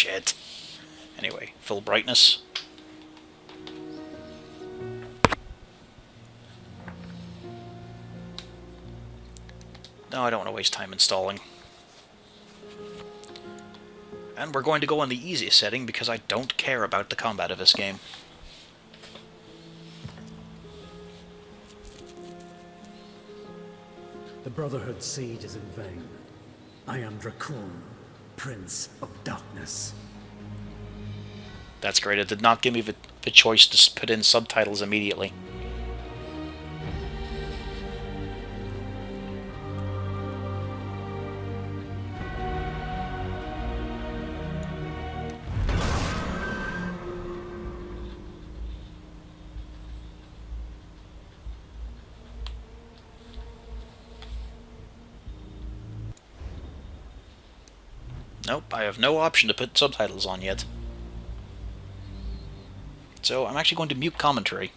shit. Anyway, full brightness. No, I don't want to waste time installing. And we're going to go on the easiest setting because I don't care about the combat of this game. The Brotherhood's siege is in vain. I am Dracul, Prince of Darkness. That's great. It did not give me the choice to put in subtitles immediately. Nope, I have no option to put subtitles on yet. So I'm actually going to mute commentary.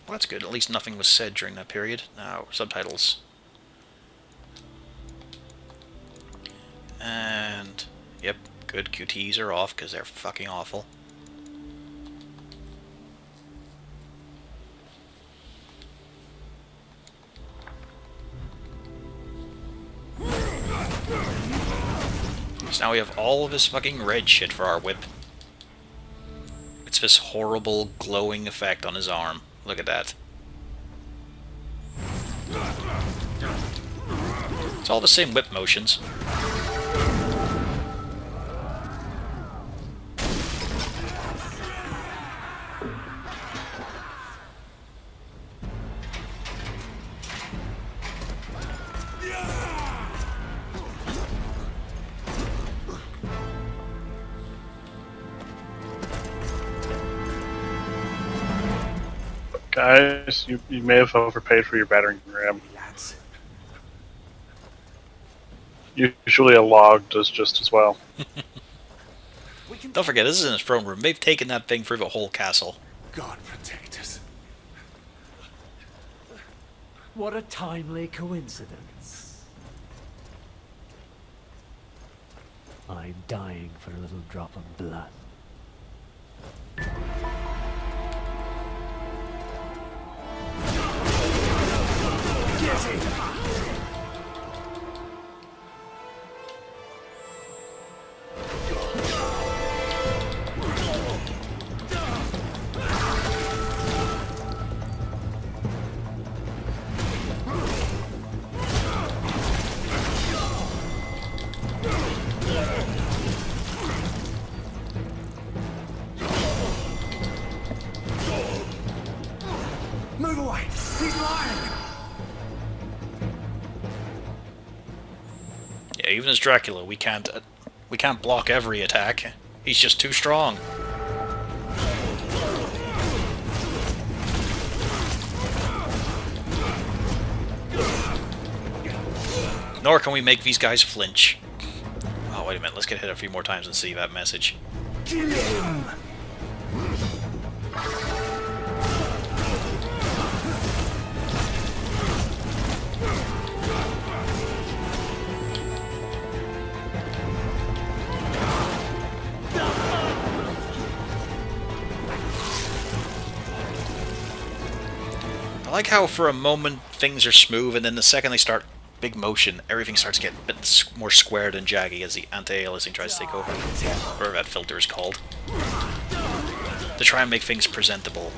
Well, that's good. At least nothing was said during that period. Now, subtitles. And, yep, good. QTEs are off because they're fucking awful. So now we have all of this fucking red shit for our whip. It's this horrible glowing effect on his arm. Look at that. It's all the same whip motions. Guys, you may have overpaid for your battering ram. Usually a log does just as well. Don't forget, this is in his throne room. They've taken that thing through the whole castle. God protect us. What a timely coincidence. I'm dying for a little drop of blood. Move away! He's lying! Yeah, even as Dracula, we can't block every attack. He's just too strong. Nor can we make these guys flinch. Oh, wait a minute. Let's get hit a few more times and see that message. Kill him! I like how for a moment things are smooth, and then the second they start big motion, everything starts getting a bit more squared and jaggy as the anti-aliasing tries to take over. Whatever that filter is called. To try and make things presentable.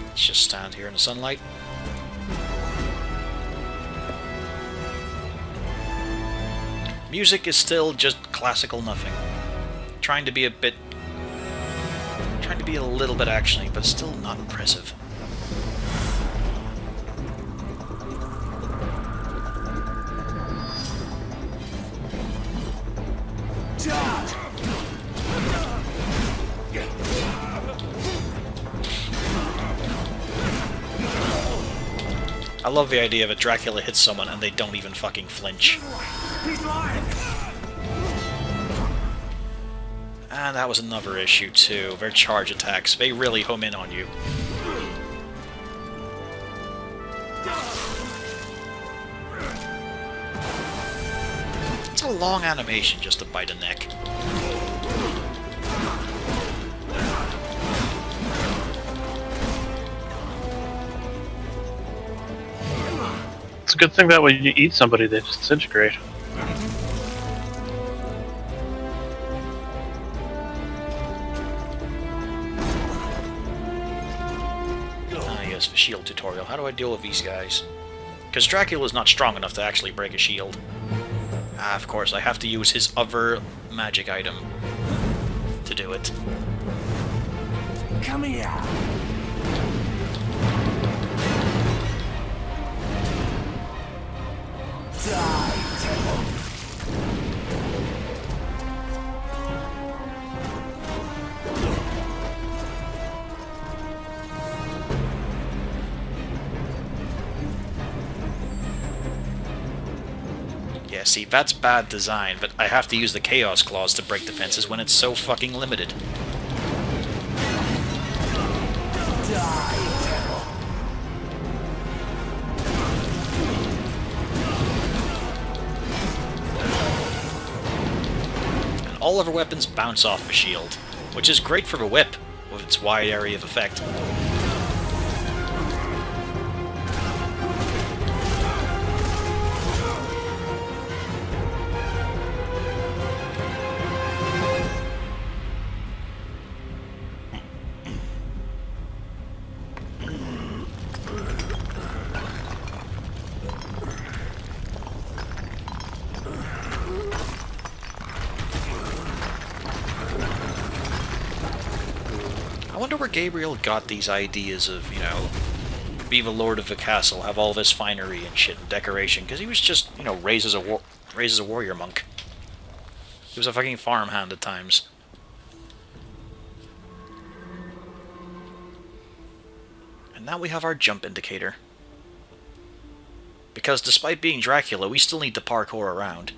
Let's just stand here in the sunlight. Music is still just classical nothing. Trying to be a little bit actiony, but still not impressive. I love the idea that Dracula hits someone and they don't even fucking flinch. He's lying! And that was another issue too. Their charge attacks, they really home in on you. It's a long animation just to bite a neck. It's a good thing that when you eat somebody, they disintegrate. Ah yes, the shield tutorial. How do I deal with these guys? Because Dracula's not strong enough to actually break a shield. Ah, of course, I have to use his other magic item to do it. Come here! Die, devil! Yeah, see, that's bad design, but I have to use the Chaos Claws to break defenses when it's so fucking limited. Die, devil! And all of her weapons bounce off the shield, which is great for the whip, with its wide area of effect. I wonder where Gabriel got these ideas of, you know, be the lord of the castle, have all this finery and shit and decoration, because he was just, you know, raised as a warrior monk. He was a fucking farmhand at times. And now we have our jump indicator. Because despite being Dracula, we still need to parkour around.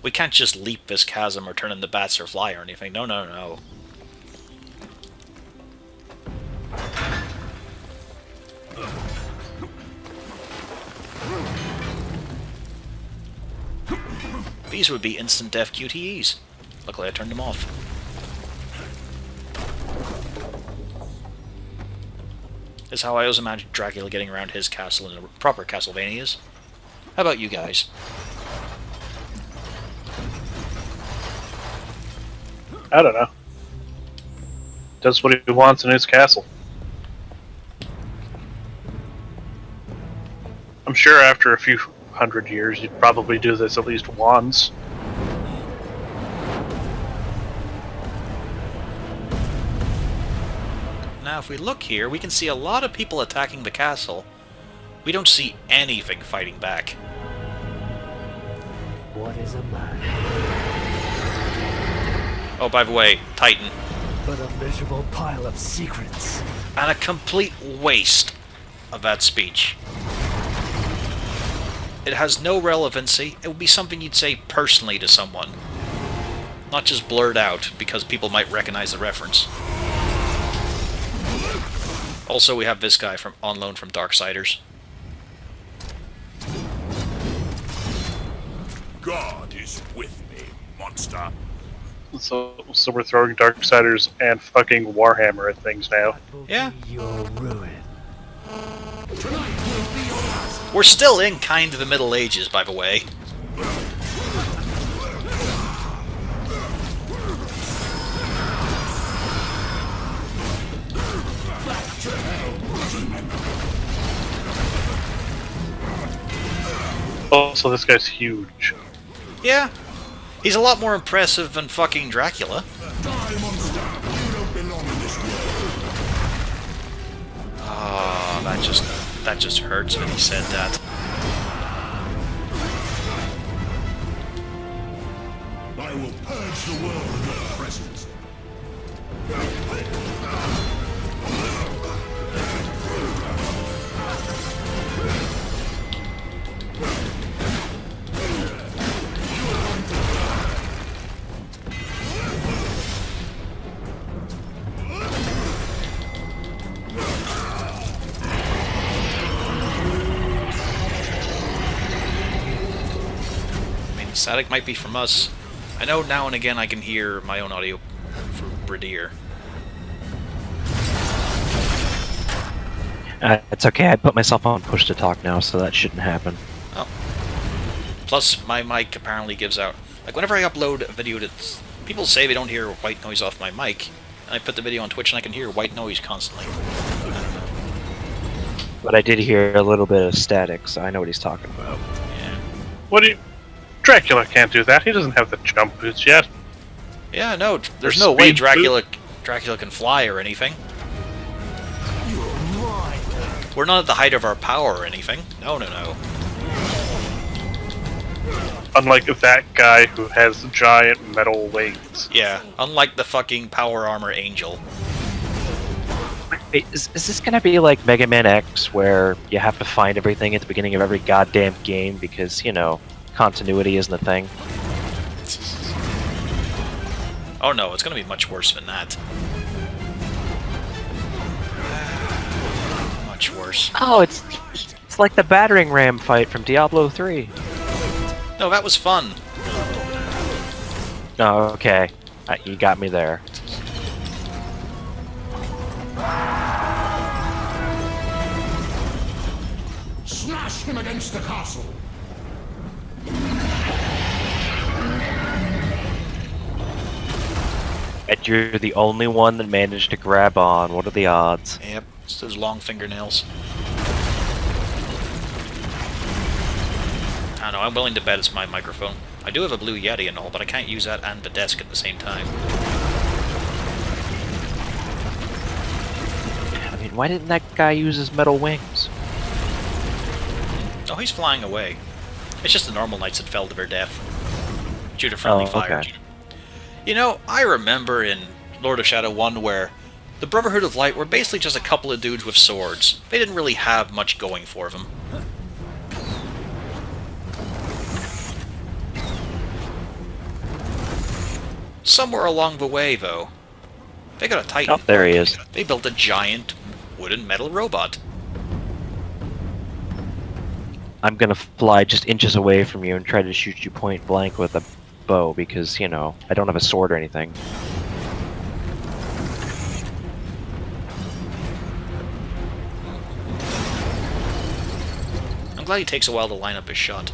We can't just leap this chasm or turn into bats or fly or anything. No, no, no. These would be instant death QTEs. Luckily I turned them off. This is how I always imagine Dracula getting around his castle in the proper Castlevanias. How about you guys? I don't know. Does what he wants in his castle. I'm sure after a few hundred years, you'd probably do this at least once. Now if we look here, we can see a lot of people attacking the castle. We don't see anything fighting back. What is a man? Oh, by the way, Titan. but a miserable pile of secrets. And a complete waste of that speech. It has no relevancy. It would be something you'd say personally to someone. Not just blurred out, because people might recognize the reference. Also, we have this guy from on loan from Darksiders. God is with me, monster. So we're throwing Darksiders and fucking Warhammer at things now. Yeah. Your ruin. We're still in kind of the Middle Ages, by the way. Also, this guy's huge. Yeah. He's a lot more impressive than fucking Dracula. Oh, that just hurts when he said that. I will purge the world of your presence. I mean, static might be from us. I know now and again I can hear my own audio from Bradier. It's okay, I put myself on push to talk now, so that shouldn't happen. Oh. Plus, my mic apparently gives out... Like, whenever I upload a video to... People say they don't hear white noise off my mic, and I put the video on Twitch and I can hear white noise constantly. But I did hear a little bit of static, so I know what he's talking about. Yeah. What do you... Dracula can't do that. He doesn't have the jump boots yet. Yeah, no, there's Or no way speed Dracula can fly or anything. We're not at the height of our power or anything. No, no, no. Unlike that guy who has giant metal wings. Yeah, unlike the fucking power armor angel. Wait, is this gonna be like Mega Man X, where you have to find everything at the beginning of every goddamn game because, you know, continuity isn't a thing? Oh no, it's gonna be much worse than that. Much worse. Oh, it's like the battering ram fight from Diablo 3. No, that was fun. Oh, okay. You got me there. Smash him against the castle. And you're the only one that managed to grab on. What are the odds? Yep, it's those long fingernails. I don't know, I'm willing to bet it's my microphone. I do have a Blue Yeti and all, but I can't use that and the desk at the same time. I mean, why didn't that guy use his metal wings? Oh, he's flying away. It's just the normal knights that fell to their death due to friendly fire. Okay. You know, I remember in Lord of Shadow 1 where the Brotherhood of Light were basically just a couple of dudes with swords. They didn't really have much going for them. Somewhere along the way, though, they got a Titan. Oh, there he is. They built a giant wooden metal robot. I'm gonna fly just inches away from you and try to shoot you point blank with a bow because, you know, I don't have a sword or anything. I'm glad he takes a while to line up his shot.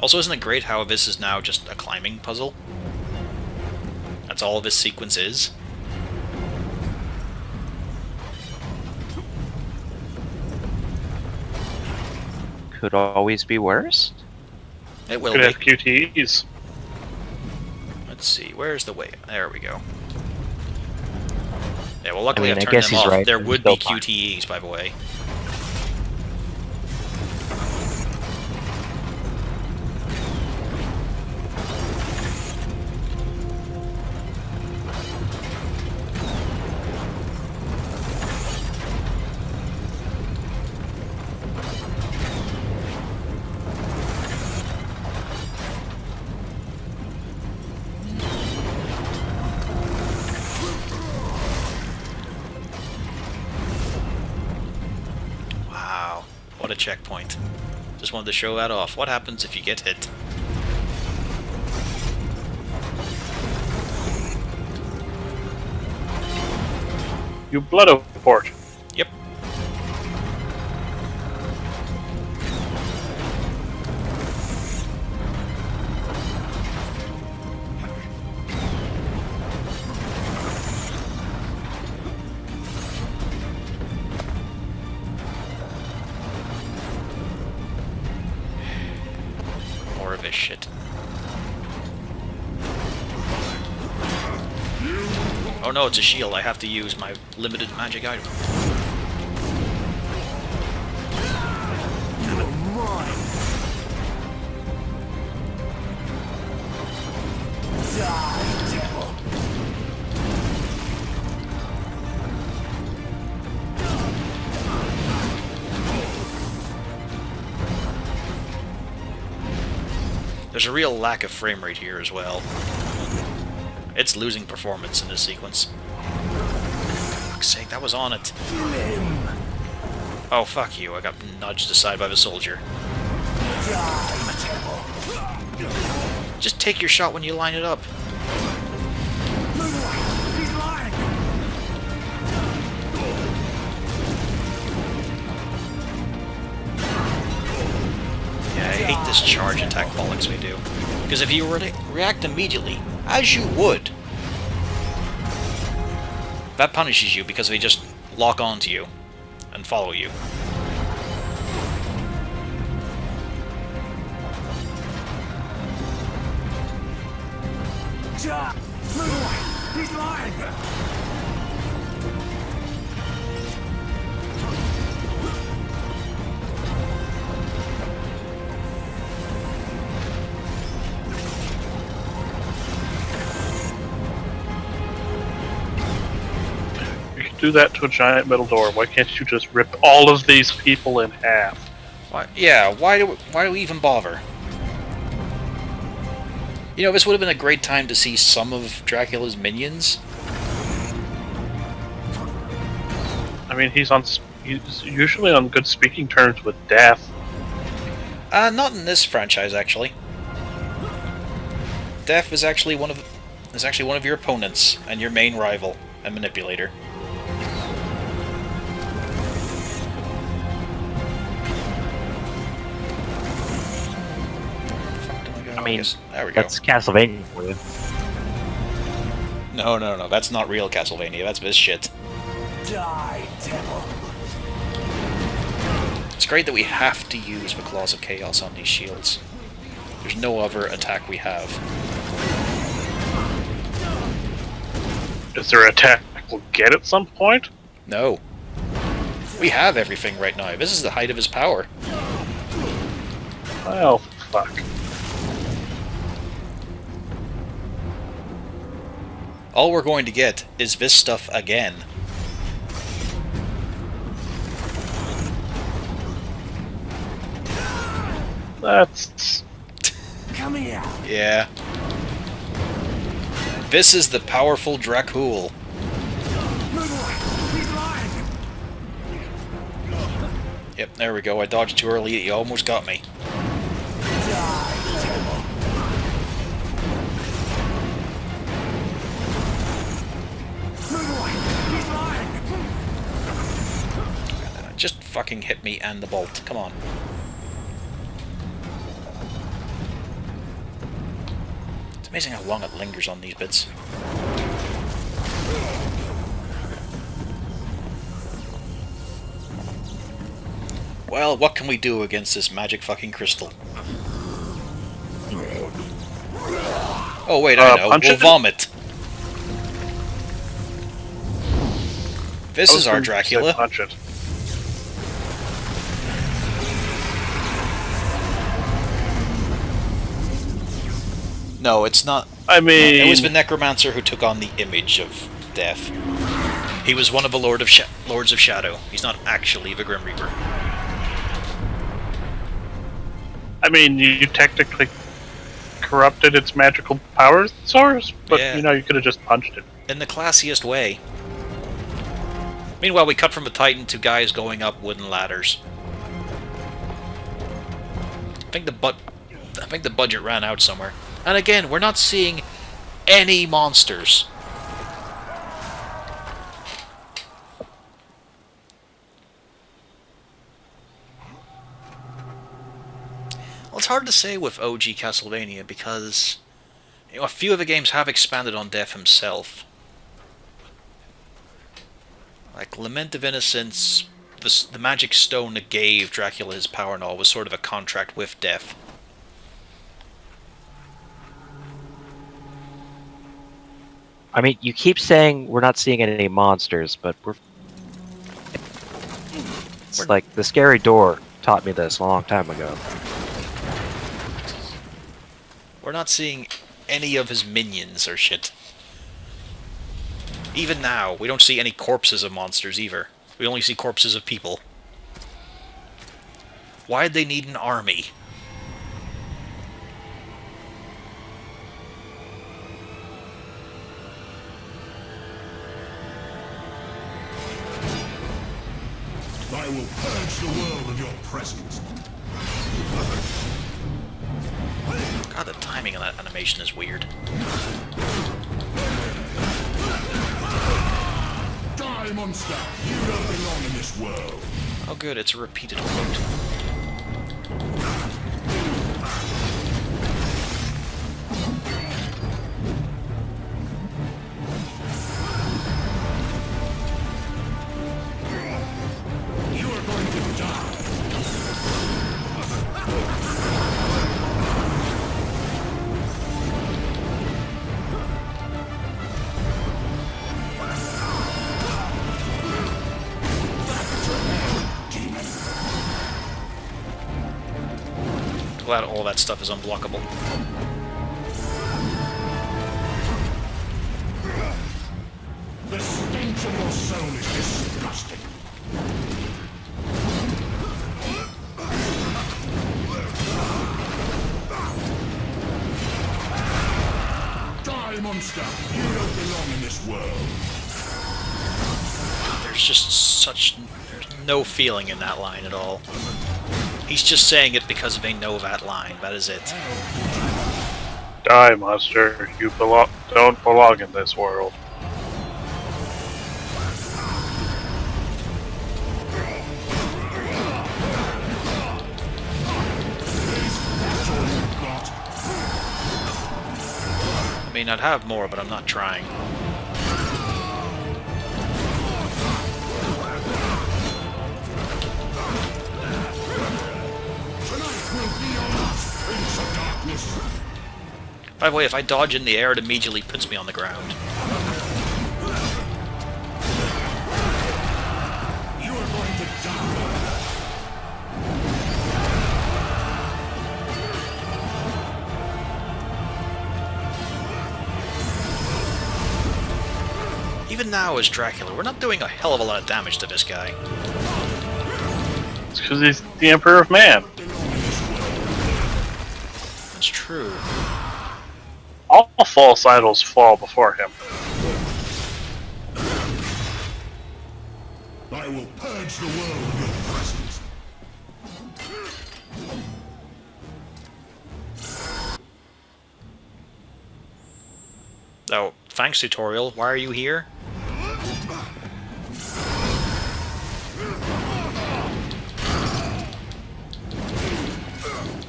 Also, isn't it great how this is now just a climbing puzzle? That's all this sequence is. Could always be worse? It will Could be. have QTEs. Let's see, where's the way? There we go. Yeah, well luckily I mean, I've I turned guess them he's off. right, There it's would be still fine. QTEs, by the way. a checkpoint. Just wanted to show that off. What happens if you get hit? You blood port. Yep. More of this shit. Oh no, it's a shield. I have to use my limited magic item. There's a real lack of frame rate here as well. It's losing performance in this sequence. For fuck's sake, that was on it. Oh, fuck you. I got nudged aside by the soldier. Just take your shot when you line it up. Yeah, I hate this charge attack bollocks we do. Because if you were to react immediately, as you would, that punishes you because they just lock onto you and follow you. He's lying! You can do that to a giant metal door. Why can't you just rip all of these people in half? Why? Yeah. Why do we even bother? You know, this would have been a great time to see some of Dracula's minions. I mean, he's usually on good speaking terms with Death. Not in this franchise, actually. Death is actually one of your opponents and your main rival and manipulator. I mean, there we go. that's Castlevania for you. No, that's not real Castlevania. That's this shit. Die, devil! It's great that we have to use the Claws of Chaos on these shields. There's no other attack we have. Is there an attack we'll get at some point? No. We have everything right now. This is the height of his power. Oh, fuck. All we're going to get is this stuff again. That's... Come here! Yeah. This is the powerful Dracul. He's lying! Yep, there we go. I dodged too early. He almost got me. Just fucking hit me and the bolt. Come on. It's amazing how long it lingers on these bits. Well, what can we do against this magic fucking crystal? Oh wait, I know. Punch We'll it? vomit. This I was is our going to say Dracula. punch it. No, it's not. I mean... It was the Necromancer who took on the image of death. He was one of the Lords of Shadow. He's not actually the Grim Reaper. I mean, you technically corrupted its magical power source, but Yeah. you know, you could have just punched it. In the classiest way. Meanwhile, we cut from a Titan to guys going up wooden ladders. I think the budget ran out somewhere. And again, we're not seeing any monsters. Well, it's hard to say with OG Castlevania because a few of the games have expanded on Death himself. Like Lament of Innocence, the magic stone that gave Dracula his power and all was sort of a contract with Death. I mean, you keep saying we're not seeing any monsters, but it's like the scary door taught me this a long time ago. We're not seeing any of his minions or shit. Even now, we don't see any corpses of monsters either. We only see corpses of people. Why'd they need an army? I will purge the world of your presence. God, the timing on that animation is weird. Die, monster! You don't belong in this world. Oh good, it's a repeated quote. You are going to die. Glad all that stuff is unblockable. The stench of your soul is disgusting. Die, monster! You don't belong in this world. There's just there's no feeling in that line at all. He's just saying it because they know that line. That is it. Die, monster. You don't belong in this world. I mean, I'd have more, but I'm not trying. By the way, if I dodge in the air, it immediately puts me on the ground. You are going to die. Even now, as Dracula, we're not doing a hell of a lot of damage to this guy. It's because he's the Emperor of Man. That's true. All false idols fall before him. I will purge the world of your presence. Oh, thanks, tutorial. Why are you here?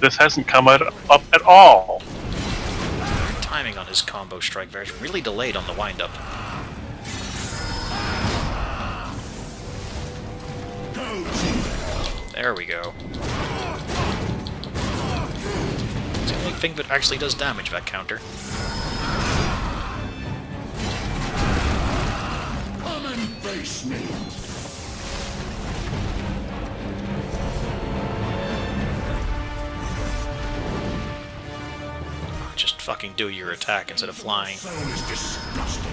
This hasn't come up at all. Timing on his combo strike there is really delayed on the windup. There we go. It's the only thing that actually does damage, that counter. Come and face me. Just fucking do your attack instead of flying. Soul is disgusting.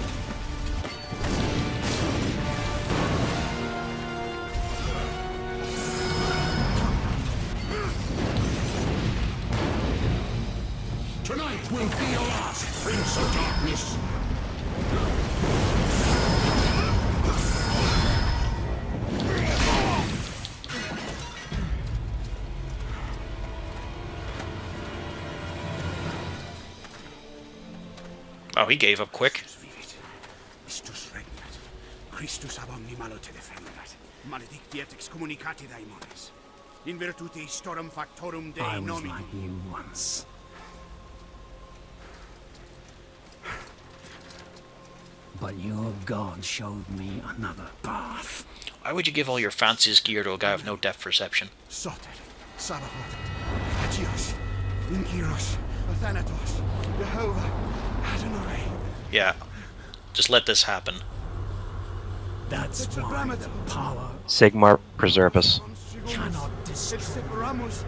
Tonight will be your last, Prince of Darkness. Oh, he gave up quick. Istus regnat. Christus ab omni malo te defendat. Maledictiat excommunicati daimones. In virtute storum factorum Dei I was nomi. like you once. But your god showed me another path. Why would you give all your fanciest gear to a guy with no depth perception? Soter, Sabaoth, Agios, Inkiros, Athanatos, Jehovah, Adonai. Yeah, just let this happen. That's why the power Sigmar, preserve us. cannot destroy. Separamus,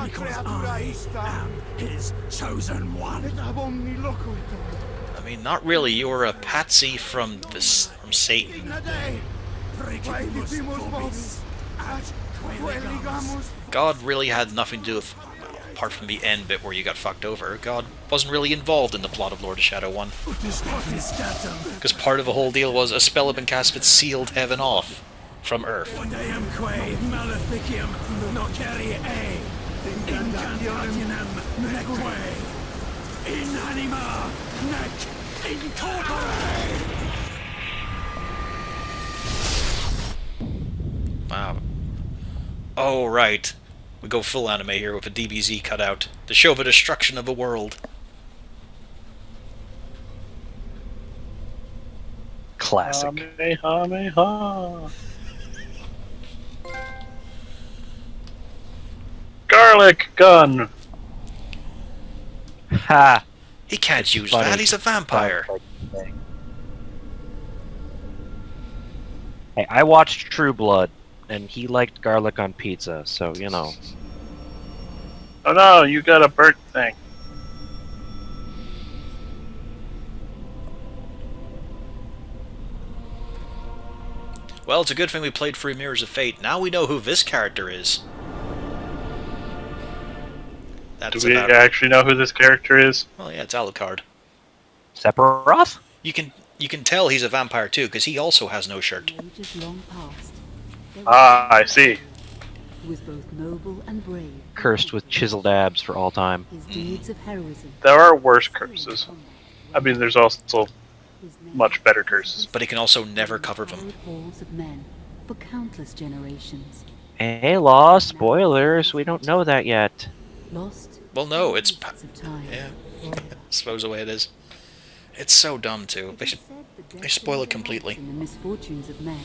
Because I am his chosen one. ab omni locuit. I mean, not really. You were a patsy from Satan. Digna Dei, praedibimus vobis, ad queligamus. God really had nothing to do with, apart from the end bit where you got fucked over. God wasn't really involved in the plot of Lord of Shadow 1. Because part of the whole deal was a spell had been cast that sealed heaven off from Earth. Deum quae maleficium nocere e incantationem neque in anima nec in corpore. Wow. Oh, right. We go full anime here with a DBZ cutout to show the destruction of the world. Classic. Kamehameha. Garlic gun. Ha! He can't use Funny. that, he's a vampire. Hey, I watched True Blood, and he liked garlic on pizza, so, you know. Oh no, you got a burnt thing. Well, it's a good thing we played through Mirrors of Fate. Now we know who this character is. That's Do we about... actually know who this character is? Well, yeah, it's Alucard. Sephiroth? You can tell he's a vampire too, because he also has no shirt. Ages long past, there was Ah, a I see. who was both noble and brave. Cursed with chiseled abs for all time. His deeds of heroism. There are worse curses. I mean, there's also His name much better curses. But he can also never cover them. carried halls of men for countless generations. Hey, Law, spoilers, we don't know that yet. Lost. Well, no, it's... mists of time. Yeah, Forever. suppose the way it is. It's so dumb, too. It They is should... said the they spoil it destiny completely. lies in the misfortunes of men,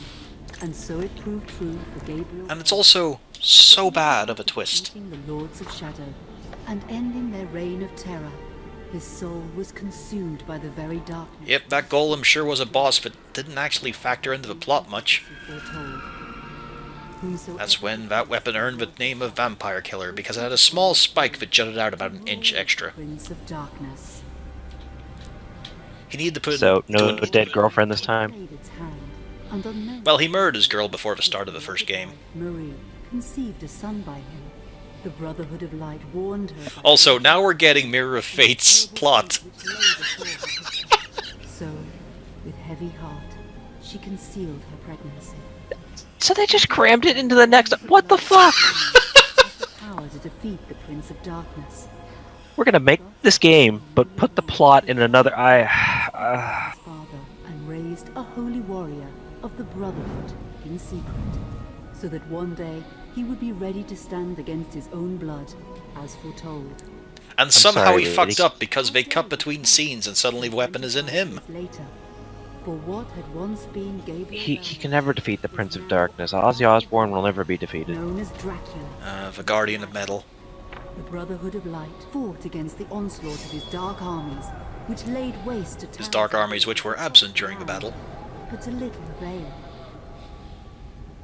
and so it proved true for Gabriel. And it's also so bad of a twist. Defeating the Lords of Shadow and ending their reign of terror. His soul was consumed by the very darkness. Yep, that golem sure was a boss, but didn't actually factor into the plot much. That's when that weapon earned the name of Vampire Killer, because it had a small spike that jutted out about an inch extra. Prince of Darkness. He needed to put So, do no an- dead girlfriend this time? Laid its hand, and unknown Well, he murdered his girl before the start of the first game. Marie conceived a son by him. The Brotherhood of Light warned her. by Also, the now we're getting Mirror of Fate's plot. which lay before her. So, with heavy heart, she concealed her pregnancy. So they just crammed it into the next... What the fuck? Has the power to defeat the Prince of Darkness. We're gonna make this game, but put the plot in another... His father and raised a holy warrior of the Brotherhood in secret, so that one day he would be ready to stand against his own blood, as foretold. And somehow sorry, he dude. fucked up because they cut between scenes and suddenly the weapon is in him. Later, for what had once been Gabriel He can never defeat the Prince of Darkness. Ozzy Osbourne will never be defeated. known as Dracula, The Guardian of Metal. the Brotherhood of Light fought against the onslaught of his dark armies, which laid waste to His towns dark of armies which were absent during the battle. but to little avail.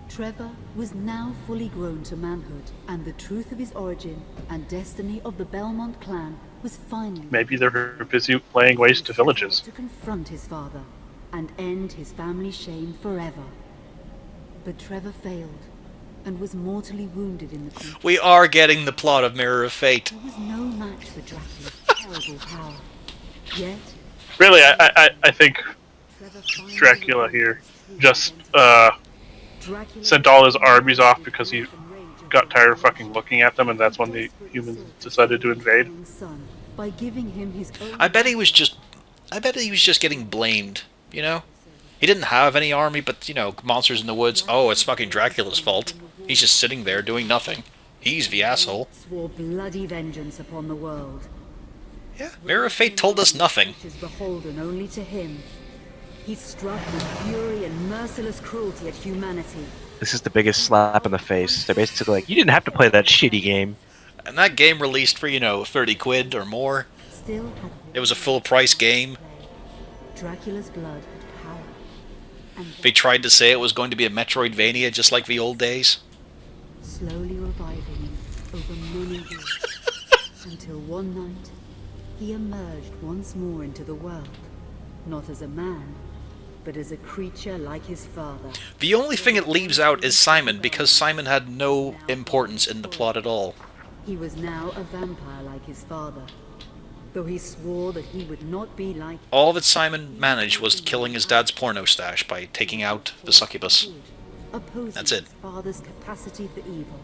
Trevor was now fully grown to manhood, and the truth of his origin and destiny of the Belmont clan was finally Maybe they're busy laying waste to villages. to confront his father and end his family shame forever. But Trevor failed and was mortally wounded in the conflict. We are getting the plot of Mirror of Fate. He was no match for Dracula's terrible power. Yet, Really, I think Trevor finally Dracula here just Dracula sent all his armies off because he got tired of fucking looking at them, and that's when the humans decided to invade. Son by giving him his own I bet he was just I bet he was just getting blamed, you know? He didn't have any army, but, you know, monsters in the woods, oh, it's fucking Dracula's fault. He's just sitting there doing nothing. He's the asshole. Swore bloody vengeance upon the world. Yeah, Mirror of Fate told us nothing. Which is beholden only to him. He struck with fury and merciless cruelty at humanity. This is the biggest slap in the face. They're basically like, you didn't have to play that shitty game. And that game released for, you know, 30 quid or more. Still had It was a full price game. Dracula's blood had power. And They tried to say it was going to be a Metroidvania just like the old days. slowly reviving him over many years. Until one night, he emerged once more into the world. Not as a man, but as a creature like his father. The only thing it leaves out is Simon, because Simon had no importance in the plot at all. He was now a vampire like his father, though he swore that he would not be like All that Simon managed was killing his dad's porno stash by taking out the succubus. good, opposing That's it. his father's capacity for evil.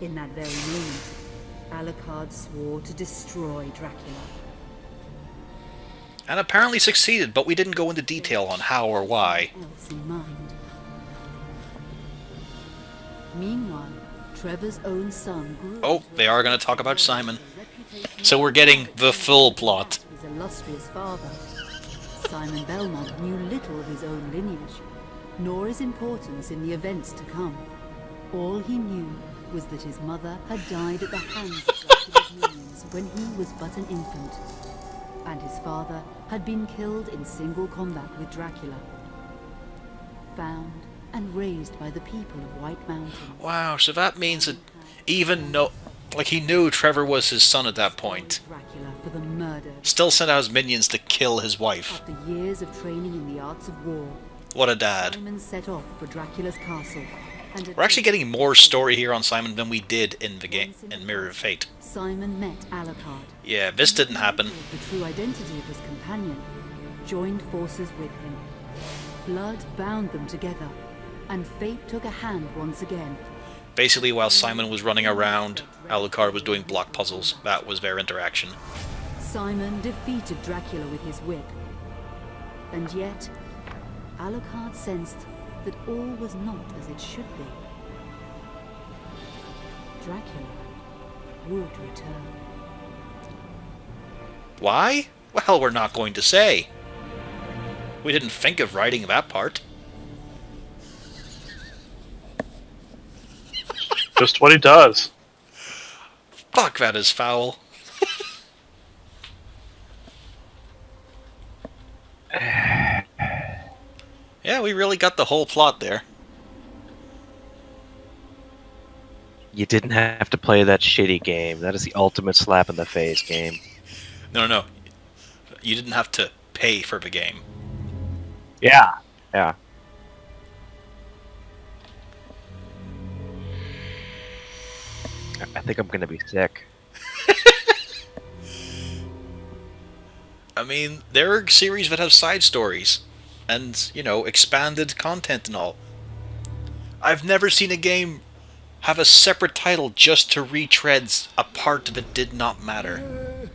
In that very moment, Alucard swore to destroy Dracula. And apparently succeeded, but we didn't go into detail on how or why. Else in mind. Meanwhile, Trevor's own son grew. Oh, they are going to talk about Simon. So we're getting the full plot. His illustrious father, Simon Belmont, knew little of his own lineage, nor his importance in the events to come. All he knew was that his mother had died at the hands of Dracula's minions when he was but an infant, and his father had been killed in single combat with Dracula. Found and raised by the people of White Mountain. Wow, so that means that even no... Like, he knew Trevor was his son at that point. Dracula for the murder. Still sent out his minions to kill his wife. After years of training in the arts of war, What a dad. Simon set off for Dracula's castle. And We're actually getting more story here on Simon than we did in the game, in Mirror of Fate. Simon met Alucard. Yeah, this didn't happen. The true identity of his companion, joined forces with him. Blood bound them together, and fate took a hand once again. Basically, while Simon was running around, Alucard was doing block puzzles. That was their interaction. Simon defeated Dracula with his whip. And yet, Alucard sensed that all was not as it should be. Dracula would return. Why? Well, we're not going to say. We didn't think of writing that part. Just what he does. Fuck, that is foul. Yeah, we really got the whole plot there. You didn't have to play that shitty game. That is the ultimate slap in the face game. No. You didn't have to pay for the game. Yeah. Yeah. I think I'm gonna be sick. I mean, there are series that have side stories. And, you know, expanded content and all. I've never seen a game have a separate title just to retread a part that did not matter.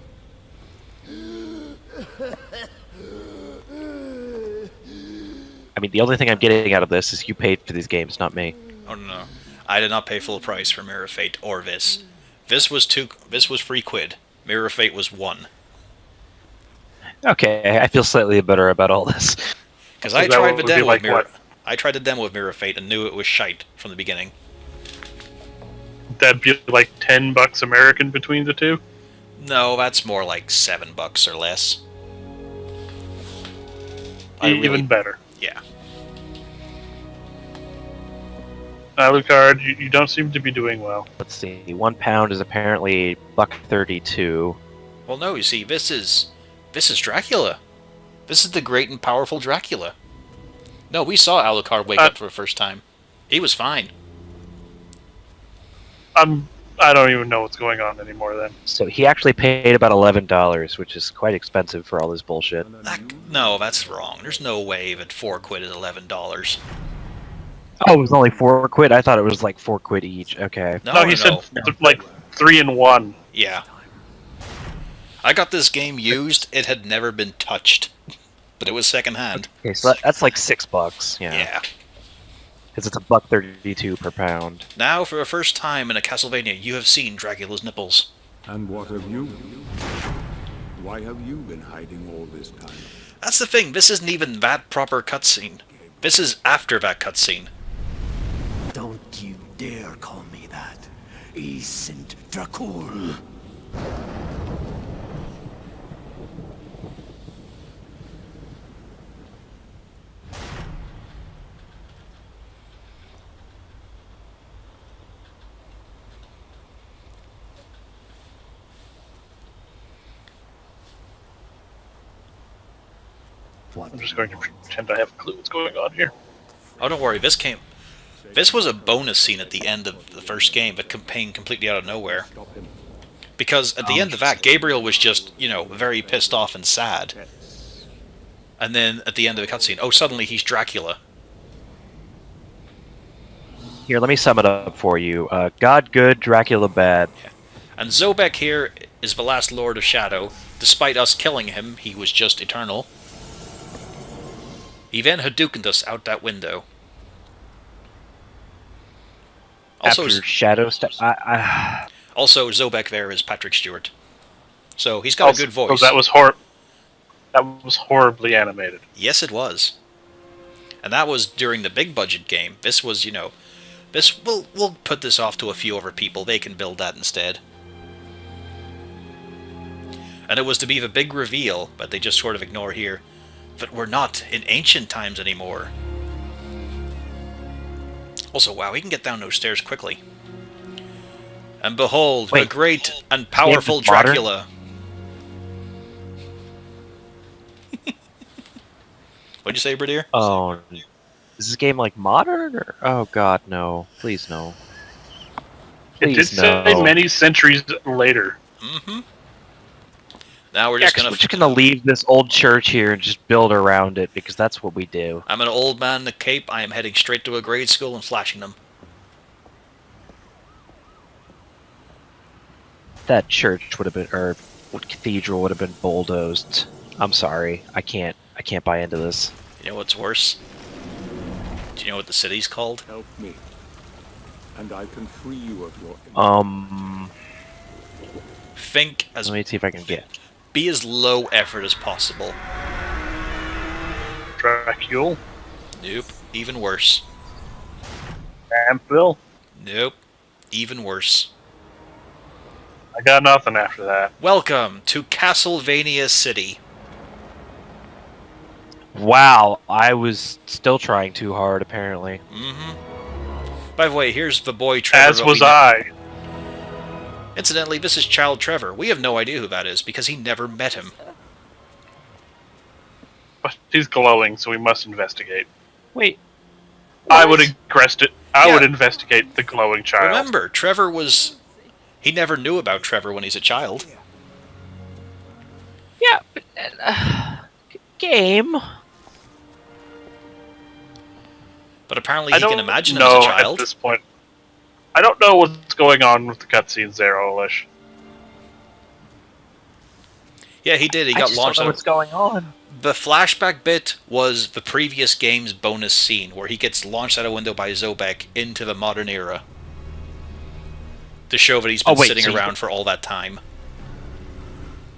I mean, the only thing I'm getting out of this is you paid for these games, not me. Oh no, I did not pay full price for Mirror of Fate or this. This was free quid. Mirror of Fate was 1. Okay, I feel slightly better about all this. Because I Is that tried what the would be demo like of Mirror. what? I tried the demo of Mirror of Fate and knew it was shite from the beginning. That'd be like $10 American between the two. No, that's more like $7 or less. I Even really- better. Yeah. Alucard, you don't seem to be doing well. Let's see. £1 is apparently $1.32. Well, no, you see, this is Dracula. This is the great and powerful Dracula. No, we saw Alucard wake up for the first time. He was fine. I don't even know what's going on anymore then. So he actually paid about $11, which is quite expensive for all this bullshit. No, that's wrong. There's no way that 4 quid is $11. Oh, it was only £4? I thought it was like £4 each. Okay. No, he said no. like 3 in 1. Yeah. I got this game used. It had never been touched, but it was secondhand. Okay, so that's like $6. Yeah. Because it's $1.32 per pound. Now, for the first time in a Castlevania, you have seen Dracula's nipples. And what have you? Why have you been hiding all this time? That's the thing. This isn't even that proper cutscene. This is after that cutscene. Don't you dare call me that. Saint Dracul. I'm just going to pretend I have a clue what's going on here. Oh, don't worry. This was a bonus scene at the end of the first game that came completely out of nowhere. Because at the end of that, Gabriel was just, very pissed off and sad. And then at the end of the cutscene, oh, suddenly he's Dracula. Here, let me sum it up for you. God good, Dracula bad. And Zobek here is the last Lord of Shadow. Despite us killing him, he was just eternal. He then Hadoukened us out that window. Also, After Shadow also, Zobek there is Patrick Stewart. So he's got a good voice. That was horribly animated. Yes, it was. And that was during the big budget game. This was, we'll put this off to a few other people. They can build that instead. And it was to be the big reveal, but they just sort of ignore here, that we're not in ancient times anymore. Also, wow, he can get down those stairs quickly. And behold, the great and powerful Dracula. What'd you say, Bradier? Oh, is this game like modern? Or... Oh god, no. Please no. It did say many centuries later. Mm-hmm. Now we're just gonna leave this old church here and just build around it, because that's what we do. I'm an old man in a cape. I am heading straight to a grade school and flashing them. That church would have been, or cathedral would have been bulldozed. I'm sorry, I can't buy into this. You know what's worse? Do you know what the city's called? Help me, and I can free you of your... Think as... Let me see if I can get... Be as low effort as possible. Dracula? Nope. Even worse. Ampville? Nope. Even worse. I got nothing after that. Welcome to Castlevania City. Wow, I was still trying too hard, apparently. Mm-hmm. By the way, here's the boy Trevor. As was I. Incidentally, this is Child Trevor. We have no idea who that is, because he never met him. But he's glowing, so we must investigate. Wait. I would investigate the glowing child. Remember, Trevor was... He never knew about Trevor when he's a child. Yeah, but... game... But apparently he can imagine him as a child. At this point. I don't know what's going on with the cutscenes there, Olish. Yeah, he did. He got launched. Don't know what's going on. The flashback bit was the previous game's bonus scene, where he gets launched out a window by Zobek into the modern era. To show that he's been sitting around for all that time.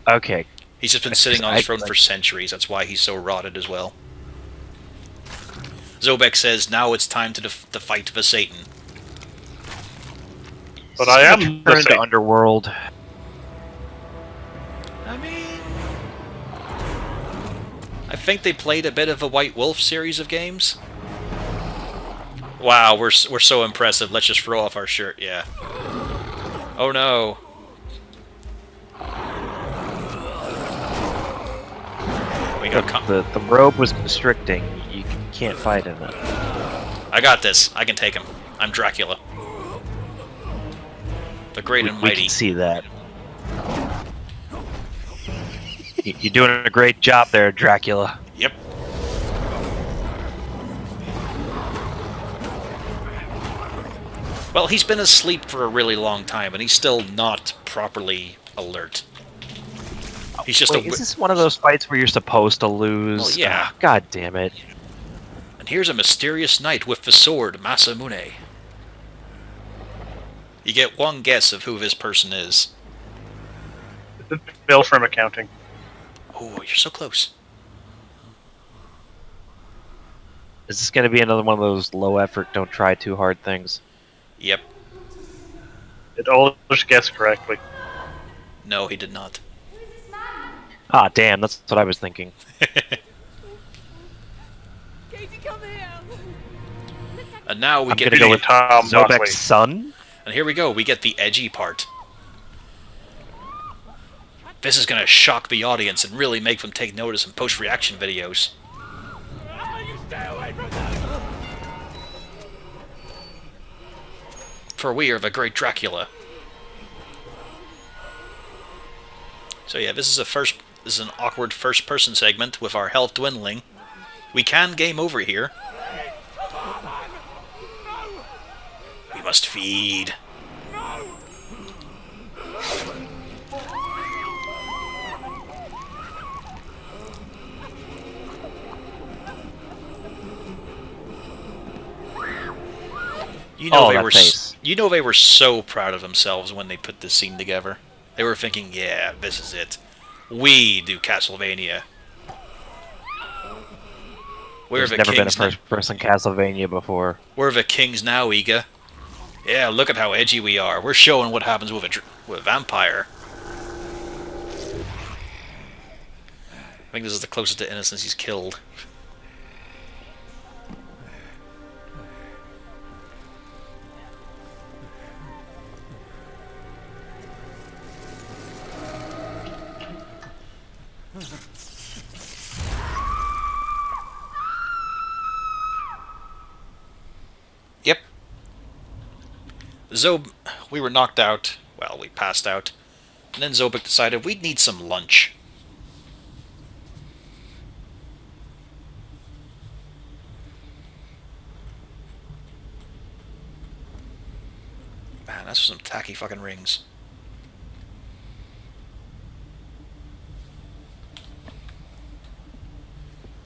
Okay. He's just been sitting on his throne for centuries. That's why he's so rotted as well. Zobek says, now it's time to fight the Satan. But I am the to Underworld. I mean... I think they played a bit of a White Wolf series of games. Wow, we're so impressive. Let's just throw off our shirt, yeah. Oh no. We got the robe was constricting. You can't fight in it. I got this. I can take him. I'm Dracula. The great and mighty. We can see that. You're doing a great job there, Dracula. Yep. Well, he's been asleep for a really long time, and he's still not properly alert. He's just Wait, is this one of those fights where you're supposed to lose? Well, yeah. Ah, God damn it. And here's a mysterious knight with the sword, Masamune. You get one guess of who this person is. Is it Bill from accounting? Oh, you're so close. Is this going to be another one of those low effort, don't try too hard things? Yep. Did Ulrich guess correctly? No, he did not. Ah, damn, that's what I was thinking. And now we I'm get gonna go with Tom Buckley. Zobek's son? And here we go, we get the edgy part. This is gonna shock the audience and really make them take notice in post-reaction videos. For we are the great Dracula. So yeah, this is an awkward first-person segment with our health dwindling. We can game over here. We must feed. You know Oh, they that were face. you know they were so proud of themselves when they put this scene together. They were thinking, yeah, this is it. We do Castlevania. We're There's the never been a kings now. first-person Castlevania before. We're the kings now, Iga. Yeah, look at how edgy we are. We're showing what happens with a vampire. I think this is the closest to innocence he's killed. Yep. We were knocked out. Well, we passed out. And then Zobek decided we'd need some lunch. Man, that's some tacky fucking rings.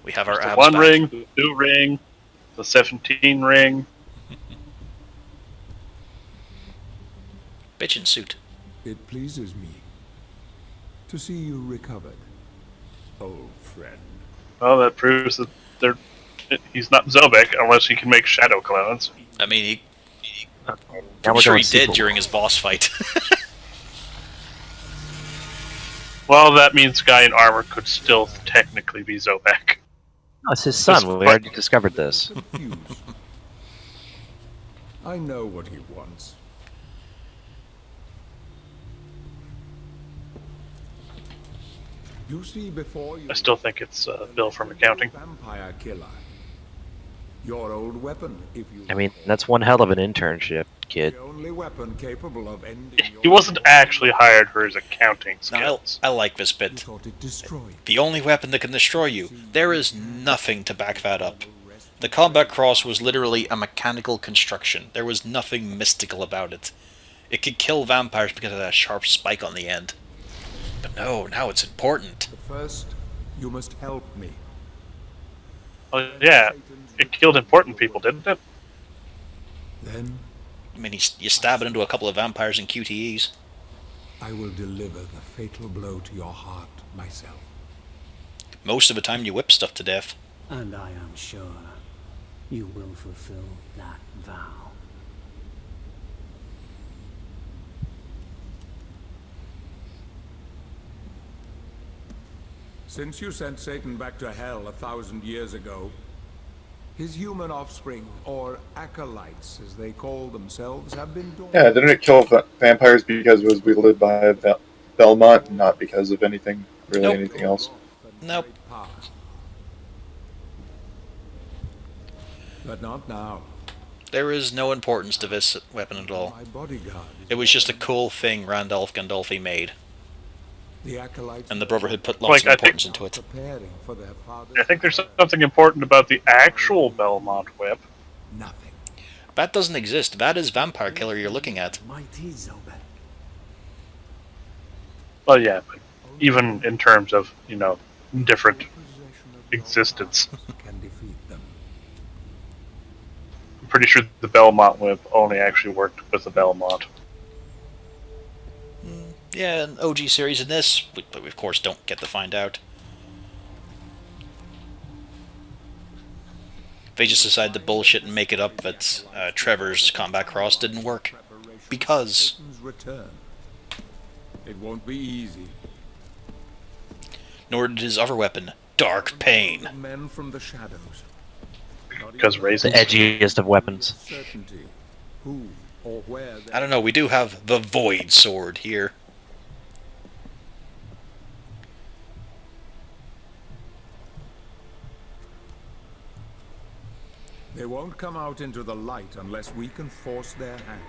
We have our The abs one back. ring, the 2 ring, the 17 ring. Bitchin' suit. It pleases me to see you recovered, old friend. Well, that proves that he's not Zobek unless he can make shadow clones. I mean, Now I'm we're sure going he did sequel. during his boss fight. Well, that means Guy in armor could still technically be Zobek. Oh, it's his son. We already discovered this. Confused. I know what he wants. You see before you. I still think it's Bill from accounting. Vampire killer. Your old weapon, if you. I mean, that's one hell of an internship, kid. The only weapon capable of ending. He wasn't actually hired for his accounting Now, skills. I like this You bit. thought it destroyed. The only weapon that can destroy you. There is nothing to back that up. The combat cross was literally a mechanical construction. There was nothing mystical about it. It could kill vampires because of that sharp spike on the end. But no, now it's important. But first, you must help me. Oh, yeah, it killed important people, didn't it? Then I mean, you stab it into a couple of vampires and QTEs. I will deliver the fatal blow to your heart myself. Most of the time you whip stuff to death. And I am sure you will fulfill that vow. Since you sent Satan back to hell 1,000 years ago, his human offspring, or acolytes as they call themselves, have been dormant. Yeah, didn't it kill vampires because it was wielded by Belmont, not because of anything, really Nope. anything else? Nope. But not now. There is no importance to this weapon at all. My bodyguard. It was just a cool thing Randolph Gandolfi made. The acolytes And the Brotherhood put lots of Like, I think- importance into it. preparing for their father's I think there's something important about the actual Belmont whip. nothing. That doesn't exist. That is Vampire Killer you're looking at. Mighty Zobek. Well, yeah, but even in terms of, different existence. Can defeat them. I'm pretty sure the Belmont whip only actually worked with the Belmont. Yeah, an OG series in this, but we of course don't get to find out. They just decide to bullshit and make it up that Trevor's combat cross didn't work. Because Satan's return. It won't be easy. nor did his other weapon, Dark Pain. Men from the shadows. Because The raisins. edgiest of weapons. Certainty. Who or where I don't know, we do have the Void Sword here. They won't come out into the light unless we can force their hand.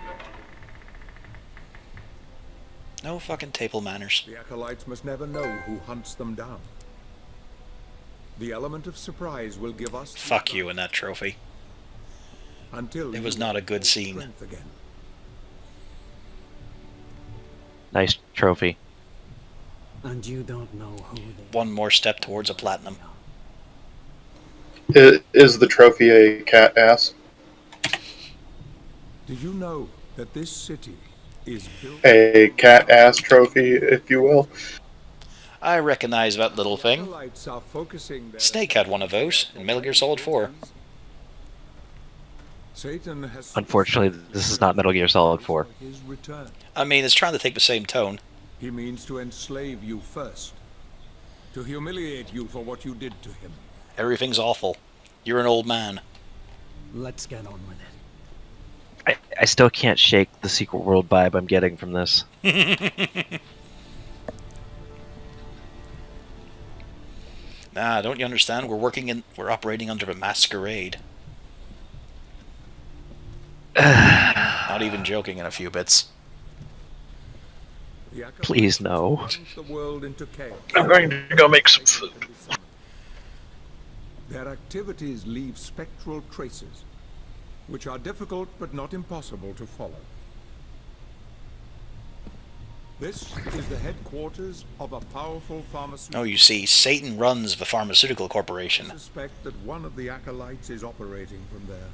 No fucking table manners. The acolytes must never know who hunts them down. The element of surprise will give us Fuck you in that trophy. until It was you not a good have scene. strength again. Nice trophy. And you don't know who they One more step towards a platinum. Is the trophy a cat ass? Did you know that this city is built? A cat ass trophy, if you will. I recognize that little thing. Acolytes are focusing their Snake had one of those in Metal Gear Solid 4. Satan has Unfortunately, this is not Metal Gear Solid 4. his return. I mean, it's trying to take the same tone. He means to enslave you first, to humiliate you for what you did to him. Everything's awful. You're an old man. Let's get on with it. I still can't shake the Secret World vibe I'm getting from this. Nah, don't you understand? We're operating under a masquerade. Not even joking in a few bits. The acolytes Please no. plunge the world into chaos. I'm going to go make some food. Their activities leave spectral traces, which are difficult but not impossible to follow. This is the headquarters of a powerful pharmaceutical. Oh, you see, Satan runs the pharmaceutical corporation. I suspect that one of the acolytes is operating from there.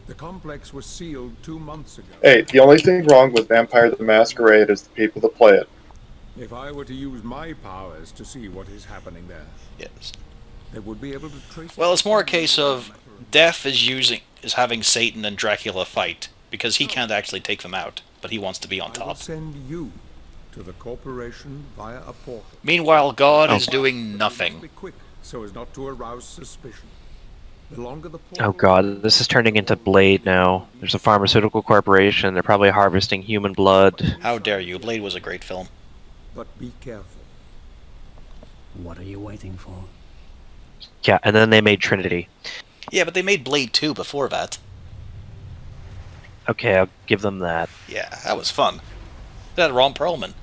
The complex was sealed 2 months ago. Hey, the only thing wrong with Vampire the Masquerade is the people that play it. If I were to use my powers to see what is happening there, Yes. they would be able to trace. Well, it's more a case of Death is having Satan and Dracula fight because he can't actually take them out, but he wants to be on I will top. send you to the corporation via a portal. Meanwhile, God is doing nothing. Be quick, so as not to arouse suspicion. The longer the Oh portal, god, this is turning into Blade now. There's a pharmaceutical corporation, they're probably harvesting human blood. How dare you? Blade was a great film. but be careful. What are you waiting for? Yeah, and then they made Trinity. Yeah, but they made Blade 2 before that. Okay, I'll give them that. Yeah, that was fun. That had Ron Perlman.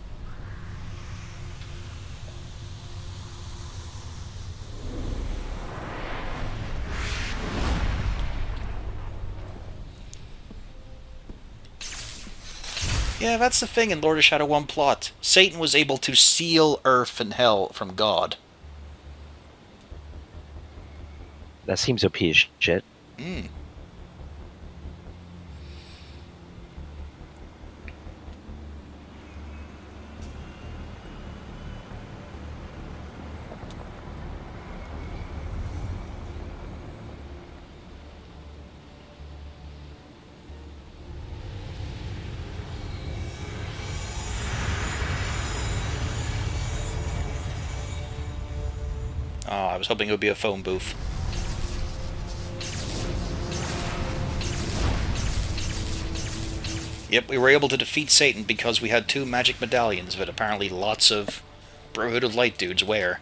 Yeah, that's the thing in Lord of Shadow 1 plot. Satan was able to seal Earth and Hell from God. That seems OP as shit. Hmm. Oh, I was hoping it would be a phone booth. Yep, we were able to defeat Satan because we had 2 magic medallions that apparently lots of Brotherhood of Light dudes wear.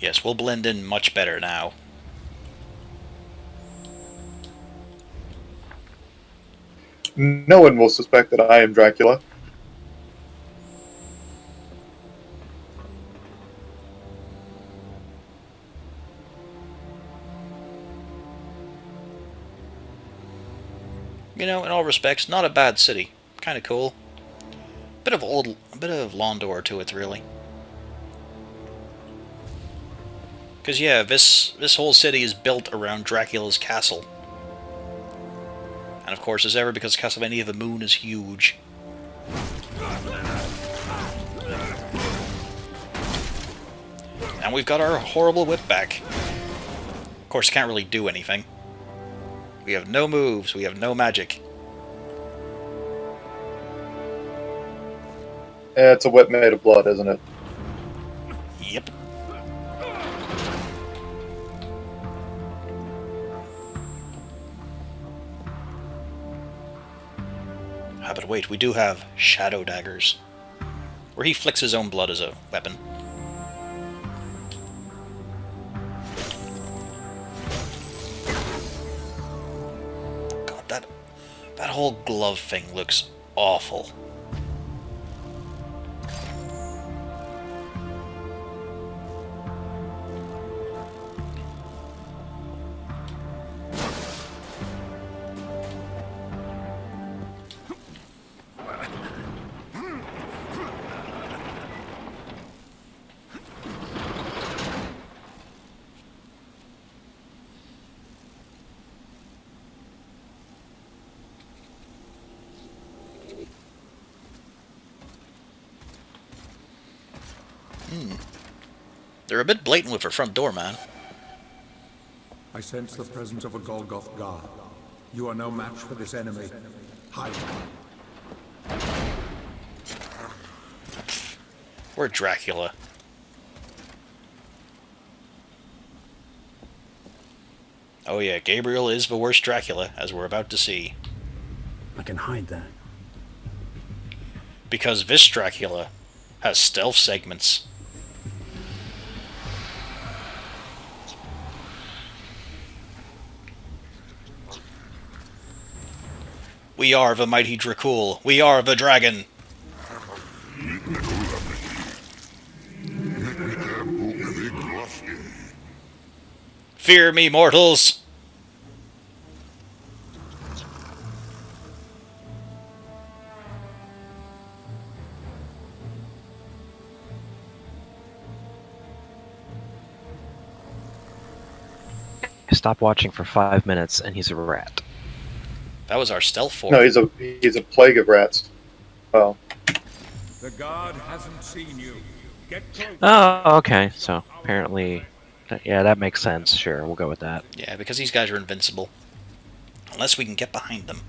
Yes, we'll blend in much better now. No one will suspect that I am Dracula. You know, in all respects, not a bad city. Kind of cool. A bit of Londor to it, really. Because yeah, this whole city is built around Dracula's castle. And of course, as ever, because Castlevania the Moon is huge. And we've got our horrible whip back. Of course, can't really do anything. We have no moves, we have no magic. Yeah, it's a whip made of blood, isn't it? Yep. Ah, but wait, we do have shadow daggers, where he flicks his own blood as a weapon. God, that whole glove thing looks awful. They're a bit blatant with her front door, man. I sense the presence of a Golgoth god. You are no match for this enemy. Hide. We're Dracula. Oh yeah, Gabriel is the worst Dracula, as we're about to see. I can hide there. Because this Dracula has stealth segments. We are the mighty Dracul. We are the dragon. Fear me, mortals! Stop watching for 5 minutes and he's a rat. That was our stealth form. No, he's a plague of rats. Well, The god hasn't seen you. Get close. Oh, okay. So apparently, yeah, that makes sense. Sure, we'll go with that. Yeah, because these guys are invincible. Unless we can get behind them.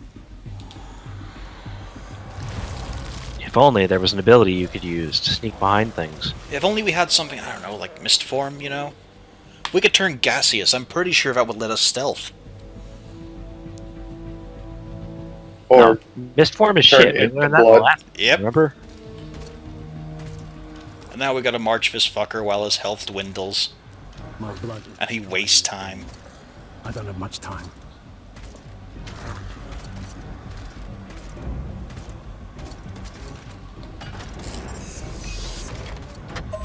If only there was an ability you could use to sneak behind things. If only we had something, I don't know, like mist form, you know? We could turn gaseous. I'm pretty sure that would let us stealth. or No, mist form is turn shit. We into learned that in the blood. last. Yep. Remember? And now we gotta march this fucker while his health dwindles. My blood. And he wastes time. I don't have much time.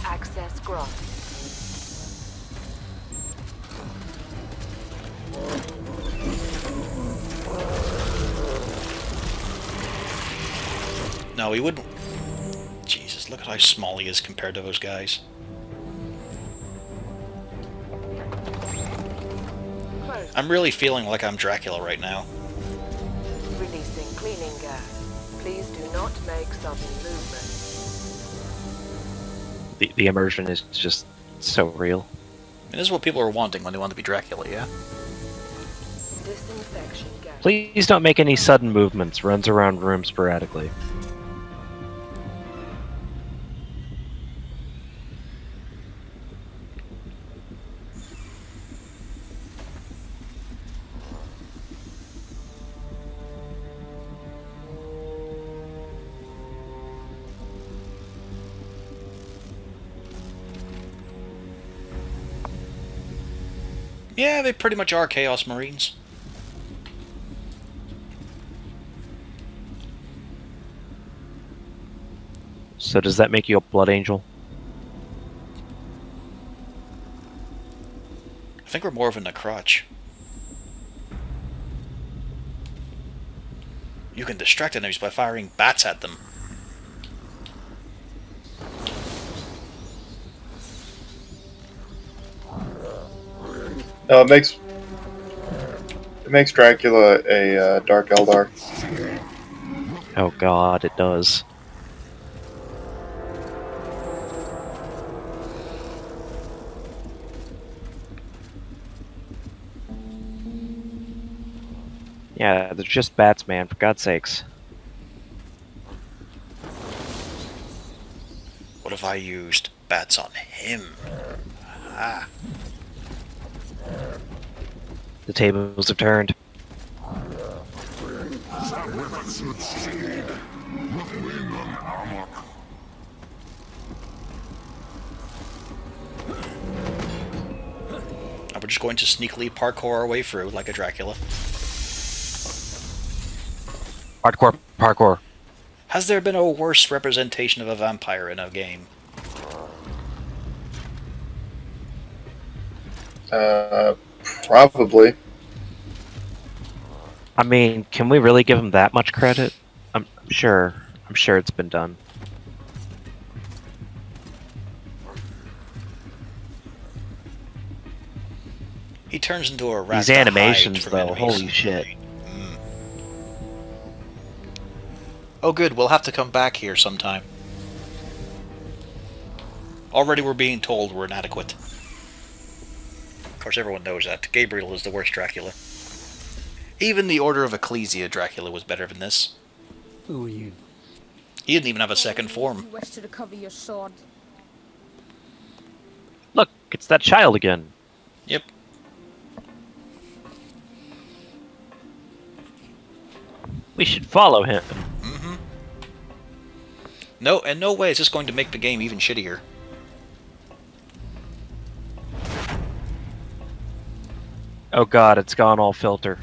Access granted. No, he wouldn't. Jesus, look at how small he is compared to those guys. Close. I'm really feeling like I'm Dracula right now. Releasing cleaning gas. Please do not make sudden movement. The immersion is just so real. And this is what people are wanting when they want to be Dracula, yeah? Disinfection gas. Please don't make any sudden movements. Runs around rooms sporadically. Yeah, they pretty much are Chaos Marines. So does that make you a blood angel? I think we're more of a Necrotch. You can distract enemies by firing bats at them. No, it makes Dracula a Dark Eldar. Oh god, it does. Yeah, they're just bats, man, for God's sakes. What if I used bats on him? Ah. The tables have turned. And we're just going to sneakily parkour our way through like a Dracula. Hardcore parkour. Has there been a worse representation of a vampire in a game? Probably. I mean, can we really give him that much credit? I'm sure it's been done. He turns into a rat. These to hide animations, from though, enemies. holy shit. Oh good, we'll have to come back here sometime. Already we're being told we're inadequate. Of course everyone knows that. Gabriel is the worst Dracula. Even the Order of Ecclesia Dracula was better than this. Who are you? He didn't even have a second form. You wish to recover your sword. Look, it's that child again. Yep. We should follow him. Mm-hmm. No, in no way is this going to make the game even shittier. Oh god, it's gone all filter.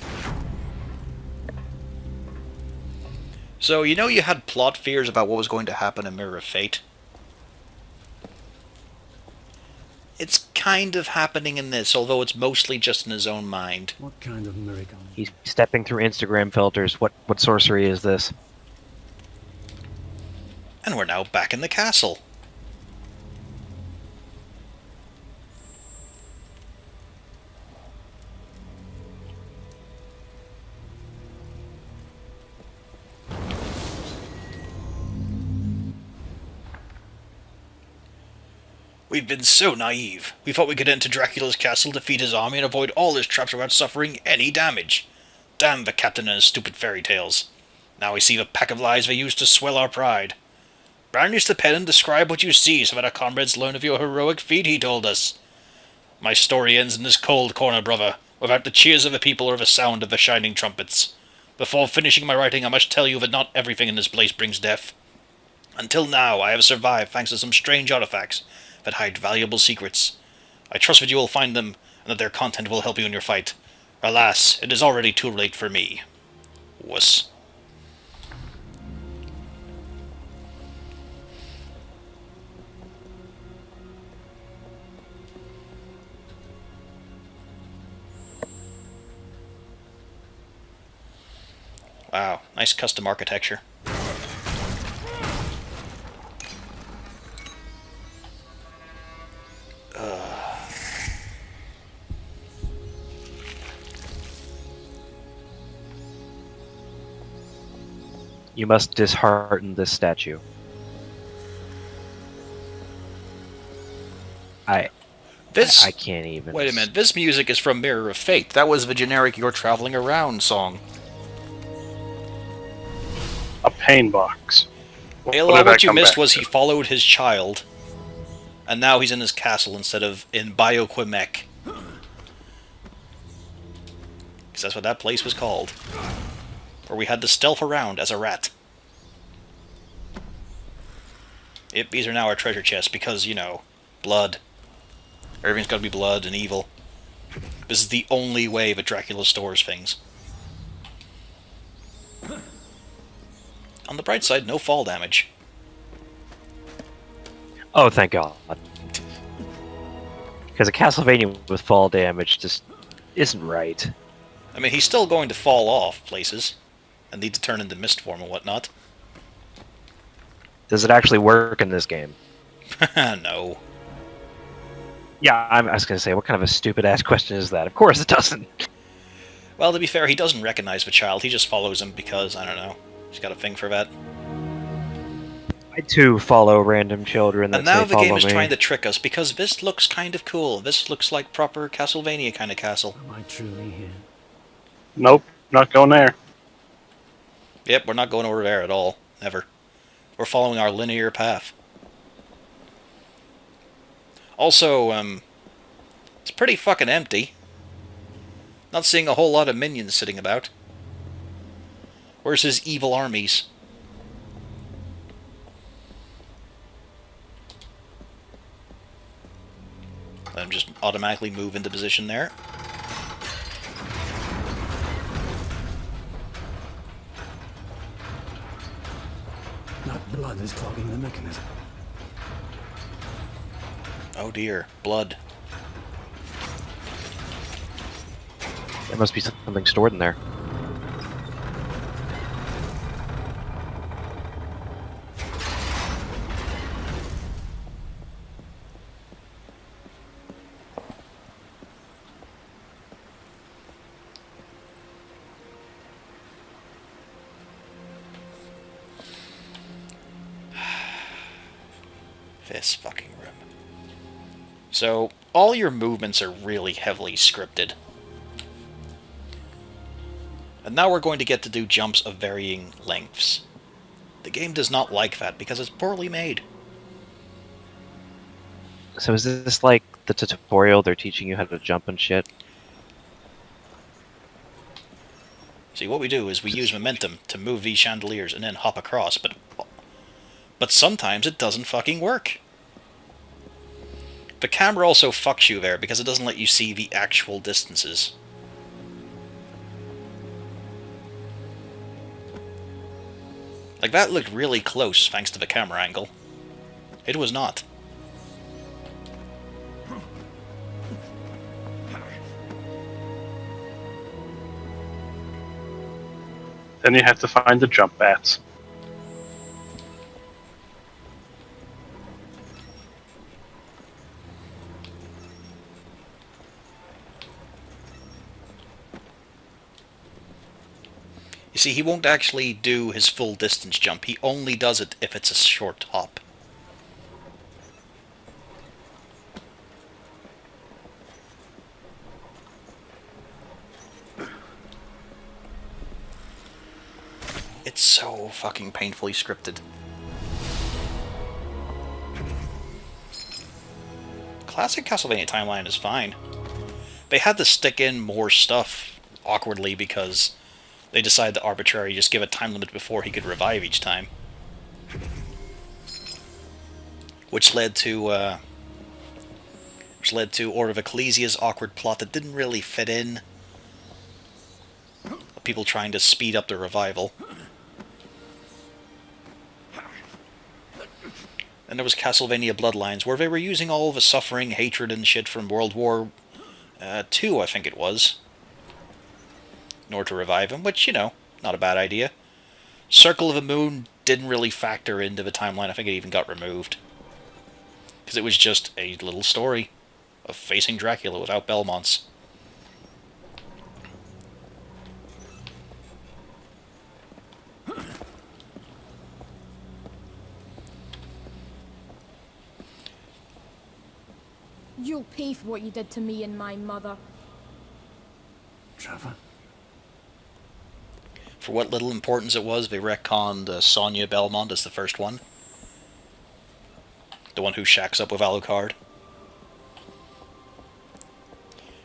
So, you know you had plot fears about what was going to happen in Mirror of Fate? It's kind of happening in this, although it's mostly just in his own mind. What kind of miracle? He's stepping through Instagram filters. What sorcery is this? And we're now back in the castle. We've been so naive. We thought we could enter Dracula's castle, defeat his army, and avoid all his traps without suffering any damage. Damn the captain and his stupid fairy tales. Now we see the pack of lies they used to swell our pride. Brandish the pen and describe what you see, so that our comrades learn of your heroic feat, he told us. My story ends in this cold corner, brother, without the cheers of the people or the sound of the shining trumpets. Before finishing my writing, I must tell you that not everything in this place brings death. Until now, I have survived thanks to some strange artifacts that hide valuable secrets. I trust that you will find them, and that their content will help you in your fight. Alas, it is already too late for me. Wuss. Wow, nice custom architecture. You must dishearten this statue. I can't even. Wait a minute, this music is from Mirror of Fate. That was the generic You're Traveling Around song. A pain box. Ayla, what you missed was he followed his child, and now he's in his castle instead of in Bioquimek. Because that's what that place was called. Where we had to stealth around as a rat. Yep, these are now our treasure chests because, you know, blood. Everything's gotta be blood and evil. This is the only way that Dracula stores things. On the bright side, no fall damage. Oh, thank God. Because a Castlevania with fall damage just isn't right. I mean, he's still going to fall off places. and need to turn into mist form and whatnot. Does it actually work in this game? No. Yeah, I was gonna say, what kind of a stupid ass question is that? Of course it doesn't. Well, to be fair, he doesn't recognize the child. He just follows him because, I don't know, he's got a thing for that. I too follow random children that And now say the follow game is me. trying to trick us because this looks kind of cool. This looks like proper Castlevania kind of castle. Am I truly here? Nope, not going there. Yep, we're not going over there at all. Never. We're following our linear path. Also, it's pretty fucking empty. Not seeing a whole lot of minions sitting about. Where's his evil armies? Let him just automatically move into position there. That blood is clogging the mechanism. Oh dear, blood. There must be something stored in there. This fucking room. So, all your movements are really heavily scripted. And now we're going to get to do jumps of varying lengths. The game does not like that because it's poorly made. So is this like the tutorial they're teaching you how to jump and shit? See, what we do is we use momentum to move these chandeliers and then hop across, but sometimes it doesn't fucking work. The camera also fucks you there because it doesn't let you see the actual distances. Like, that looked really close thanks to the camera angle. It was not. Then you have to find the jump bats. You see, he won't actually do his full distance jump. He only does it if it's a short hop. It's so fucking painfully scripted. Classic Castlevania timeline is fine. They had to stick in more stuff awkwardly because they decided to arbitrarily just give a time limit before he could revive each time. Which led to Order of Ecclesia's awkward plot that didn't really fit in. People trying to speed up the revival. And there was Castlevania Bloodlines, where they were using all the suffering, hatred, and shit from World War II, I think it was, in order to revive him, which, you know, not a bad idea. Circle of the Moon didn't really factor into the timeline. I think it even got removed. Because it was just a little story of facing Dracula without Belmonts. You'll pay for what you did to me and my mother. Trevor? For what little importance it was, they retconned Sonia Belmont as the first one. The one who shacks up with Alucard.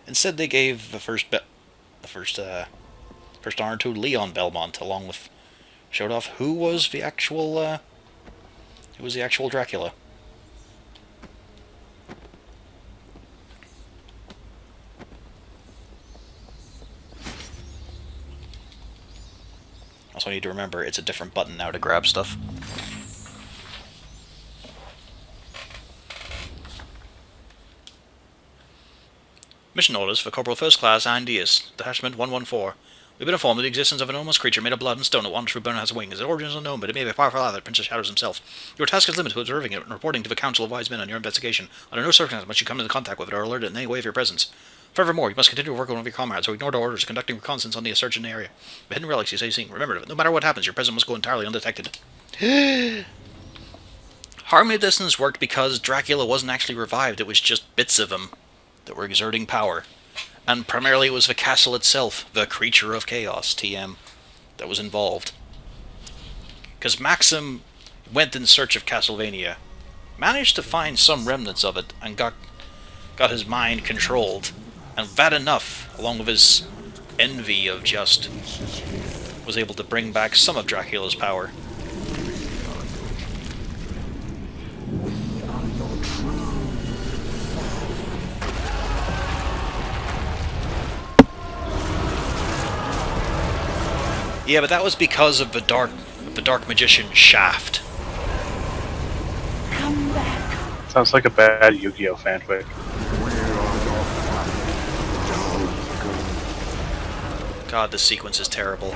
Instead, they gave the first honor to Leon Belmont, along with showed off who was the actual Dracula. Also, I need to remember it's a different button now to grab stuff. Mission orders for Corporal First Class Andius, Detachment 114. We've been informed of the existence of an enormous creature made of blood and stone that wanders through bone and has wings. Its origin is unknown, but it may be a powerful ally that Princess Shadows himself. Your task is limited to observing it and reporting to the Council of Wise Men on your investigation. Under no circumstances must you come into contact with it or alert it in any way of your presence. Furthermore, you must continue to work with one of your comrades or ignore the orders conducting reconnaissance on the insurgent area. The hidden relics you say seen. Remember, no matter what happens, your presence must go entirely undetected. Harmony Distance worked because Dracula wasn't actually revived, it was just bits of him that were exerting power. And primarily it was the castle itself, the Creature of Chaos, TM, that was involved. Because Maxim went in search of Castlevania, managed to find some remnants of it, and got his mind controlled. And that enough, along with his envy of just, was able to bring back some of Dracula's power. Yeah, but that was because of the dark magician Shaft. Sounds like a bad Yu-Gi-Oh fanfic. God, this sequence is terrible.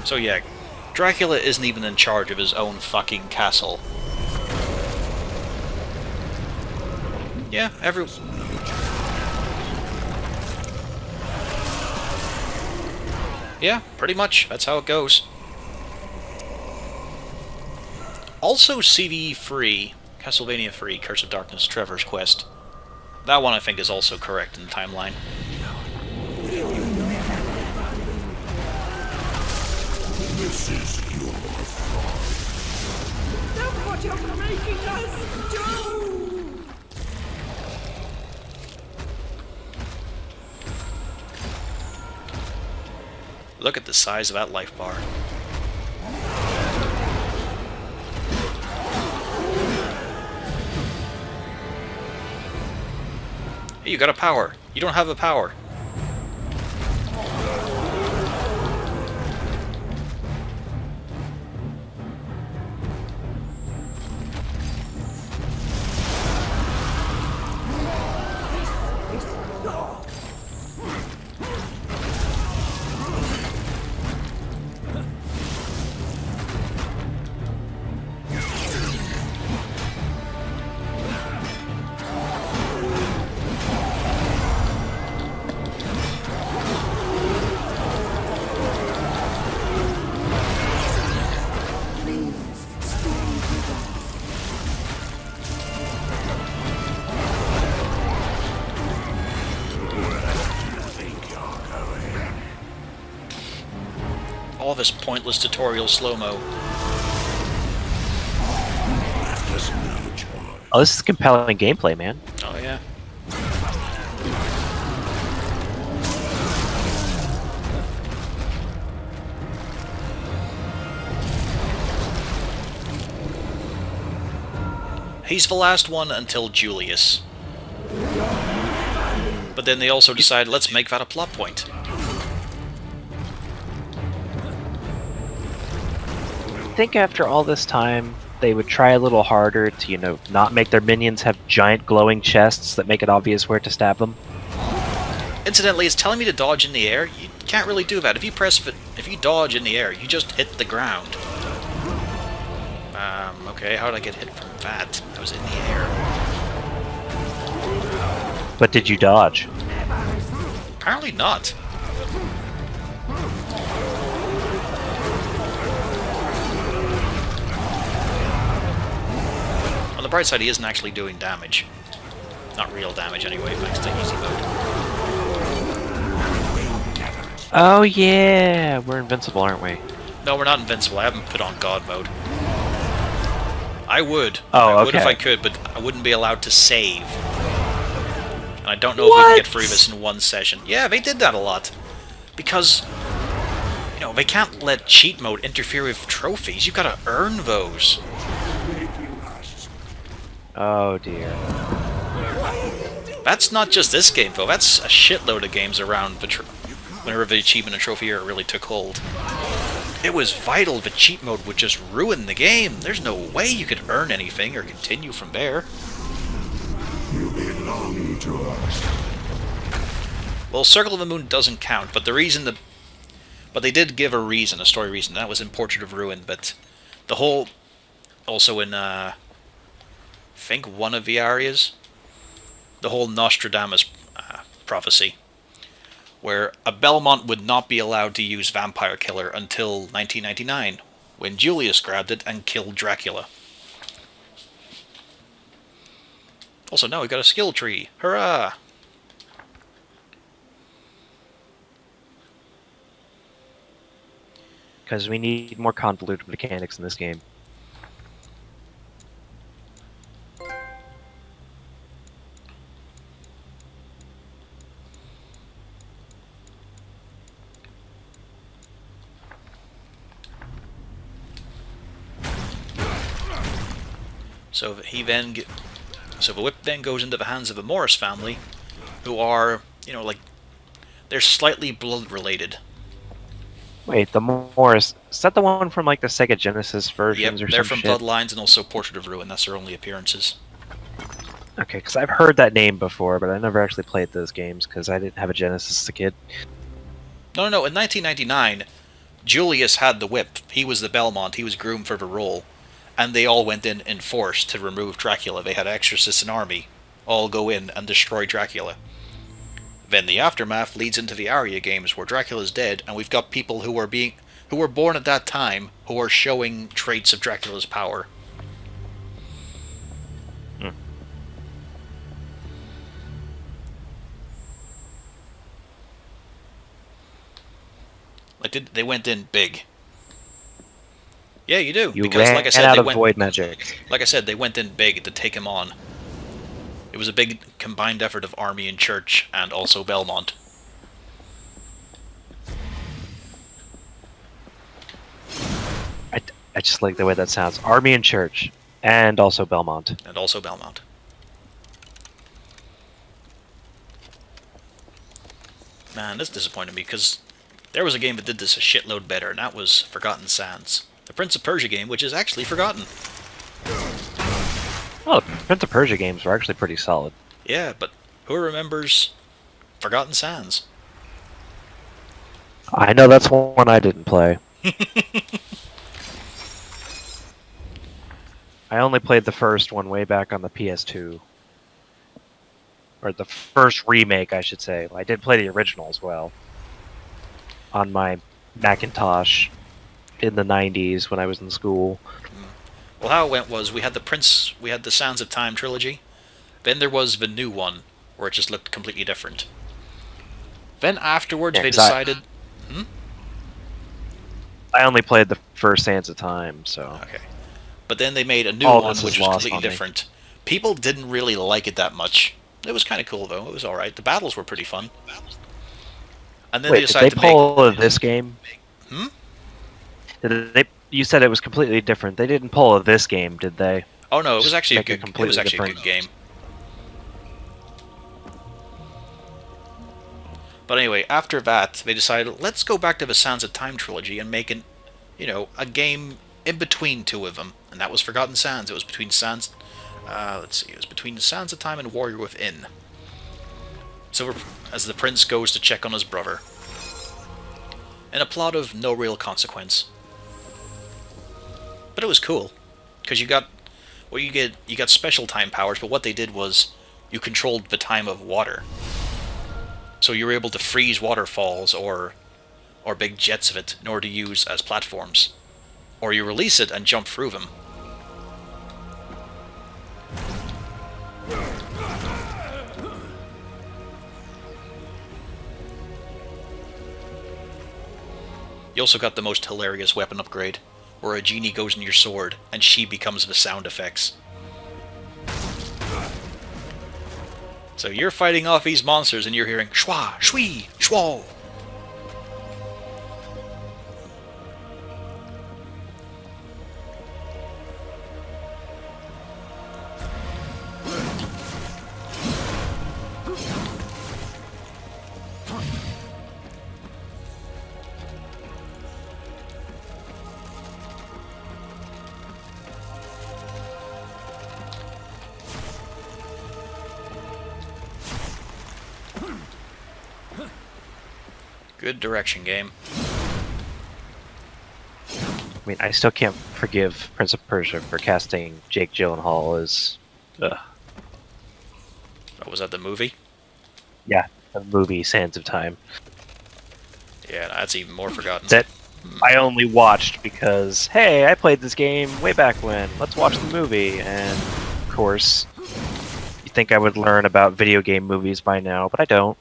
So yeah, Dracula isn't even in charge of his own fucking castle. Yeah, Yeah, pretty much. That's how it goes. Also CD free, Castlevania free, Curse of Darkness, Trevor's Quest. That one I think is also correct in the timeline. This is your fault. Look what you're making us do! Look at the size of that life bar. Hey, you got a power. You don't have a power. All this pointless tutorial slow-mo. Oh, this is compelling gameplay, man. Oh, yeah. He's the last one until Julius. But then they also decide, let's make that a plot point. I think after all this time, they would try a little harder to, you know, not make their minions have giant glowing chests that make it obvious where to stab them. Incidentally, it's telling me to dodge in the air. You can't really do that. If you dodge in the air, you just hit the ground. Okay, how did I get hit from that? I was in the air. But did you dodge? Apparently not. On the bright side, he isn't actually doing damage. Not real damage anyway, thanks to easy mode. Oh yeah, we're invincible, aren't we? No, we're not invincible. I haven't put on God mode. I would. Oh, I would okay. if I could, but I wouldn't be allowed to save. And I don't know if we can get through this in one session. Yeah, they did that a lot. Because, you know, they can't let cheat mode interfere with trophies. You've got to earn those. Oh dear. That's not just this game, though. That's a shitload of games around whenever the achievement and trophy era really took hold. It was vital that cheat mode would just ruin the game. There's no way you could earn anything or continue from there. belong to us. Well, Circle of the Moon doesn't count, but the reason but they did give a reason, a story reason. That was in Portrait of Ruin, but the whole... Also in, I think one of the areas, the whole Nostradamus prophecy, where a Belmont would not be allowed to use Vampire Killer until 1999, when Julius grabbed it and killed Dracula. Also, now we got a skill tree. Hurrah! Because we need more convoluted mechanics in this game. So the whip then goes into the hands of the Morris family, who are, you know, like, they're slightly blood related. Wait, the Morris, is that the one from like the Sega Genesis versions Yep, or they're some from shit? Bloodlines and also Portrait of Ruin. That's their only appearances. Okay, because I've heard that name before, but I never actually played those games because I didn't have a Genesis as a kid. No. In 1999, Julius had the whip. He was the Belmont. He was groomed for the role. And they all went in force to remove Dracula. They had exorcists and army all go in and destroy Dracula. Then the aftermath leads into the Aria games, where Dracula's dead, and we've got people who were born at that time who are showing traits of Dracula's power. Like they went in big. Yeah, you do. You because, ran like I said, out they of went, void magic. Like I said, they went in big to take him on. It was a big combined effort of army and church, and also Belmont. I just like the way that sounds. Army and Church, and also Belmont. And also Belmont. Man, this disappointed me, because there was a game that did this a shitload better, and that was Forgotten Sands. The Prince of Persia game, which is actually forgotten. Oh, the Prince of Persia games were actually pretty solid. Yeah, but who remembers Forgotten Sands? I know that's one I didn't play. I only played the first one way back on the PS2. Or the first remake, I should say. I did play the original as well. On my Macintosh in the 90s when I was in school. Well, how it went was, we had the Sands of Time trilogy. Then there was the new one, where it just looked completely different. Then afterwards, they decided... I only played the first Sands of Time, so... Okay. But then they made a new All one, this which is was lost completely on me. different. People didn't really like it that much. It was kind of cool, though. It was alright. The battles were pretty fun. And then Wait, they decided did they pull this game? You said it was completely different. They didn't pull this game, did they? Oh no, it was actually a Make it good. It was completely actually a different. good game. But anyway, after that, they decided, let's go back to the Sands of Time trilogy and make a game in between two of them, and that was Forgotten Sands. It was between Sands. It was between Sands of Time and Warrior Within. So, as the prince goes to check on his brother, in a plot of no real consequence. But it was cool, because you got special time powers, but what they did was you controlled the time of water. So you were able to freeze waterfalls or big jets of it in order to use as platforms. Or you release it and jump through them. You also got the most hilarious weapon upgrade, where a genie goes in your sword and she becomes the sound effects. So you're fighting off these monsters and you're hearing shwa, shwee, shwo. Good direction, game. I mean, I still can't forgive Prince of Persia for casting Jake Gyllenhaal as, Oh, was that the movie? yeah, the movie Sands of Time. Yeah, that's even more forgotten. That I only watched because, hey, I played this game way back when. Let's watch the movie. And, of course, you think I would learn about video game movies by now, but I don't.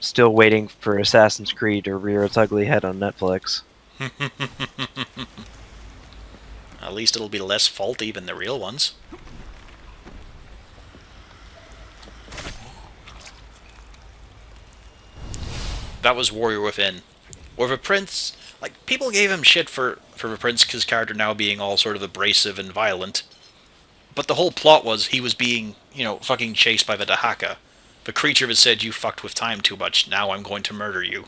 Still waiting for Assassin's Creed to rear its ugly head on Netflix. At least it'll be less faulty than the real ones. That was Warrior Within. Or the Prince, like, people gave him shit for the Prince's character now being all sort of abrasive and violent. But the whole plot was he was being, you know, fucking chased by the Dahaka. The creature that said, you fucked with time too much, now I'm going to murder you.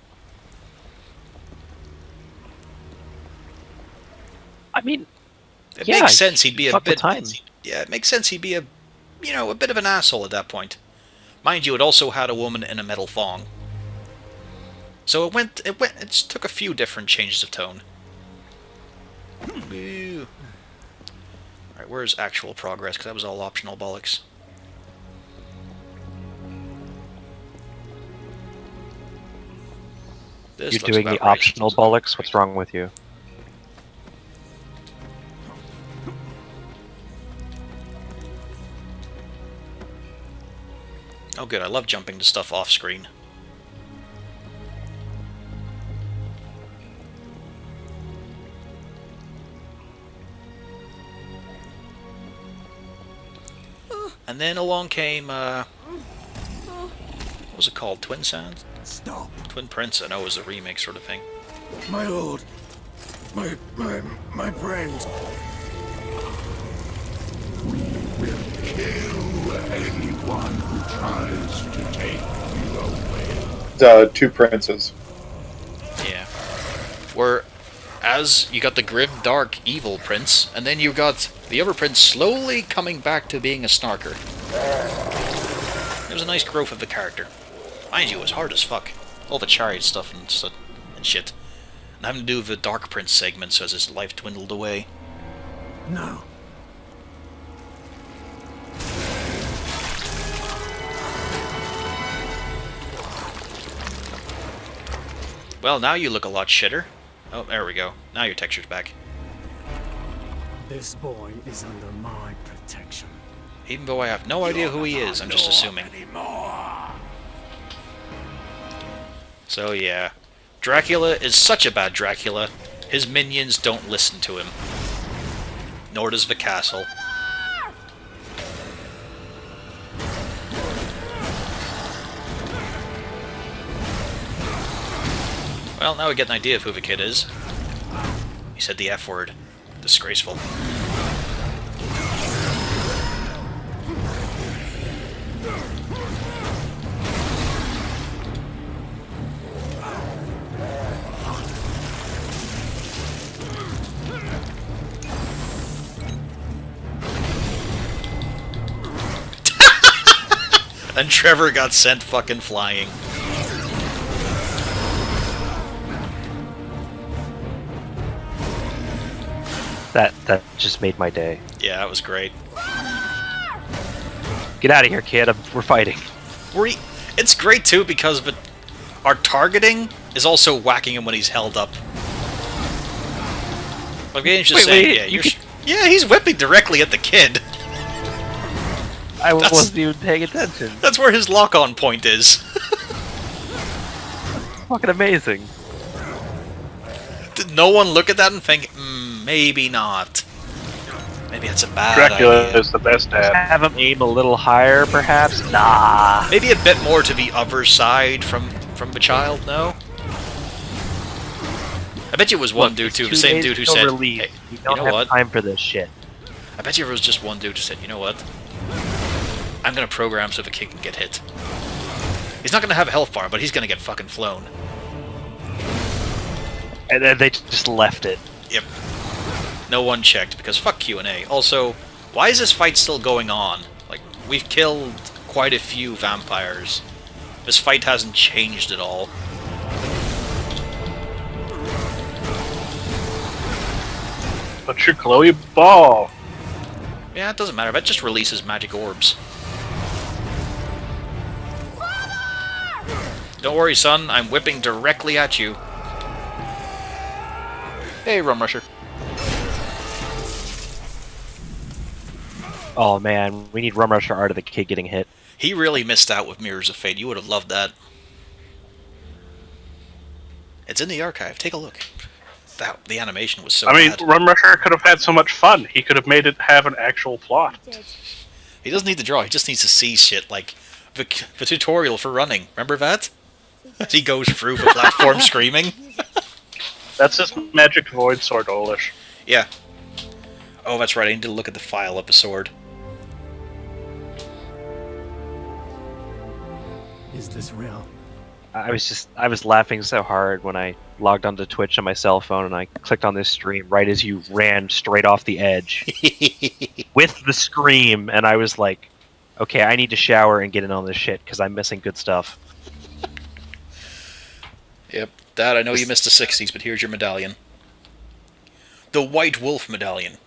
I mean, It yeah, makes sense he'd be a fuck with bit... time. Yeah, it makes sense he'd be a, you know, a bit of an asshole at that point. Mind you, it also had a woman in a metal thong. So it took a few different changes of tone. Boo. Alright, where's actual progress? Because that was all optional bollocks. This You're looks doing about the right. optional bollocks? What's wrong with you? Oh good, I love jumping to stuff off screen. And then along came, what was it called? Twin Sands? Stop. Twin Prince, I know it was a remake sort of thing. My lord. My friend. Kill anyone who tries to take you away. Two princes. Yeah. Where, as you got the grim, dark, evil prince, and then you got the other prince slowly coming back to being a snarker. It was a nice growth of the character. Mind you, it was hard as fuck. All the chariot stuff and shit. And having to do the Dark Prince segments as his life dwindled away. No. Well, now you look a lot shitter. Oh, there we go. Now your texture's back. This boy is under my protection. Even though I have no idea who he is, I'm just assuming. So yeah. Dracula is such a bad Dracula, his minions don't listen to him. Nor does the castle. Well, now we get an idea of who the kid is. He said the F word. Disgraceful. And Trevor got sent fucking flying. That just made my day. Yeah, that was great. Get out of here, kid. We're fighting. It's great too because our targeting is also whacking him when he's held up. Like game's just saying, yeah, he's whipping directly at the kid. I wasn't even paying attention. That's where his lock-on point is. Fucking amazing. Did no one look at that and think, maybe not? Maybe that's a bad Dracula idea. is the best at. Have him aim a little higher, perhaps? Nah. Maybe a bit more to the other side from the child, no? I bet you it was one dude too, the same dude who said, hey, you don't know have what? time for this shit. I bet you there was just one dude who said, you know what? I'm gonna program so the kid can get hit. He's not gonna have a health bar, but he's gonna get fucking flown. And then they just left it. Yep. No one checked, because fuck Q&A. Also, Why is this fight still going on? Like, we've killed quite a few vampires. This fight hasn't changed at all. But your Chloe ball. Yeah, it doesn't matter. That just releases magic orbs. Don't worry, son. I'm whipping directly at you. Hey, Rum Rusher. Oh man, we need Rum Rusher art of the kid getting hit. He really missed out with Mirrors of Fate. You would have loved that. It's in the archive. Take a look. The animation was so bad. Rum Rusher could have had so much fun. He could have made it have an actual plot. He doesn't need to draw. He just needs to see shit like the tutorial for running. Remember that? As he goes through the platform screaming. That's his magic void sword, Olish. Yeah. Oh, that's right. I need to look at the file of the sword. Is this real? I was laughing so hard when I logged onto Twitch on my cell phone and I clicked on this stream right as you ran straight off the edge with the scream, and I was like, okay, I need to shower and get in on this shit because I'm missing good stuff. Yep, Dad, I know you missed the 60s, but here's your medallion. The White Wolf Medallion.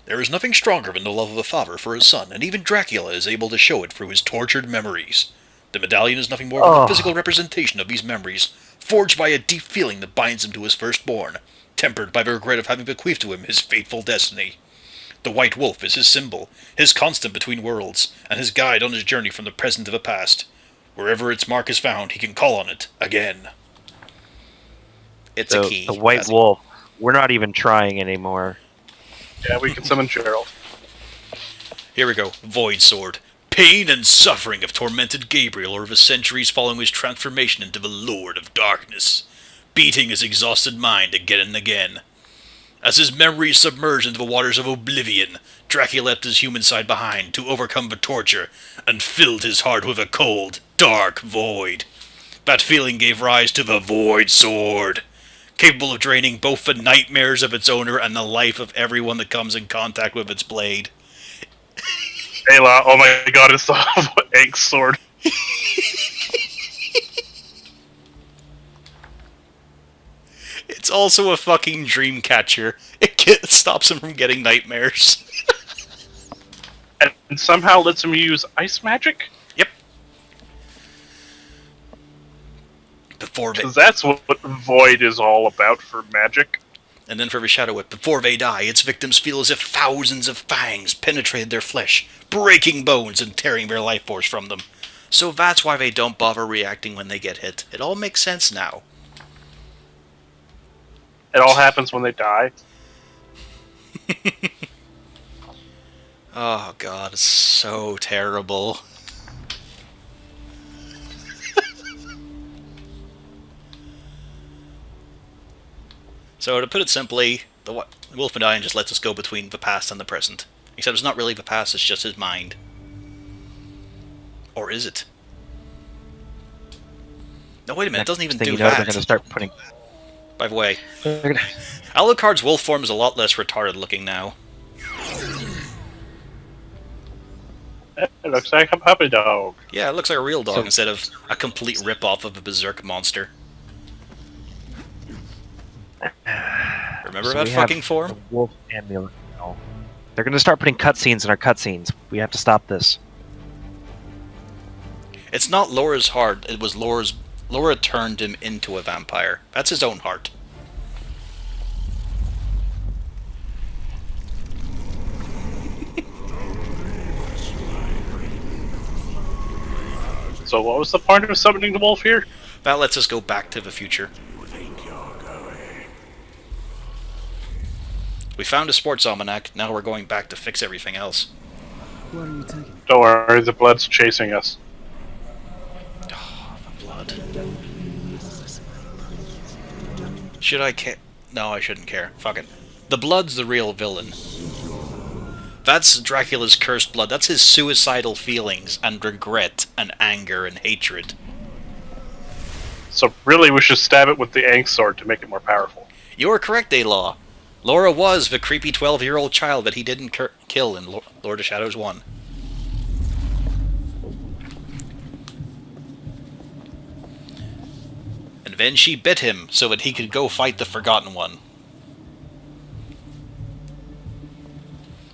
There is nothing stronger than the love of a father for his son, and even Dracula is able to show it through his tortured memories. The medallion is nothing more than a physical representation of these memories, forged by a deep feeling that binds him to his firstborn, tempered by the regret of having bequeathed to him his fateful destiny. The White Wolf is his symbol, his constant between worlds, and his guide on his journey from the present to the past. Wherever its mark is found, he can call on it again. It's a key. The White Wolf. We're not even trying anymore. Yeah, we can summon Gerald. Here we go. Void Sword. Pain and suffering have tormented Gabriel over the centuries following his transformation into the Lord of Darkness, beating his exhausted mind again and again. As his memories submerged into the waters of oblivion, Dracula left his human side behind to overcome the torture, and filled his heart with a cold, dark void. That feeling gave rise to the Void Sword, capable of draining both the nightmares of its owner and the life of everyone that comes in contact with its blade. Ayla, oh my god, it's the Ankh sword. It's also a fucking dream catcher. It stops him from getting nightmares. And somehow lets him use ice magic? Yep. Because that's what Void is all about for magic. And then for the Shadow Whip, before they die, its victims feel as if thousands of fangs penetrated their flesh, breaking bones and tearing their life force from them. So that's why they don't bother reacting when they get hit. It all makes sense now. It all happens when they die. Oh god, it's so terrible. So to put it simply, the Wolf Medallion just lets us go between the past and the present. Except it's not really the past, it's just his mind. Or is it? No, wait a minute, it doesn't even do that. They're gonna start putting... By the way, Alucard's wolf form is a lot less retarded looking now. It looks like a puppy dog. Yeah, it looks like a real dog instead of a complete rip-off of a berserk monster. Remember that fucking form? Wolf amulet. No. They're going to start putting cutscenes in our cutscenes. We have to stop this. It's not Laura's heart. It was Laura's. Laura turned him into a vampire. That's his own heart. So what was the point of summoning the wolf here? That lets us go back to the future. We found a sports almanac, now we're going back to fix everything else. What are you taking? Don't worry, the blood's chasing us. Oh, the blood. Should I care? No, I shouldn't care. Fuck it. The blood's the real villain. That's Dracula's cursed blood. That's his suicidal feelings and regret and anger and hatred. So really we should stab it with the Ankh sword to make it more powerful. You're correct, Aloy. Laura was the creepy 12-year-old child that he didn't kill in Lord of Shadows 1. And then she bit him so that he could go fight the Forgotten One.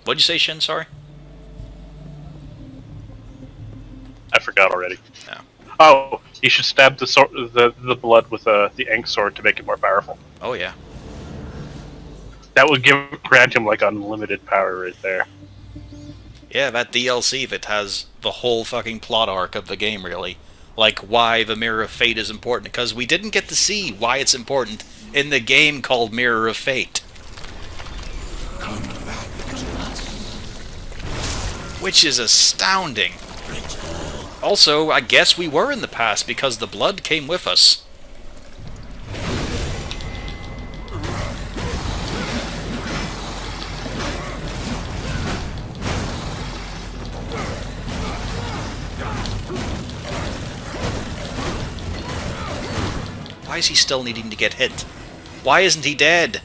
What'd you say, Shin? Sorry? I forgot already. No. Oh, you should stab the blood with the Ankh sword to make it more powerful. Oh, yeah. That would grant him like unlimited power right there. Yeah, that DLC that has the whole fucking plot arc of the game, really. Like, why the Mirror of Fate is important. Because we didn't get to see why it's important in the game called Mirror of Fate. Which is astounding. Also, I guess we were in the past because the blood came with us. Why is he still needing to get hit? Why isn't he dead?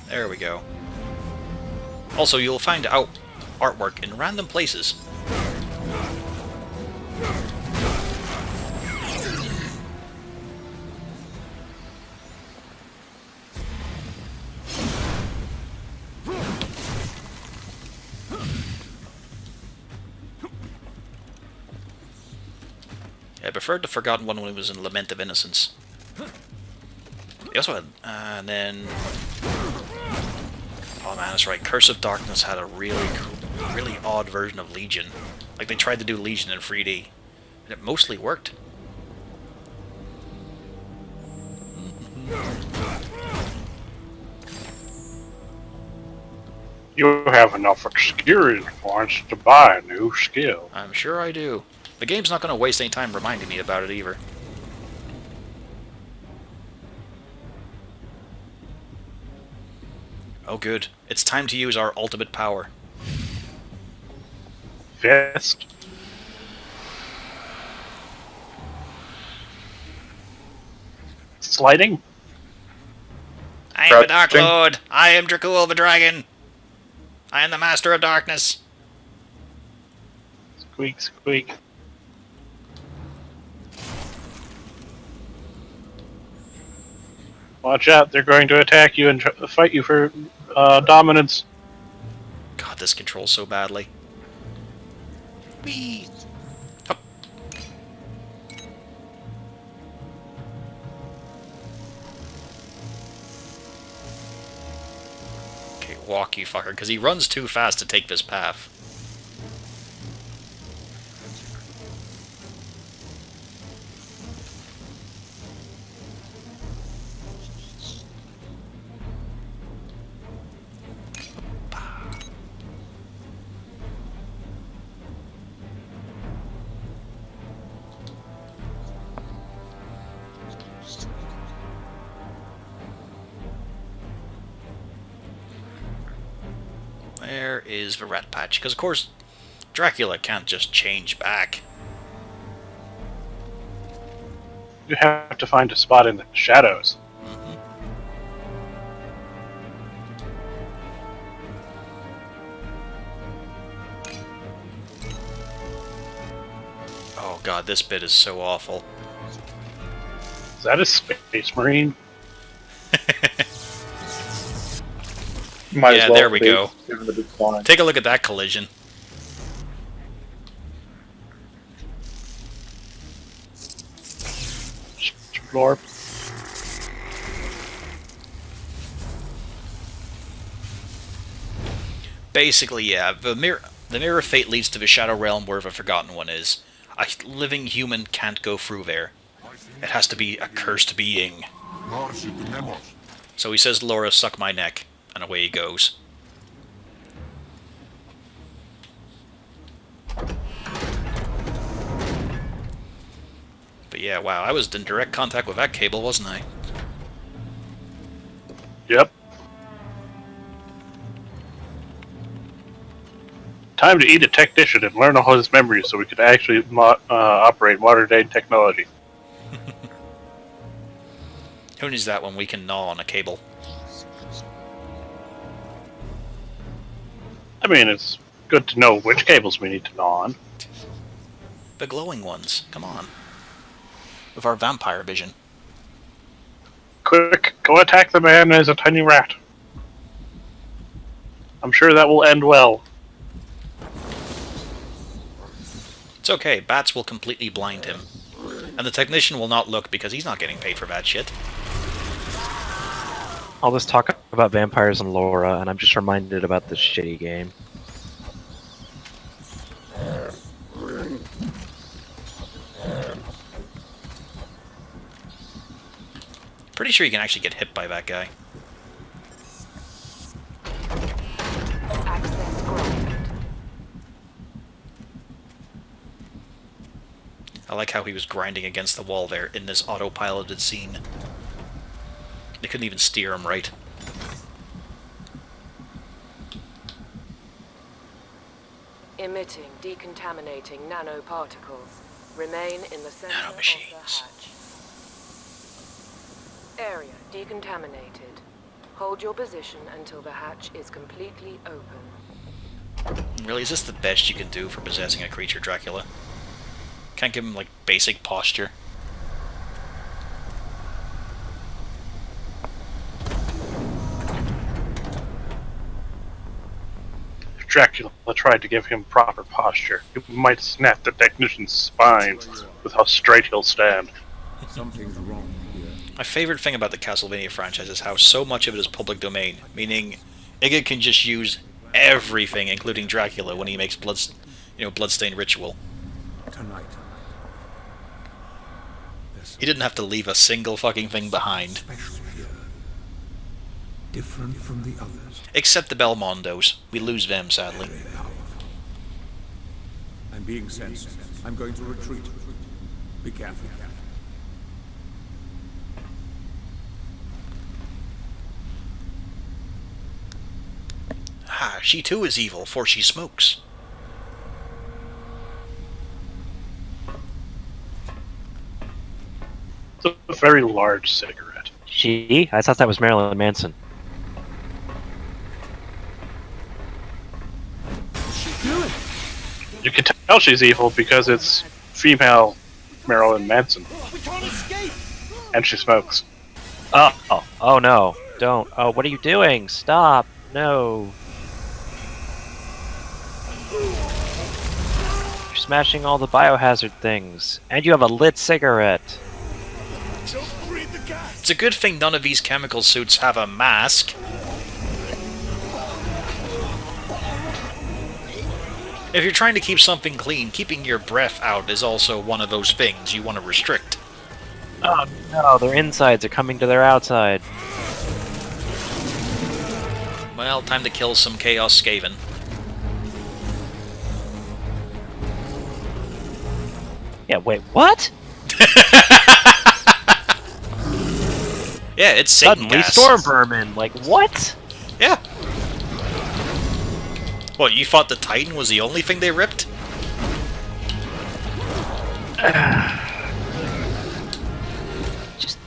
There we go. Also, you'll find out artwork in random places. I preferred the Forgotten One when he was in Lament of Innocence. He also had, and then... Oh man, that's right, Curse of Darkness had a really cool, really odd version of Legion. Like, they tried to do Legion in 3D, and it mostly worked. You have enough experience points to buy a new skill. I'm sure I do. The game's not going to waste any time reminding me about it either. Oh good. It's time to use our ultimate power. Fist. Sliding? I am the Dark Lord! I am Dracul the Dragon! I am the Master of Darkness! Squeak, squeak. Watch out, they're going to attack you and fight you for dominance. God, this controls so badly. Whee! Hup. Okay, walk, you fucker, because he runs too fast to take this path. Where is the rat patch? Because, of course, Dracula can't just change back. You have to find a spot in the shadows. Oh god, this bit is so awful. Is that a space marine? Might Yeah, as well there we be, go. given that it's flying. Take a look at that collision. Floor. Basically, yeah, the Mirror of Fate leads to the Shadow Realm where the Forgotten One is. A living human can't go through there. It has to be a cursed being. So he says, Laura, suck my neck, and away he goes. But yeah, wow, I was in direct contact with that cable, wasn't I? Yep. Time to eat a technician and learn all his memories so we could actually operate modern-day technology. Who needs that when we can gnaw on a cable? I mean, it's good to know which cables we need to gnaw on. The glowing ones. Come on. With our vampire vision. Quick, go attack the man as a tiny rat. I'm sure that will end well. It's okay, bats will completely blind him. And the technician will not look because he's not getting paid for that shit. All this talk about vampires and Laura, and I'm just reminded about this shitty game. Pretty sure you can actually get hit by that guy. Access granted. I like how he was grinding against the wall there in this autopiloted scene. They couldn't even steer him right. Emitting decontaminating nanoparticles. Remain in the center of the hatch. Area decontaminated. Hold your position until the hatch is completely open. Really, is this the best you can do for possessing a creature, Dracula? Can't give him, like, basic posture. If Dracula tried to give him proper posture, it might snap the technician's spine with how straight he'll stand. Something's wrong here. My favorite thing about the Castlevania franchise is how so much of it is public domain, meaning Iga can just use everything, including Dracula, when he makes bloodstained ritual. Tonight. He didn't have to leave a single fucking thing behind. Special here. Different from the others. Except the Belmondos. We lose them, sadly. Very powerful. I'm being sensed. I'm going to retreat. Be careful. Ah, she too is evil, for she smokes. It's a very large cigarette. She? I thought that was Marilyn Manson. You can tell she's evil because it's female Marilyn Manson. And she smokes. Oh no. Don't. Oh, what are you doing? Stop. No. You're smashing all the biohazard things. And you have a lit cigarette. It's a good thing none of these chemical suits have a mask. If you're trying to keep something clean, keeping your breath out is also one of those things you want to restrict. Oh no, their insides are coming to their outside. Well, time to kill some Chaos Skaven. Yeah, wait, what? Yeah, it's Satan Suddenly gas. storm vermin. Like, what? Yeah. What, you thought the Titan was the only thing they ripped?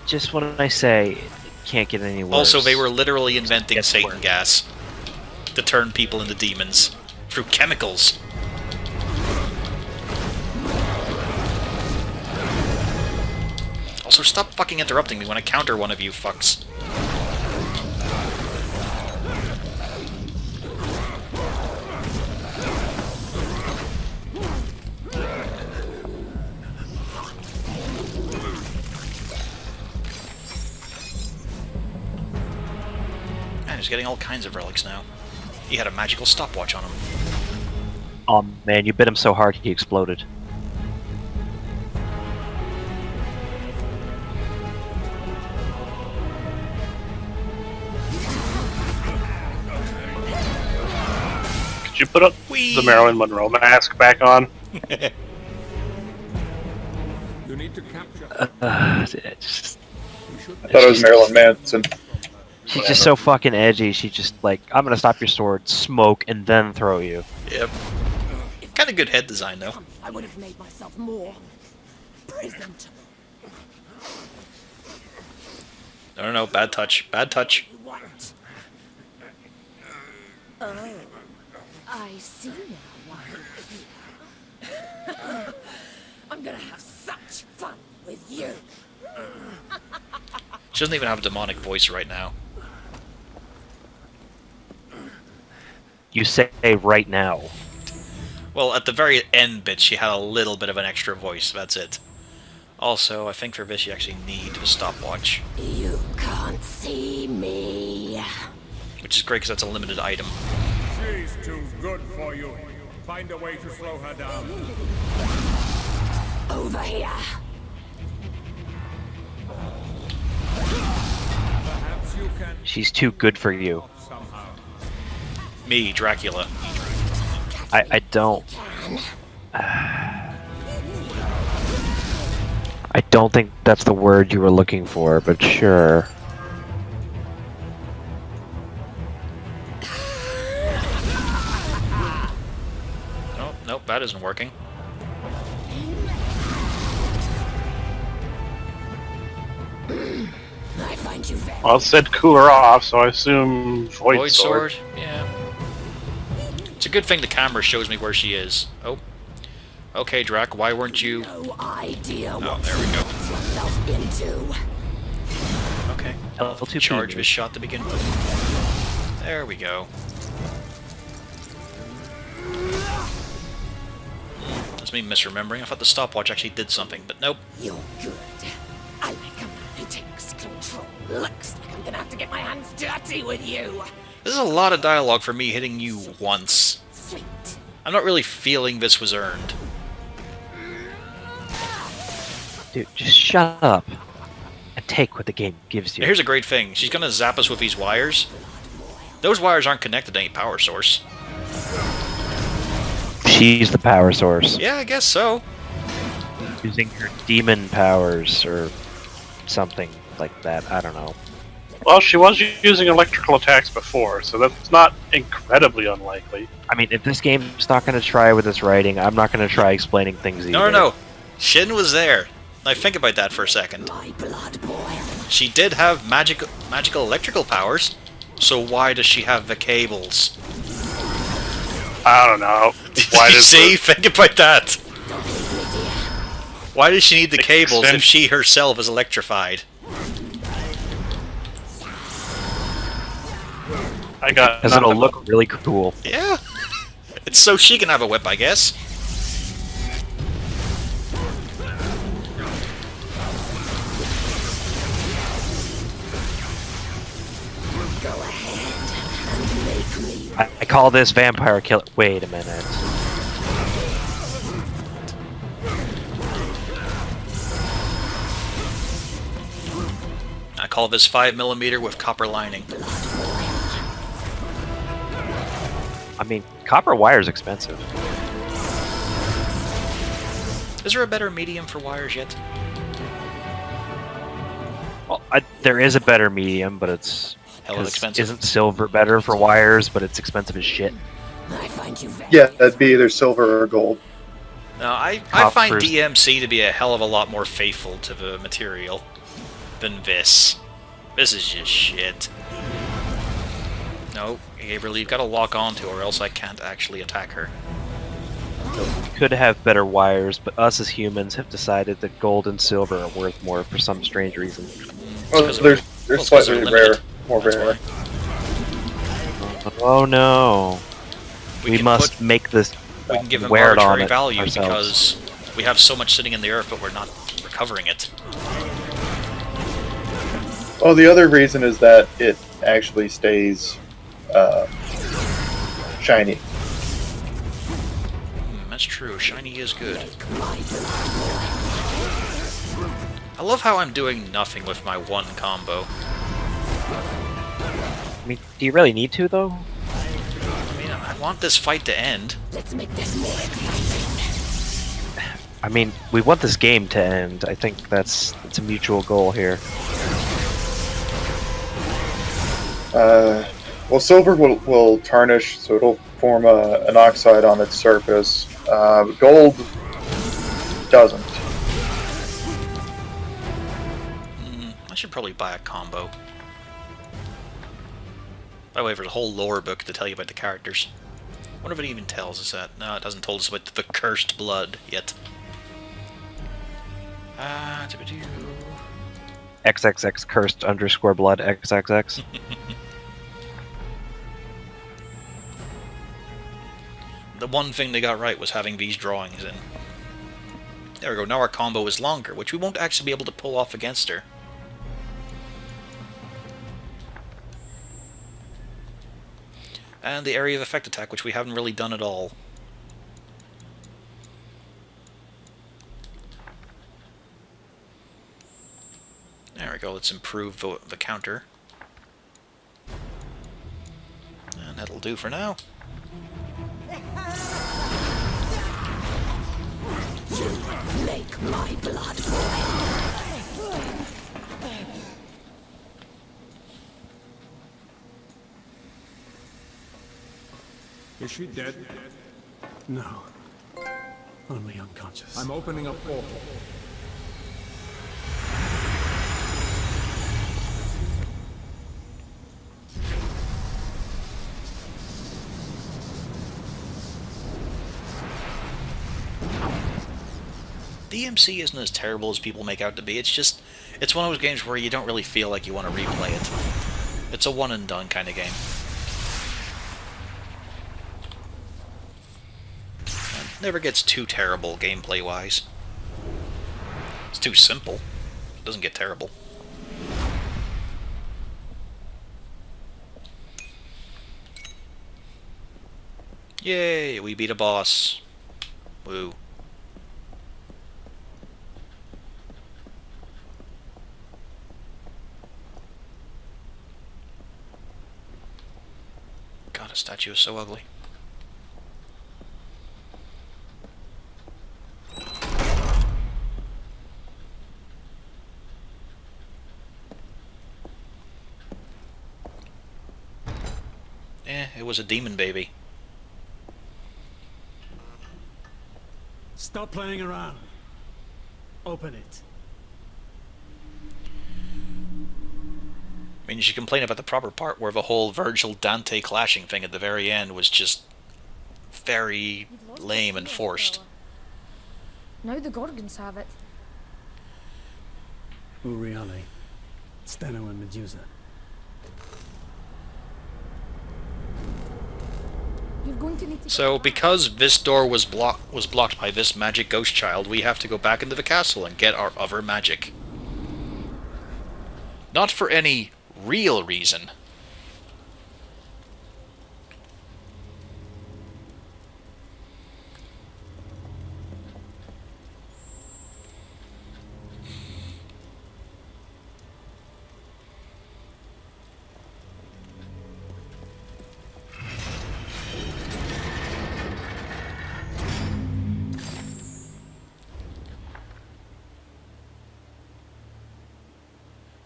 Just when I say it can't get any worse. Also, they were literally inventing Satan gas to turn people into demons through chemicals. Also, stop fucking interrupting me when I counter one of you fucks. Man, he's getting all kinds of relics now. He had a magical stopwatch on him. Oh man, you bit him so hard he exploded. Could you put up the Marilyn Monroe mask back on? You need to capture. I thought it was Marilyn Manson. She's just so fucking edgy. She just like, I'm gonna stop your sword, smoke, and then throw you. Yep. Kind of good head design, though. I would have made myself more presentable. No, bad touch. Bad touch. What? Oh. I see now why you're here. I'm gonna have such fun with you. She doesn't even have a demonic voice right now. You say right now. Well, at the very end bit, she had a little bit of an extra voice. That's it. Also, I think for this, you actually need a stopwatch. You can't see me. Which is great because that's a limited item. She's too good for you. Find a way to slow her down. Over here. Perhaps you can She's too good for you. somehow. Me, Dracula. I don't. I don't think that's the word you were looking for, but sure. Nope, nope, that isn't working. I find you very... Well, it said cooler off, so I assume Void Sword. Yeah. It's a good thing the camera shows me where she is. Oh. Okay, Drac, why weren't you... No idea Oh, what there we go. yourself into. Okay. L2P. Charge this shot to begin with. There we go. That's me misremembering. I thought the stopwatch actually did something, but nope. You're good. I like a man who takes control. Looks like I'm gonna have to get my hands dirty with you. This is a lot of dialogue for me hitting you once. Sweet. I'm not really feeling this was earned. Dude, just shut up and take what the game gives you. Here's a great thing. She's gonna zap us with these wires. Those wires aren't connected to any power source. She's the power source. Yeah, I guess so. Using her demon powers or something like that. I don't know. Well, she was using electrical attacks before, so that's not incredibly unlikely. I mean, if this game's not going to try with its writing, I'm not going to try explaining things either. No. Shin was there. Now think about that for a second. My blood boil. She did have magical electrical powers, so why does she have the cables? I don't know. Why does See? the- Think about that. Don't leave me, dear. Why does she need the cables Extend- if she herself is electrified? I got Because it'll nothing. look really cool. Yeah. It's so she can have a whip, I guess. Go ahead and make me. I call this vampire killer. Wait a minute. I call this 5mm with copper lining. I mean, copper wire is expensive. Is there a better medium for wires yet? Well, there is a better medium, but it's Hell of 'cause expensive. Isn't silver better for wires? But it's expensive as shit. I find you very. Yeah, that'd be either silver or gold. No, I find Copper's- DMC to be a hell of a lot more faithful to the material than this. This is just shit. No, Gabriel, you've got to lock onto her, or else I can't actually attack her. You could have better wires, but us as humans have decided that gold and silver are worth more for some strange reason. Well, because they're well, it's 'cause slightly they're rare, limited. more That's rare. why. Oh no! We can must put- make this. We can give them wear it on arbitrary it value ourselves. because we have so much sitting in the earth, but we're not recovering it. Oh, the other reason is that it actually stays shiny. That's true. Shiny is good. I love how I'm doing nothing with my one combo. I mean, do you really need to though? I mean, I want this fight to end. Let's make this more exciting. I mean, we want this game to end. I think it's a mutual goal here. Well, silver will tarnish, so it'll form an oxide on its surface. Gold doesn't. I should probably buy a combo. By the way, there's a whole lore book to tell you about the characters. Wonder if it even tells us that. No, it hasn't told us about the cursed blood yet. XXX cursed _ blood XXX. The one thing they got right was having these drawings in. There we go, now our combo is longer, which we won't actually be able to pull off against her. And the area of effect attack, which we haven't really done at all. There we go, let's improve the counter. And that'll do for now. Make my blood boil. Is she dead? No. Only unconscious. I'm opening a portal. DMC isn't as terrible as people make out to be. It's just, it's one of those games where you don't really feel like you want to replay it. It's a one and done kind of game. It never gets too terrible gameplay wise. It's too simple. It doesn't get terrible. Yay, we beat a boss. Woo. God, a statue is so ugly. It was a demon baby. Stop playing around. Open it. I mean, you should complain about the proper part where the whole Virgil-Dante clashing thing at the very end was just very lame and forced. Now the Gorgons have it. Uriale, Steno and Medusa. You're going to need to... So, because this door was blocked by this magic ghost child, we have to go back into the castle and get our other magic. Not for any real reason.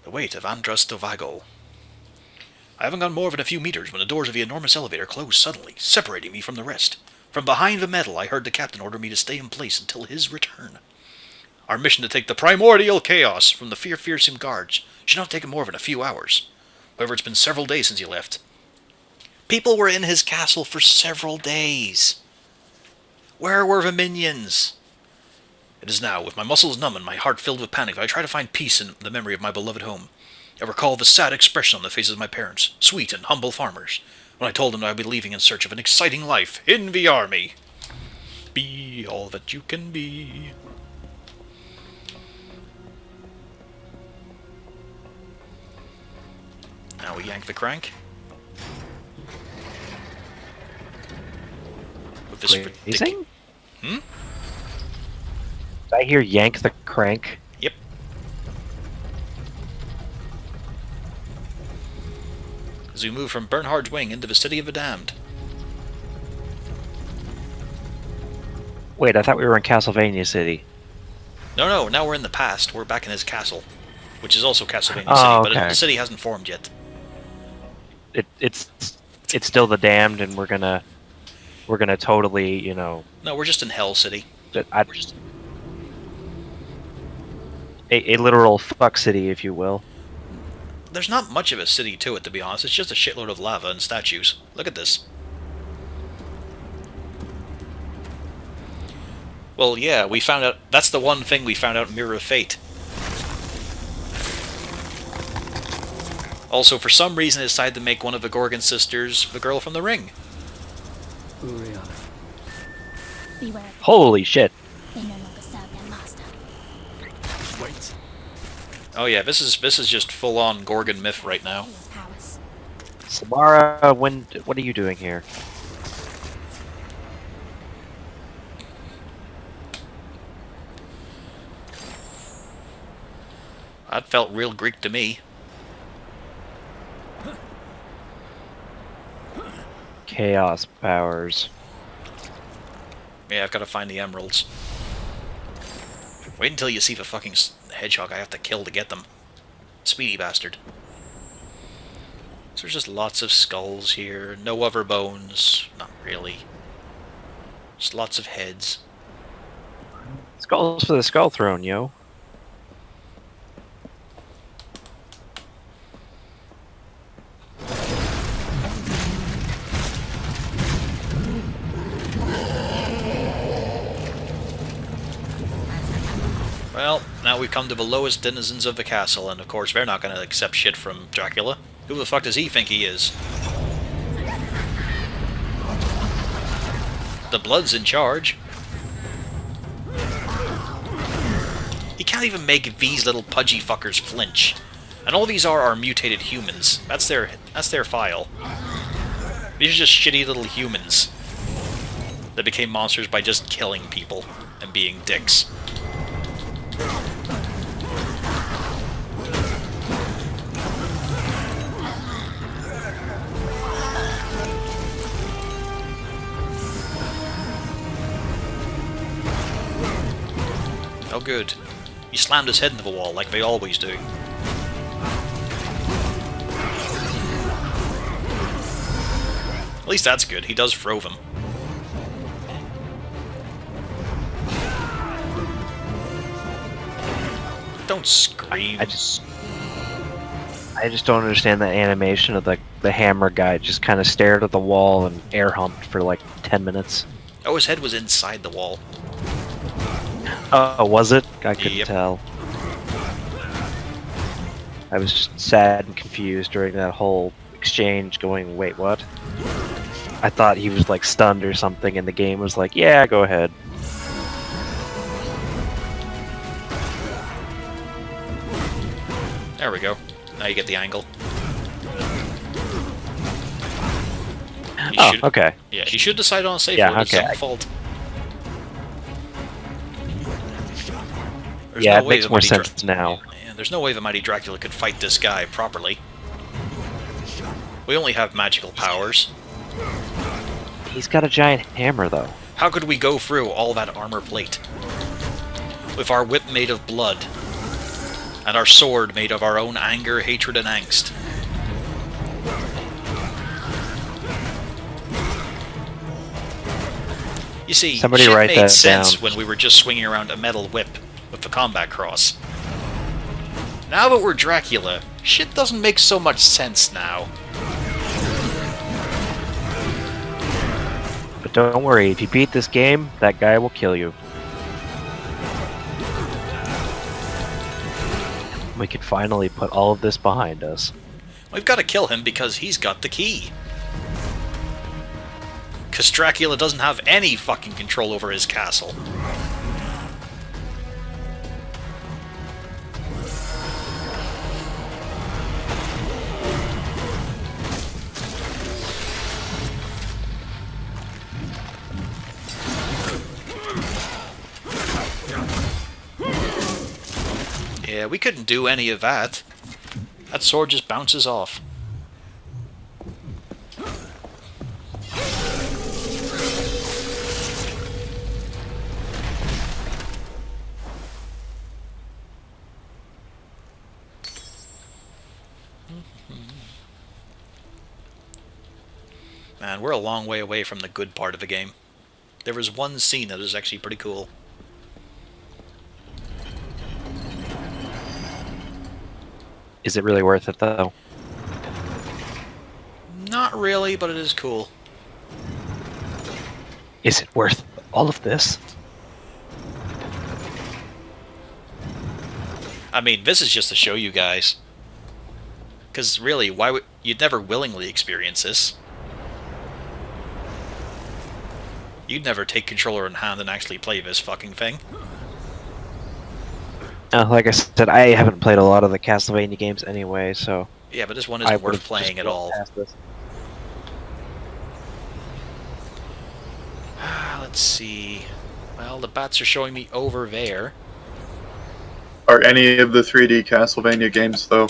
The weight of Andras Dovago. I haven't gone more than a few meters when the doors of the enormous elevator closed suddenly, separating me from the rest. From behind the metal, I heard the captain order me to stay in place until his return. Our mission to take the primordial chaos from the fearsome guards should not take more than a few hours. However, it's been several days since he left. People were in his castle for several days. Where were the minions? It is now, with my muscles numb and my heart filled with panic, that I try to find peace in the memory of my beloved home. I recall the sad expression on the faces of my parents, sweet and humble farmers, when I told them that I would be leaving in search of an exciting life in the army. Be all that you can be. Now we yank the crank. With this ridiculous... Did I hear yank the crank? Yep. As we move from Bernhard's Wing into the City of the Damned. Wait, I thought we were in Castlevania City. No, now we're in the past. We're back in his castle, which is also Castlevania Oh, City, but okay. the city hasn't formed yet. It's still the Damned, and we're gonna totally, you know. No, we're just in Hell City. A literal fuck city, if you will. There's not much of a city to it, to be honest. It's just a shitload of lava and statues. Look at this. Well, yeah, we found out... That's the one thing we found out in Mirror of Fate. Also, for some reason, they decided to make one of the Gorgon sisters the girl from The Ring. Uriah. Beware. Holy shit! They no longer serve their master. Wait. Oh yeah, this is just full-on Gorgon myth right now. His powers. Samara, what are you doing here? That felt real Greek to me. Chaos powers. Yeah, I've got to find the emeralds. Wait until you see the fucking hedgehog I have to kill to get them. Speedy bastard. So there's just lots of skulls here. No other bones. Not really. Just lots of heads. Skulls for the Skull Throne, yo. Well, now we've come to the lowest denizens of the castle, and of course they're not going to accept shit from Dracula. Who the fuck does he think he is? The Blood's in charge. He can't even make these little pudgy fuckers flinch. And all these are mutated humans. That's their file. These are just shitty little humans that became monsters by just killing people and being dicks. Oh good. He slammed his head into the wall like they always do. At least that's good, he does throw them. Don't scream. I just don't understand that animation of the hammer guy just kind of stared at the wall and air humped for like 10 minutes. Oh, his head was inside the wall. Oh, was it? I couldn't Yep. tell. I was just sad and confused during that whole exchange going, wait, what? I thought he was like stunned or something and the game was like, yeah, go ahead. There we go. Now you get the angle. He Oh, should- okay. Yeah, he should decide on a safe Yeah, one. It's his okay. own fault. There's Yeah, no it way makes the more mighty sense now. Yeah, there's no way the mighty Dracula could fight this guy properly. We only have magical powers. He's got a giant hammer, though. How could we go through all that armor plate? With our whip made of blood, and our sword made of our own anger, hatred, and angst. You see, Somebody shit write made that sense down. when we were just swinging around a metal whip with the combat cross. Now that we're Dracula, shit doesn't make so much sense now. But don't worry, if you beat this game, that guy will kill you. We can finally put all of this behind us. We've got to kill him because he's got the key. Because Dracula doesn't have any fucking control over his castle. Yeah, we couldn't do any of that. That sword just bounces off. Man, we're a long way away from the good part of the game. There was one scene that was actually pretty cool. Is it really worth it, though? Not really, but it is cool. Is it worth all of this? I mean, this is just to show you guys. Because really, why would you'd never willingly experience this? You'd never take controller in hand and actually play this fucking thing. Like I said, I haven't played a lot of the Castlevania games anyway, so... Yeah, but this one I isn't would've worth playing just at all. past this. Let's see. Well, the bats are showing me over there. Are any of the 3D Castlevania games, though?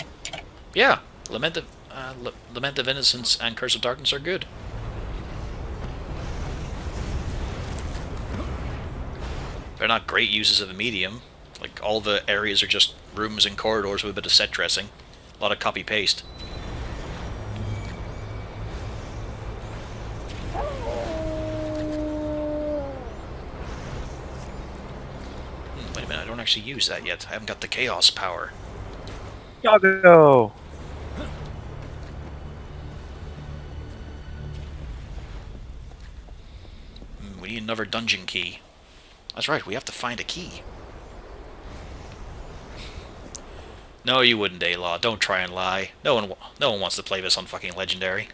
Yeah, Lament of Innocence and Curse of Darkness are good. They're not great uses of the medium. Like, all the areas are just rooms and corridors with a bit of set dressing. A lot of copy-paste. Wait a minute, I don't actually use that yet. I haven't got the Chaos power. Yago! We need another dungeon key. That's right, we have to find a key. No, you wouldn't, Aloy. Don't try and lie. No one wants to play this on fucking Legendary.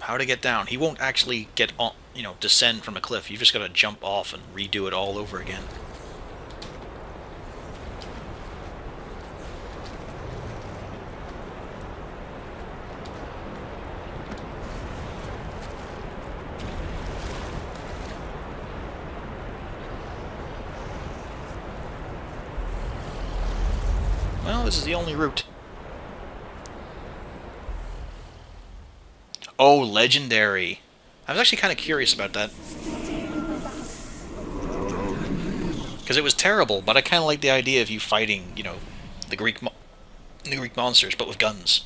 How to get down? He won't actually get on, descend from a cliff. You've just got to jump off and redo it all over again. Well, this is the only route. Oh, Legendary. I was actually kind of curious about that. Because it was terrible, but I kind of like the idea of you fighting, the Greek monsters, but with guns.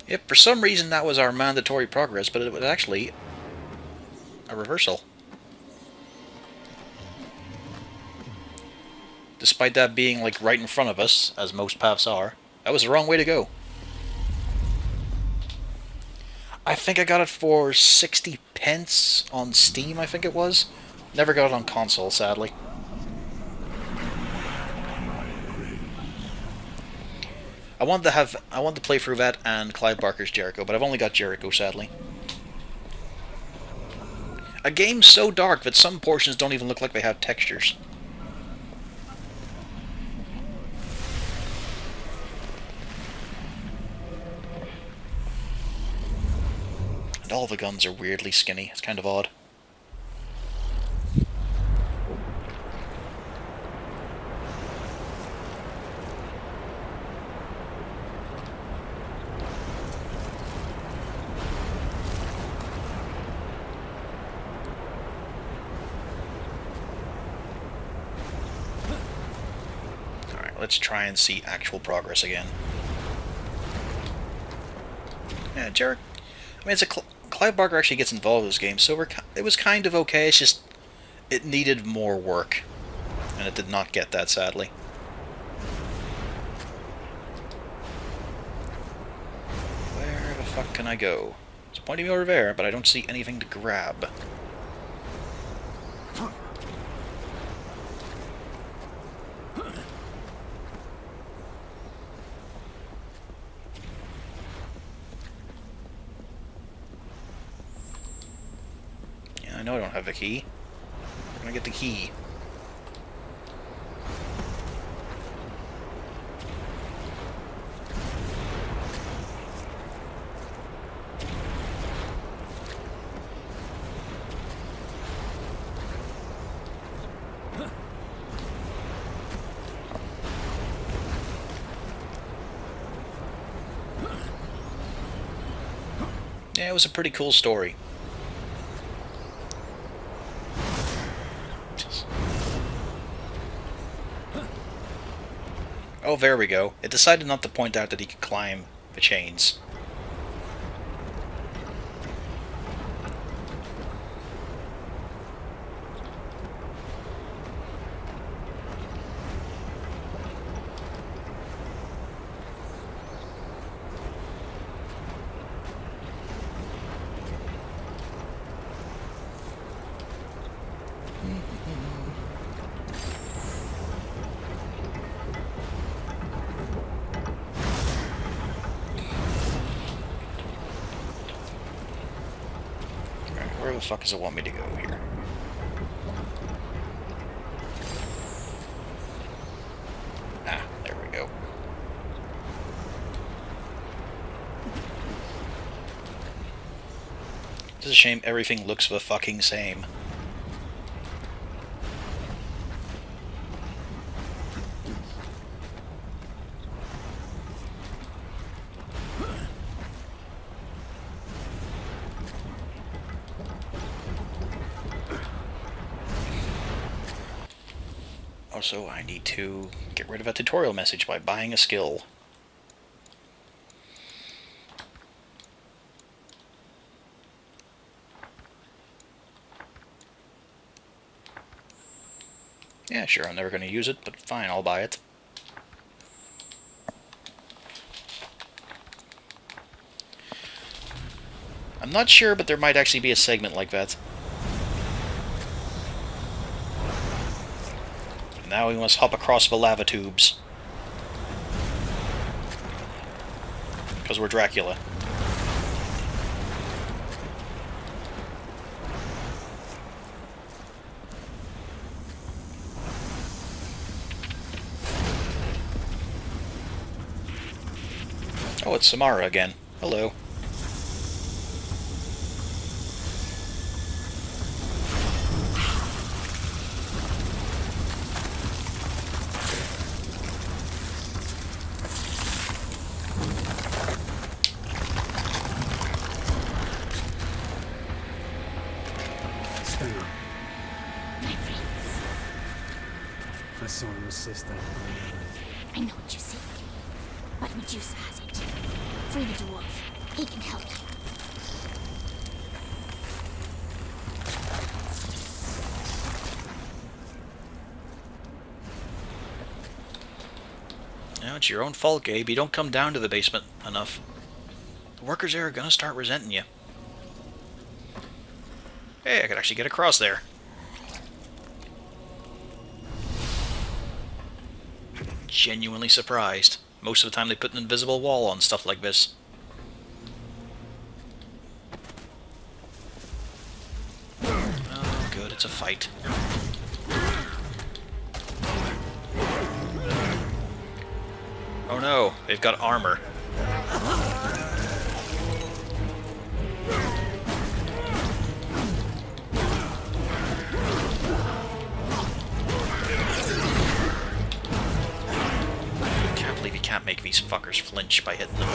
Yep, for some reason that was our mandatory progress, but it was actually a reversal. Despite that being like right in front of us, as most paths are, that was the wrong way to go. I think I got it for 60 pence on Steam, I think it was. Never got it on console, sadly. I wanted to play through that and Clive Barker's Jericho, but I've only got Jericho, sadly. A game so dark that some portions don't even look like they have textures. And all the guns are weirdly skinny. It's kind of odd. Let's try and see actual progress again. Yeah, Jarek. I mean, Clive Barker actually gets involved in this game, so it was kind of okay. It's just it needed more work, and it did not get that, sadly. Where the fuck can I go? It's pointing me over there, but I don't see anything to grab. I know I don't have the key. I'm gonna get the key. Yeah, it was a pretty cool story. Oh, there we go. It decided not to point out that he could climb the chains. Where the fuck does it want me to go here? Ah, there we go. It's a shame everything looks the fucking same. Also, I need to get rid of a tutorial message by buying a skill. Yeah, sure, I'm never going to use it, but fine, I'll buy it. I'm not sure, but there might actually be a segment like that. Now we must hop across the lava tubes. Because we're Dracula. Oh, it's Samara again. Hello. I saw him assist that. I know what you seek, but Medusa has it. Free the dwarf. He can help you. Now it's your own fault, Gabe. You don't come down to the basement enough. The workers there are gonna start resenting you. Hey, I could actually get across there. Genuinely surprised. Most of the time they put an invisible wall on stuff like this. Oh, good, it's a fight. Oh no, they've got armor. Can't make these fuckers flinch by hitting them.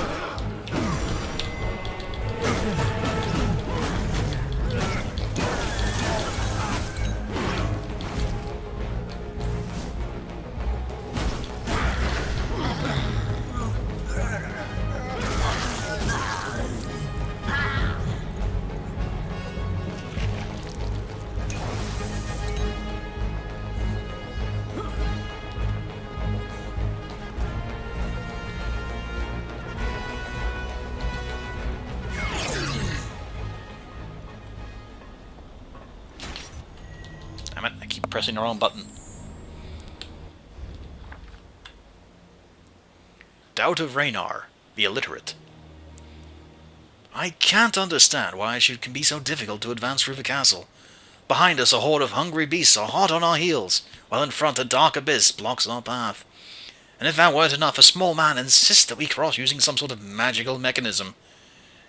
Damn it, I keep pressing the wrong button. Doubt of Raynar, the illiterate. I can't understand why it can be so difficult to advance through the castle. Behind us a horde of hungry beasts are hot on our heels, while in front a dark abyss blocks our path. And if that weren't enough, a small man insists that we cross using some sort of magical mechanism.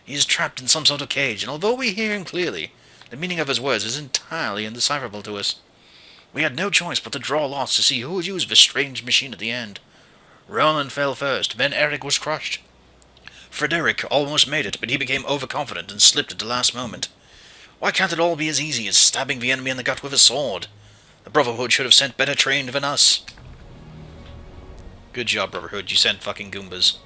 He is trapped in some sort of cage, and although we hear him clearly, the meaning of his words is entirely indecipherable to us. We had no choice but to draw lots to see who would use this strange machine at the end. Ronan fell first, then Eric was crushed. Frederick almost made it, but he became overconfident and slipped at the last moment. Why can't it all be as easy as stabbing the enemy in the gut with a sword? The Brotherhood should have sent better trained than us. Good job, Brotherhood. You sent fucking Goombas.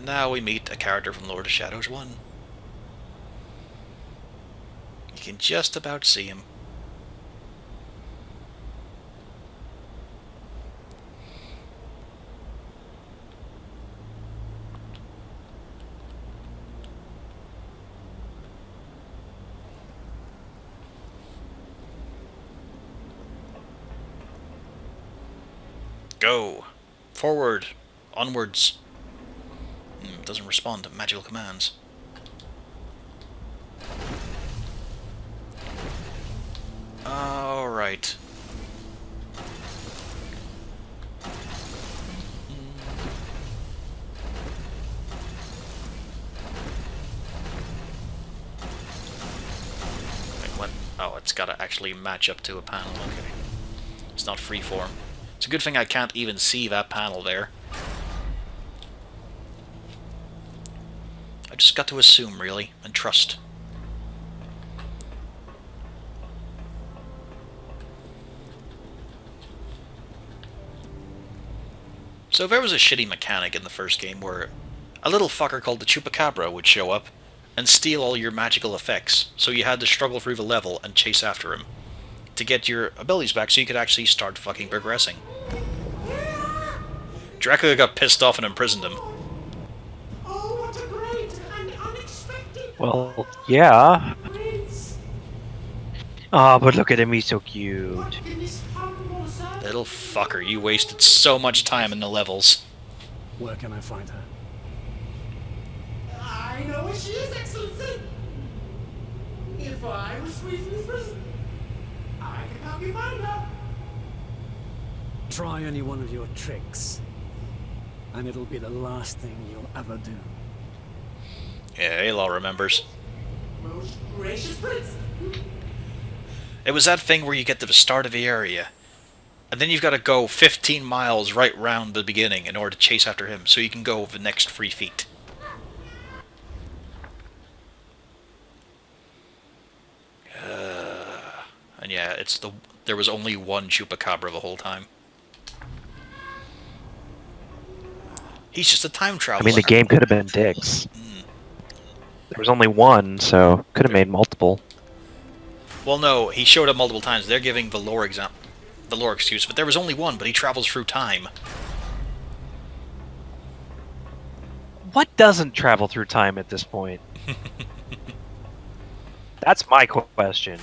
Now we meet a character from Lord of Shadows 1. You can just about see him. Go! Forward! Onwards! Doesn't respond to magical commands. Alright. Wait, what? Oh, it's gotta actually match up to a panel, okay. It's not freeform. It's a good thing I can't even see that panel there. I just got to assume, really, and trust. So there was a shitty mechanic in the first game where a little fucker called the Chupacabra would show up and steal all your magical effects, so you had to struggle through the level and chase after him to get your abilities back so you could actually start fucking progressing. Dracula got pissed off and imprisoned him. Well, yeah. Oh, but look at him, he's so cute. Little fucker, you wasted so much time in the levels. Where can I find her? I know where she is, Excellency. If I was free from this prison, I could help you find her. Try any one of your tricks, and it'll be the last thing you'll ever do. Yeah, Aloy remembers. Most gracious prince. It was that thing where you get to the start of the area, and then you've got to go 15 miles right round the beginning in order to chase after him, so you can go the next 3 feet. And yeah, there was only one Chupacabra the whole time. He's just a time traveler. I mean, the game could have been dicks. There was only one, so could have made multiple. Well, no, he showed up multiple times. They're giving the lore excuse, but there was only one, but he travels through time. What doesn't travel through time at this point? That's my question.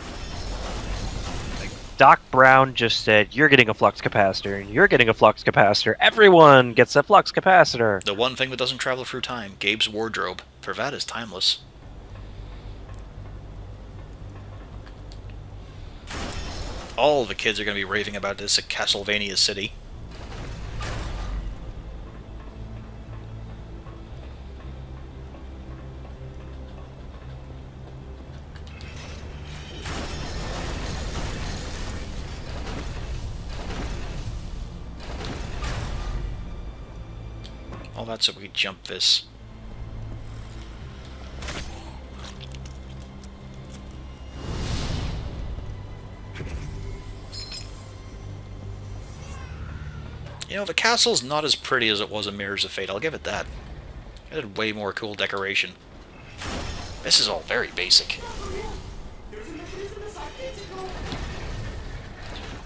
Like, Doc Brown just said, you're getting a flux capacitor, and you're getting a flux capacitor. Everyone gets a flux capacitor. The one thing that doesn't travel through time, Gabe's wardrobe. For that is timeless. All the kids are going to be raving about this at Castlevania City. All that so we can jump this. You know, the castle's not as pretty as it was in Mirrors of Fate, I'll give it that. It had way more cool decoration. This is all very basic.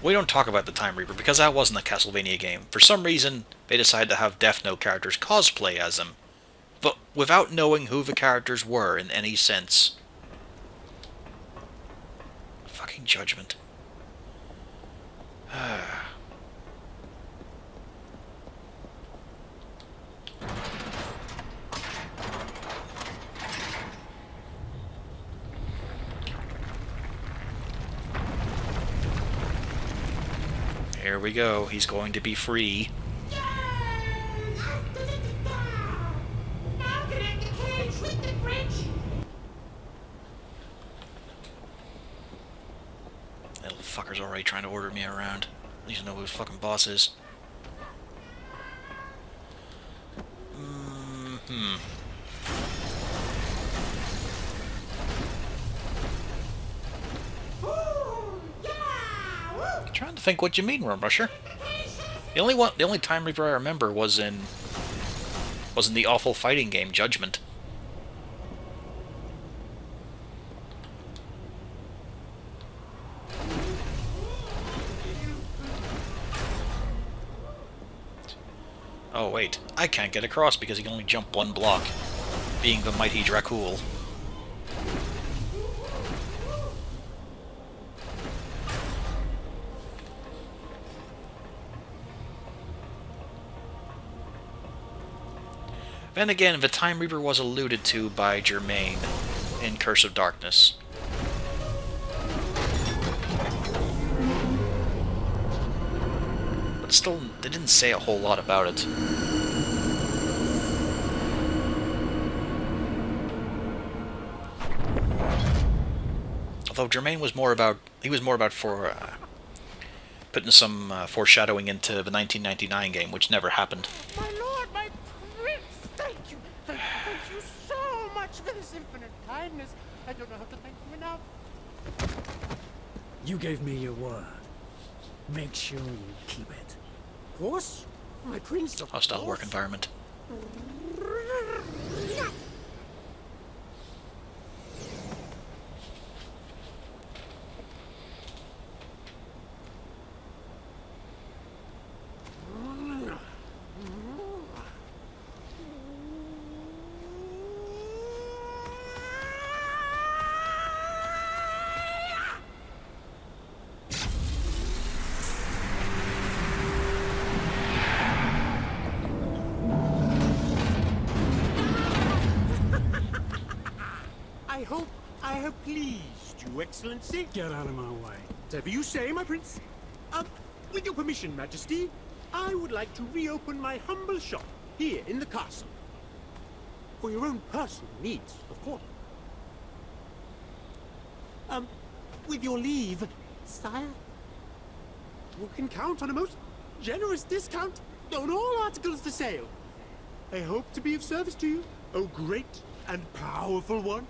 We don't talk about the Time Reaper, because that wasn't a Castlevania game. For some reason, they decided to have Death Note characters cosplay as them, but without knowing who the characters were in any sense. Fucking Judgment. Here we go, he's going to be free. Little fucker's already trying to order me around. At least I know who his fucking boss is. Trying to think what you mean, Worm Rusher. The only Time Reaper I remember was in the awful fighting game Judgment. Oh wait, I can't get across because he can only jump one block, being the mighty Dracul. Then again, the Time Reaper was alluded to by Germain in Curse of Darkness. But still, they didn't say a whole lot about it. Although Germain was more about, putting some foreshadowing into the 1999 game, which never happened. My lord, my prince, thank you. Thank you so much for this infinite kindness. I don't know how to thank you enough. You gave me your word. Make sure you keep it. Of course, my prince, of Hostile course. work environment. I have pleased you, Excellency. Get out of my way. Whatever you say, my prince. With your permission, Majesty, I would like to reopen my humble shop here in the castle. For your own personal needs, of course. With your leave, sire. You can count on a most generous discount on all articles for sale. I hope to be of service to you, O great and powerful one.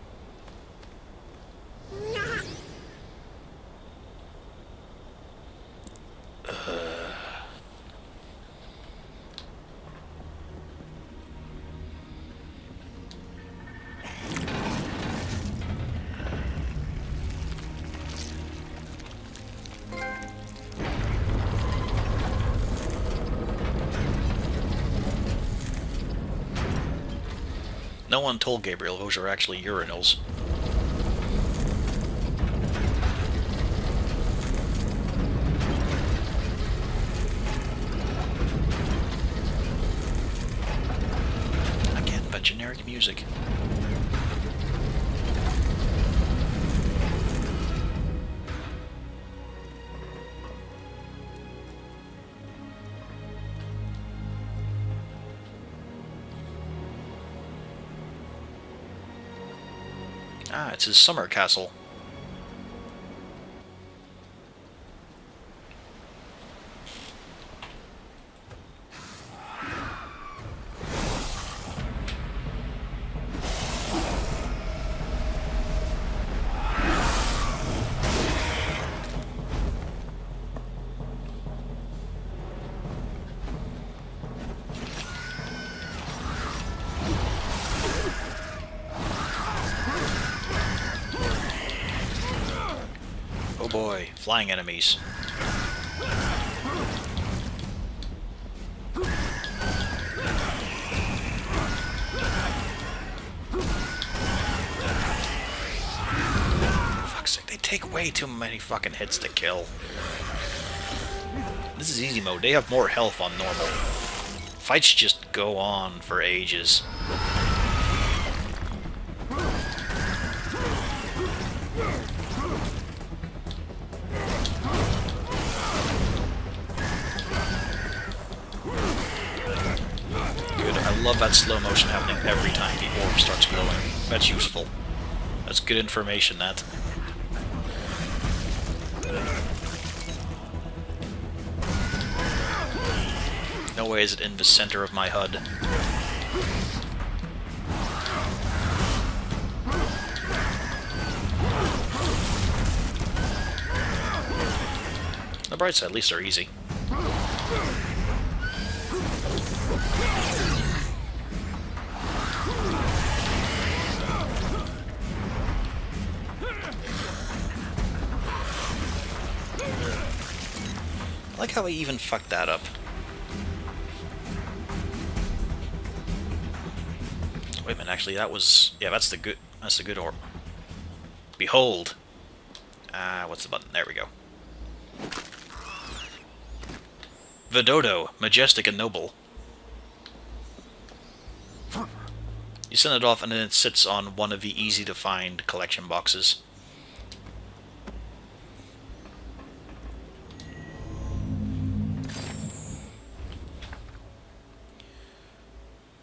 No one told Gabriel those are actually urinals. Again, but generic music. Ah, it's his summer castle. Oh boy, flying enemies. Fuck's sake, they take way too many fucking hits to kill. This is easy mode, they have more health on normal. Fights just go on for ages. I love that slow motion happening every time the orb starts glowing. That's useful. That's good information, that. No way is it in the center of my HUD. the bright side, at least they're easy. I like how I even fucked that up. Wait a minute, actually, that was... Yeah, that's the good orb. Behold! What's the button? There we go. The Dodo, majestic and noble. You send it off and then it sits on one of the easy-to-find collection boxes.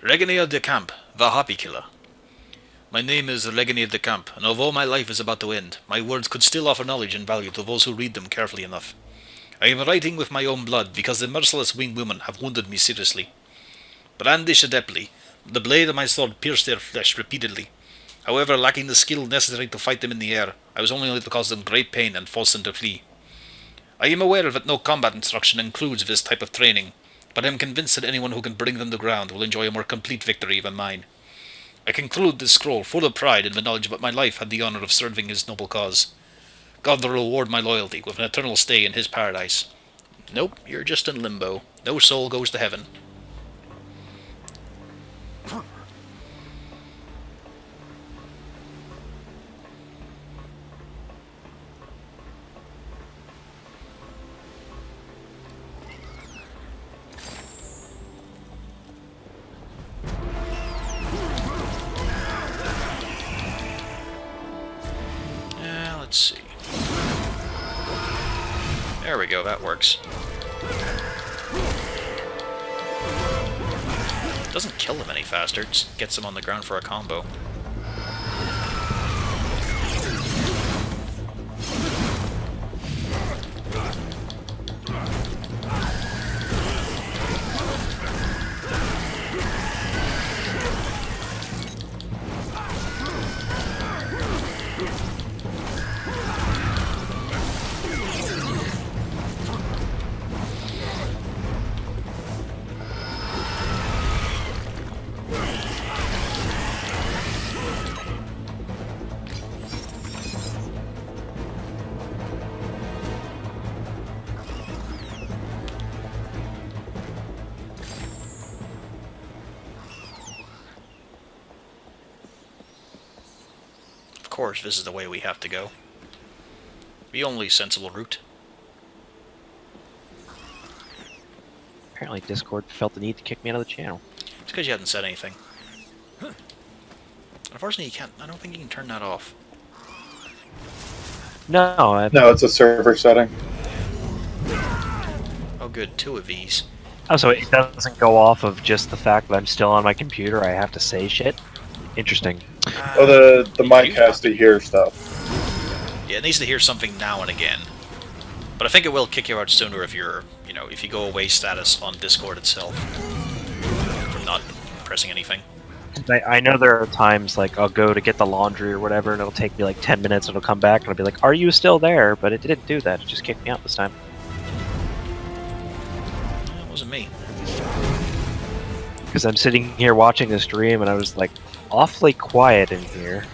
Regnier de Camp, the Harpy Killer. My name is Regnier de Camp, and although my life is about to end, my words could still offer knowledge and value to those who read them carefully enough. I am writing with my own blood, because the merciless winged women have wounded me seriously. Brandish adeptly, the blade of my sword pierced their flesh repeatedly. However, lacking the skill necessary to fight them in the air, I was only able to cause them great pain and force them to flee. I am aware that no combat instruction includes this type of training, but I am convinced that anyone who can bring them to ground will enjoy a more complete victory than mine. I conclude this scroll full of pride in the knowledge that my life had the honor of serving his noble cause. God will reward my loyalty with an eternal stay in his paradise. Nope, you're just in limbo. No soul goes to heaven. Let's see. There we go, that works. Doesn't kill him any faster, just gets him on the ground for a combo. Of course, this is the way we have to go. The only sensible route. Apparently Discord felt the need to kick me out of the channel. It's because you hadn't said anything. Unfortunately, you can't. I don't think you can turn that off. No, No, it's a server setting. Oh good, 2 of these. Oh, so it doesn't go off of just the fact that I'm still on my computer, I have to say shit? Interesting. Oh, the mic has to hear stuff. Yeah, it needs to hear something now and again. But I think it will kick you out sooner if you're, you know, if you go away status on Discord itself. From not pressing anything. I know there are times, like, I'll go to get the laundry or whatever, and it'll take me like 10 minutes, and it'll come back, and I'll be like, are you still there? But it didn't do that, it just kicked me out this time. It wasn't me. Because I'm sitting here watching the stream, and I was like, awfully quiet in here.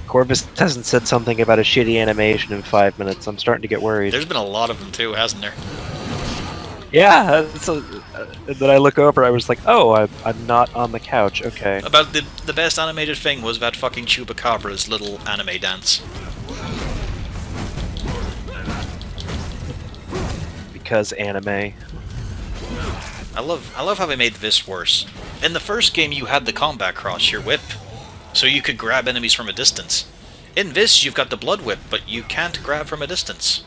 Corvus hasn't said something about a shitty animation in 5 minutes. I'm starting to get worried. There's been a lot of them too, hasn't there? Yeah, then I look over, I was like, oh, I'm not on the couch, okay. About the best animated thing was that fucking Chupacabra's little anime dance. Because anime. I love how they made this worse. In the first game you had the combat cross, your whip, so you could grab enemies from a distance. In this you've got the blood whip, but you can't grab from a distance.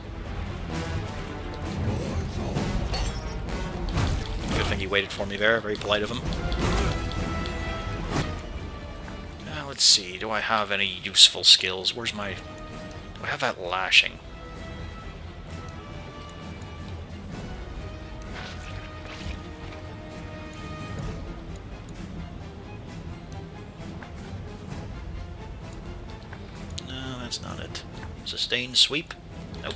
Good thing he waited for me there, very polite of him. Now let's see, do I have any useful skills? Where's my... do I have that lashing? that's not it. Sustain sweep? Nope.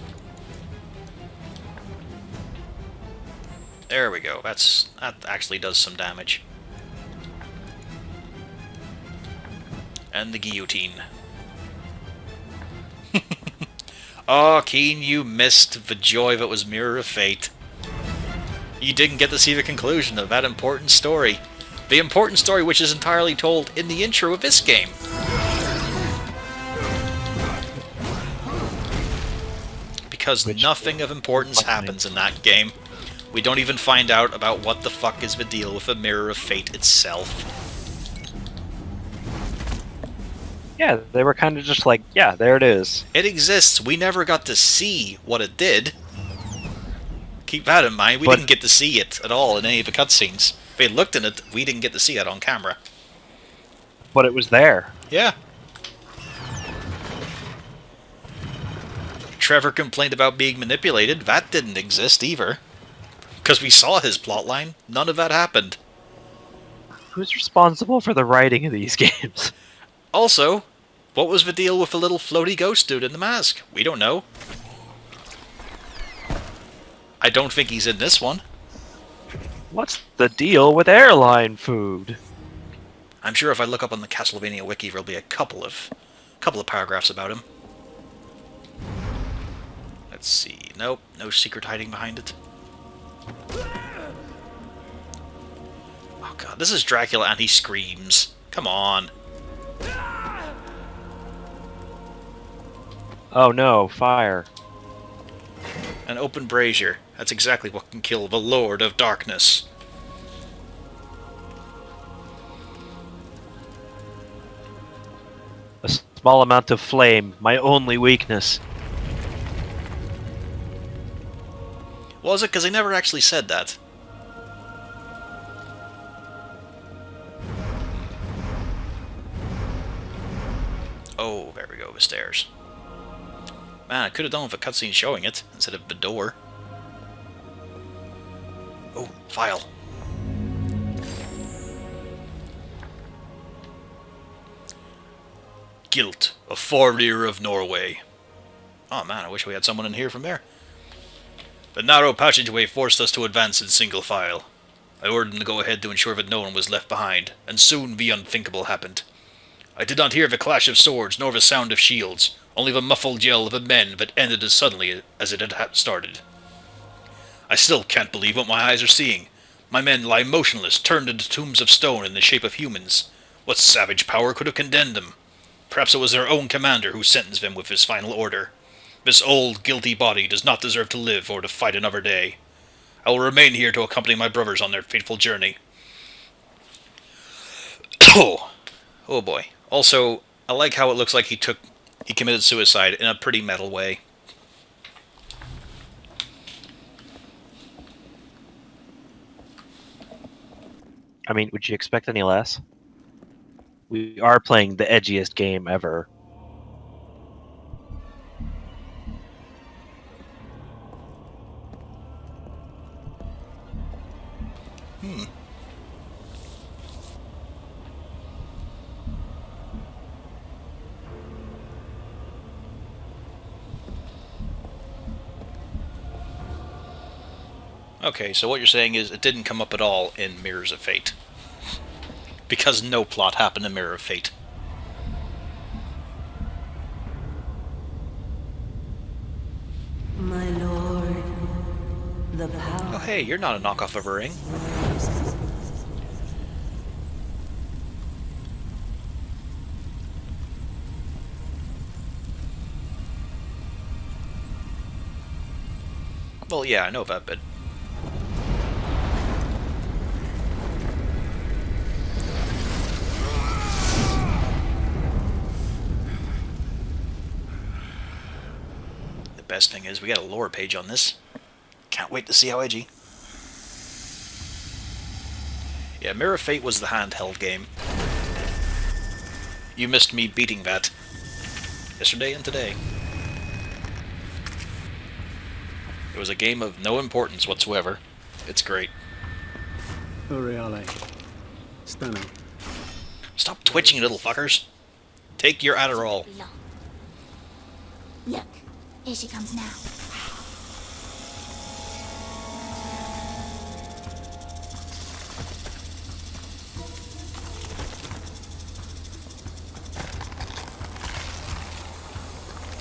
There we go. That actually does some damage. And the guillotine. Oh, Keen, you missed the joy that was Mirror of Fate. You didn't get to see the conclusion of that important story. The important story which is entirely told in the intro of this game. Because nothing of importance happens in that game. We don't even find out about what the fuck is the deal with the Mirror of Fate itself. Yeah, they were kind of just like, yeah, there it is. It exists. We never got to see what it did. Keep that in mind. We didn't get to see it at all in any of the cutscenes. If they looked in it, we didn't get to see it on camera. But it was there. Yeah. Trevor complained about being manipulated. That didn't exist either. Because we saw his plotline. None of that happened. Who's responsible for the writing of these games? Also, what was the deal with the little floaty ghost dude in the mask? We don't know. I don't think he's in this one. What's the deal with airline food? I'm sure if I look up on the Castlevania wiki, there'll be a couple of paragraphs about him. Let's see. Nope, no secret hiding behind it. Oh god, this is Dracula and he screams. Come on. Oh no, fire. An open brazier. That's exactly what can kill the Lord of Darkness. A small amount of flame, my only weakness. Was it? Because they never actually said that. Oh, there we go, the stairs. Man, I could have done with a cutscene showing it, instead of the door. Oh, file. Guilt, a foreigner of Norway. Oh man, I wish we had someone in here from there. The narrow passageway forced us to advance in single file. I ordered them to go ahead to ensure that no one was left behind, and soon the unthinkable happened. I did not hear the clash of swords nor the sound of shields, only the muffled yell of the men that ended as suddenly as it had started. I still can't believe what my eyes are seeing. My men lie motionless, turned into tombs of stone in the shape of humans. What savage power could have condemned them? Perhaps it was their own commander who sentenced them with his final order. This old, guilty body does not deserve to live or to fight another day. I will remain here to accompany my brothers on their fateful journey. Oh boy. Also, I like how it looks like he committed suicide in a pretty metal way. I mean, would you expect any less? We are playing the edgiest game ever. Okay, so what you're saying is it didn't come up at all in Mirrors of Fate. Because no plot happened in Mirror of Fate. My lord, the power... Oh hey, you're not a knockoff of a ring. Well, yeah, I know that, but... The best thing is we got a lore page on this. Can't wait to see how edgy. Yeah, Mirror of Fate was the handheld game. You missed me beating that. Yesterday and today. It was a game of no importance whatsoever. It's great. Uriale. Stano. Stop twitching, little fuckers. Take your Adderall. Look, here she comes now.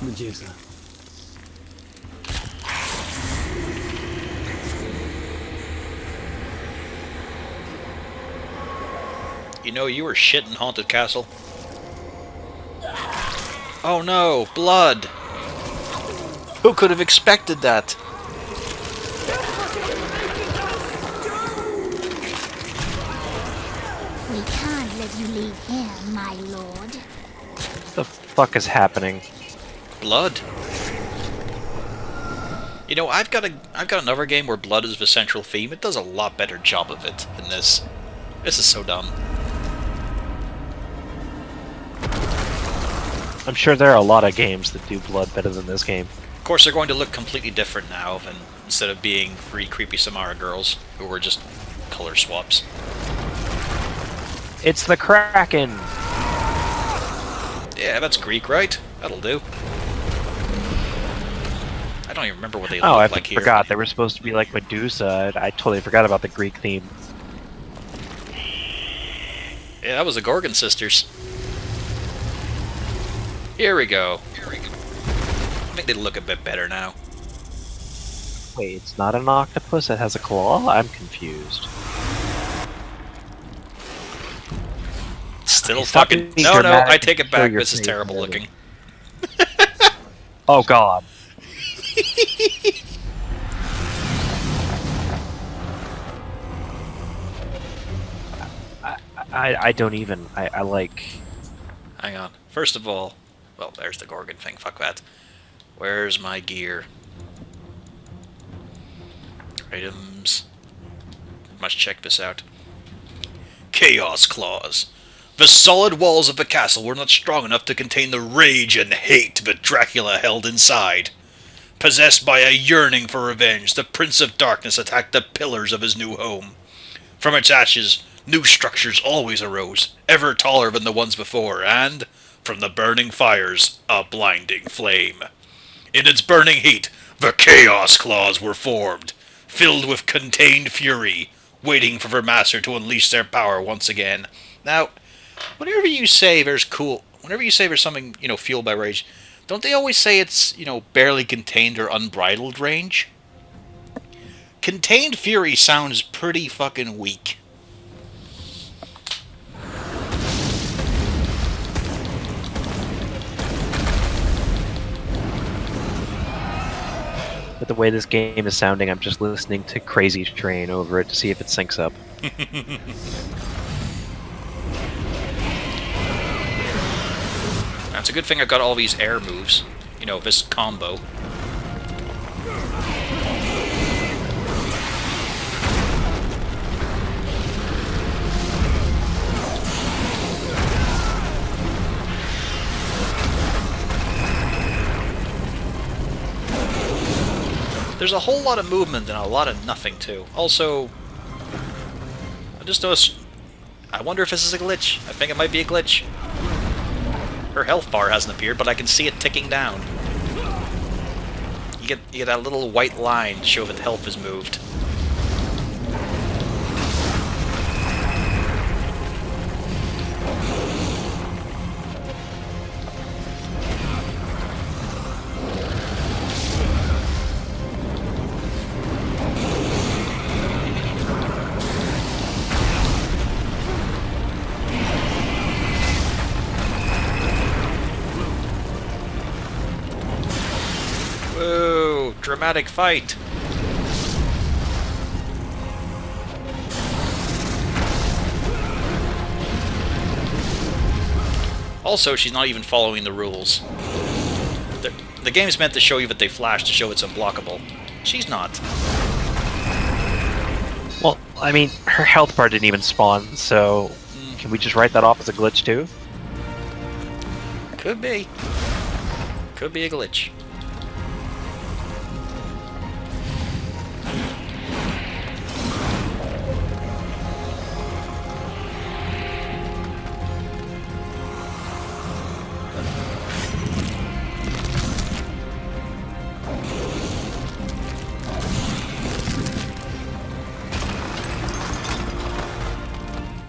Medusa. You know, you were shit in Haunted Castle. Oh no, blood! Who could have expected that? We can't let you leave here, my lord. What the fuck is happening? Blood. You know, I've got another game where blood is the central theme. It does a lot better job of it than this. This is so dumb. I'm sure there are a lot of games that do blood better than this game. Of course, they're going to look completely different now, and instead of being 3 creepy Samara girls who were just color swaps. It's the Kraken! Yeah, that's Greek, right? That'll do. I don't even remember what they Oh, look I like here. forgot. They were supposed to be like Medusa. I totally forgot about the Greek theme. Yeah, that was the Gorgon sisters. Here we go. I think they look a bit better now. Wait, it's not an octopus? It has a claw? I'm confused. Still Stop fucking... being No, dramatic I take it and show back. your This is face terrible already. looking. Oh god. I don't even... I like... Hang on. First of all... Well, there's the Gorgon thing. Fuck that. Where's my gear? Items. Must check this out. Chaos Claws. The solid walls of the castle were not strong enough to contain the rage and hate that Dracula held inside. Possessed by a yearning for revenge, the Prince of Darkness attacked the pillars of his new home. From its ashes, new structures always arose, ever taller than the ones before, and, from the burning fires, a blinding flame. In its burning heat, the Chaos Claws were formed, filled with contained fury, waiting for their master to unleash their power once again. Now, whenever you say there's something, fueled by rage, don't they always say it's, barely contained or unbridled rage? Contained fury sounds pretty fucking weak. But the way this game is sounding, I'm just listening to Crazy Train over it to see if it syncs up. It's a good thing I got all these air moves. This combo. There's a whole lot of movement and a lot of nothing, too. Also, I just noticed... I wonder if this is a glitch. I think it might be a glitch. Her health bar hasn't appeared, but I can see it ticking down. You get that little white line to show that health is moved. Whoa, dramatic fight. Also, she's not even following the rules. The game's meant to show you that they flash to show it's unblockable. She's not. Well, I mean, her health bar didn't even spawn, so can we just write that off as a glitch too? Could be. Could be a glitch.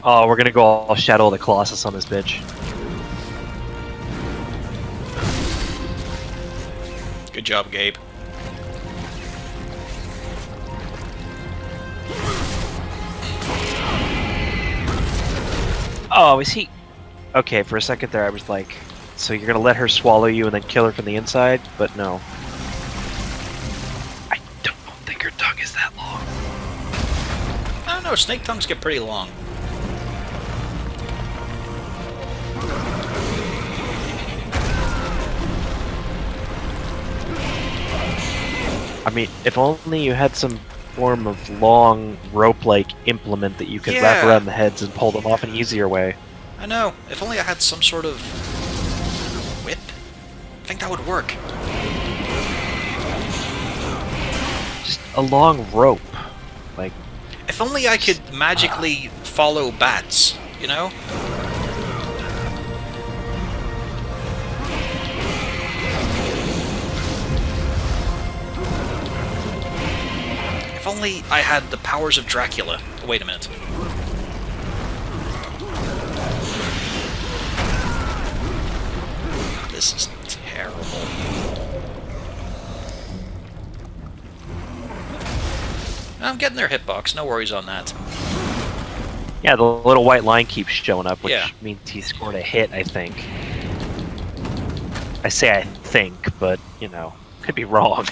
Oh, we're gonna go all Shadow of the Colossus on this bitch. Good job, Gabe. Oh, is he... Okay, for a second there I was like, so you're gonna let her swallow you and then kill her from the inside? But no. I don't think her tongue is that long. I don't know, snake tongues get pretty long. I mean, if only you had some form of long rope-like implement that you could wrap Yeah. around the heads and pull them off an easier way. I know. If only I had some sort of whip. I think that would work. Just a long rope. Like, If only I could magically follow bats, you know? If only I had the powers of Dracula. Wait a minute. This is terrible. I'm getting their hitbox, no worries on that. yeah, the little white line keeps showing up, which Yeah. means he scored a hit, I think. I say I think, but, you know, could be wrong.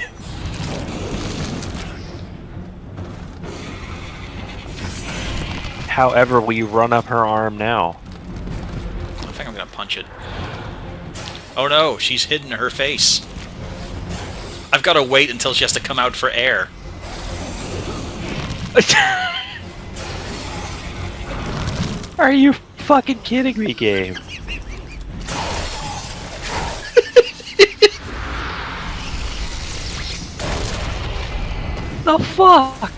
However, will you run up her arm now? I think I'm gonna punch it. Oh no, she's hidden her face. I've gotta wait until she has to come out for air. Are you fucking kidding me, game? The fuck?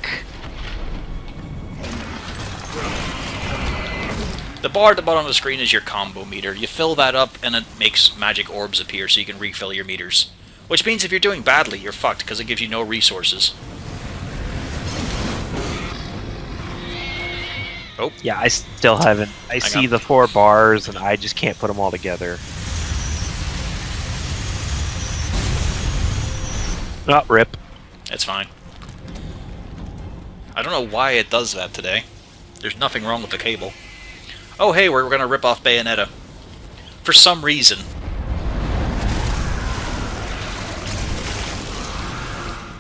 The bar at the bottom of the screen is your combo meter. You fill that up and it makes magic orbs appear so you can refill your meters. Which means if you're doing badly, you're fucked because it gives you no resources. Oh. Yeah, I still haven't. I see on. the 4 bars and I just can't put them all together. Oh, rip. It's fine. I don't know why it does that today. There's nothing wrong with the cable. Oh hey, we're gonna rip off Bayonetta. For some reason.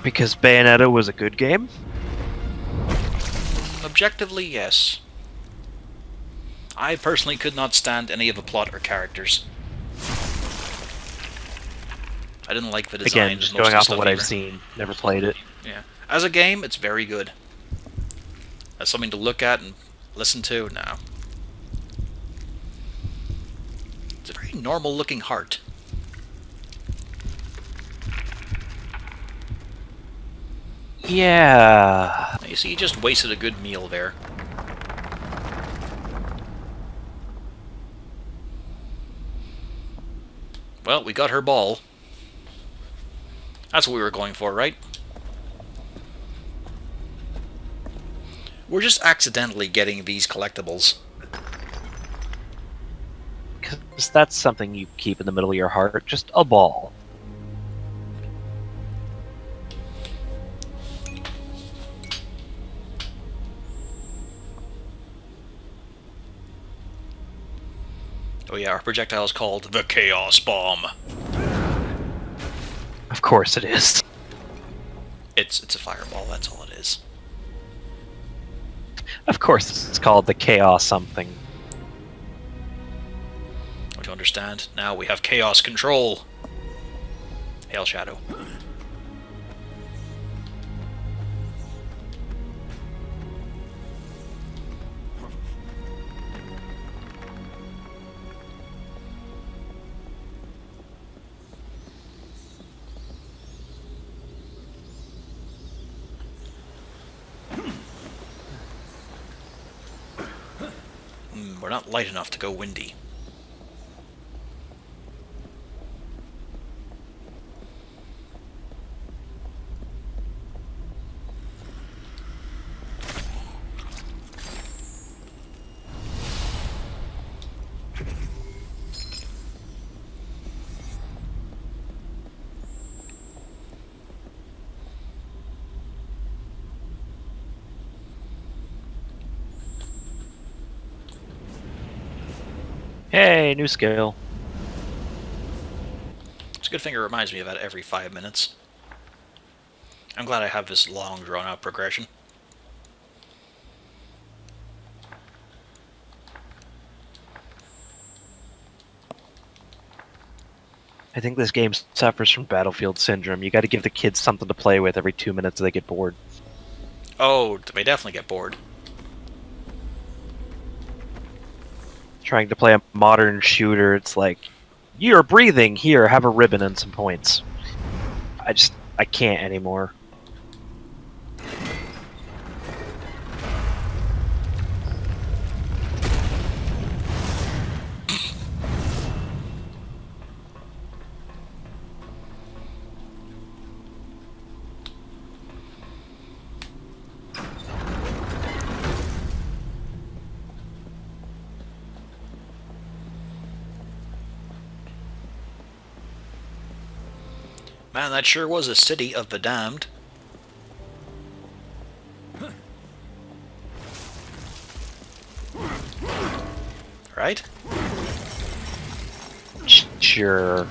Because Bayonetta was a good game? Objectively, yes. I personally could not stand any of the plot or characters. I didn't like the design. Again, just most going the off stuff of what I've either. seen. Never played it. Yeah. As a game, it's very good. As something to look at and listen to, no. It's a very normal-looking heart. Yeah. You see, you just wasted a good meal there. Well, we got her ball. That's what we were going for, right? We're just accidentally getting these collectibles. Because that's something you keep in the middle of your heart. Just a ball. Oh yeah, our projectile is called the Chaos Bomb. Of course it is. It's a fireball, that's all it is. Of course it's called the Chaos something. Don't you understand? Now we have Chaos Control. Hail Shadow. We're not light enough to go windy. Hey, new skill. It's a good thing it reminds me of that every 5 minutes. I'm glad I have this long, drawn-out progression. I think this game suffers from Battlefield syndrome. You got to give the kids something to play with every 2 minutes, they get bored. Oh, they definitely get bored. Trying to play a modern shooter, it's like, you're breathing, here, have a ribbon and some points. I can't anymore. Man, that sure was a city of the damned. Right? Sure.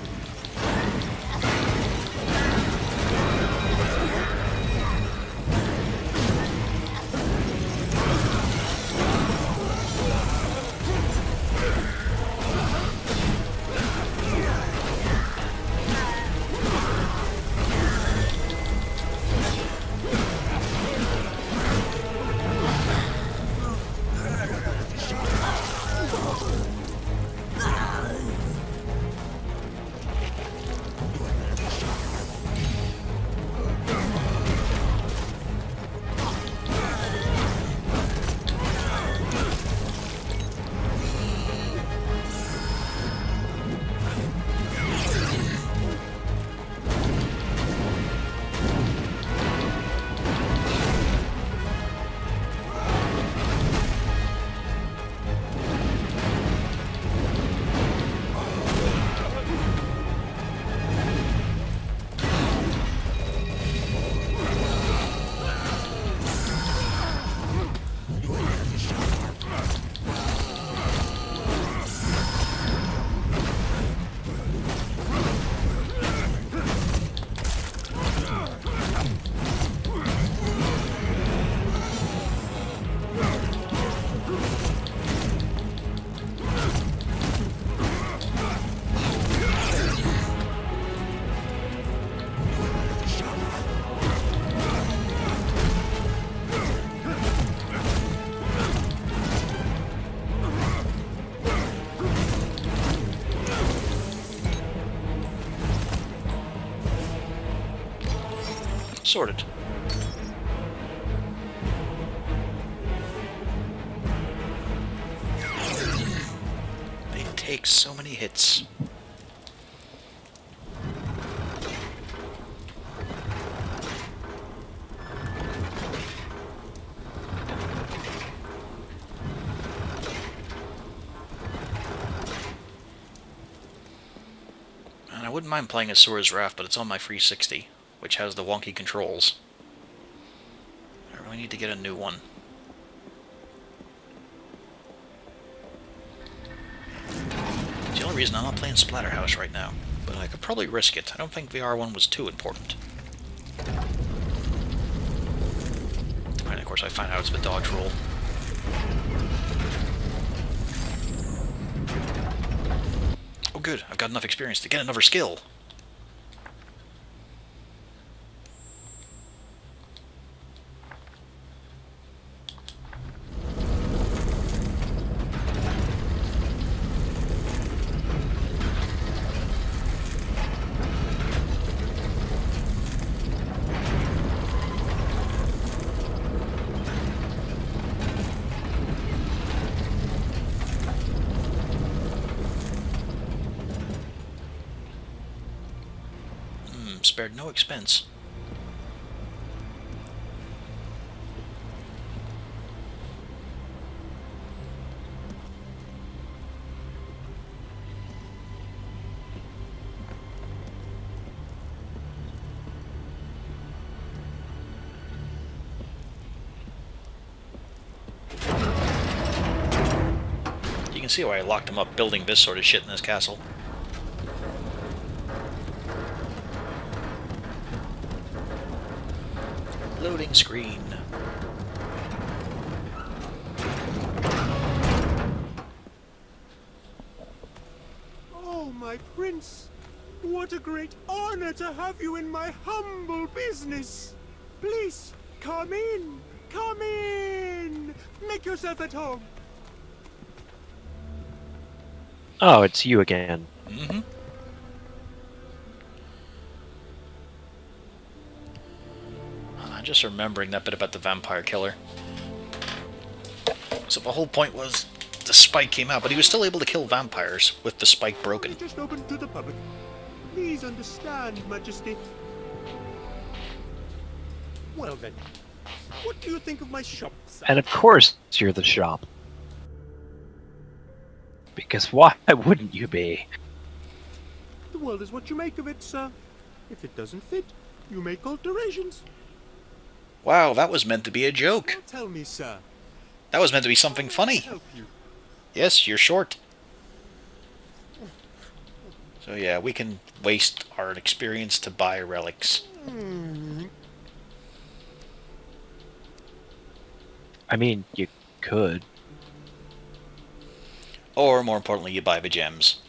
Sorted. They take so many hits. And I wouldn't mind playing as Sora's Wrath, but it's on my 360. Which has the wonky controls. I really need to get a new one. It's the only reason I'm not playing Splatterhouse right now, but I could probably risk it. I don't think the R1 was too important. And of course I find out it's the dodge roll. Oh good, I've got enough experience to get another skill. Spared no expense. You can see why I locked him up building this sort of shit in this castle. Loading screen. Oh, my prince! What a great honor to have you in my humble business! Please, come in! Come in! Make yourself at home! Oh, it's you again. Mm-hmm. I'm just remembering that bit about the vampire killer. So the whole point was the spike came out, but he was still able to kill vampires with the spike broken. It's just open to the public. Please understand, Majesty. Well then, what do you think of my shop, sir? And of course, you're the shop. Because why wouldn't you be? The world is what you make of it, sir. If it doesn't fit, you make alterations. Wow, that was meant to be a joke. Now tell me, sir. That was meant to be something funny. Help you. Yes, you're short. So yeah, we can waste our experience to buy relics. I mean, you could. Or, more importantly, you buy the gems.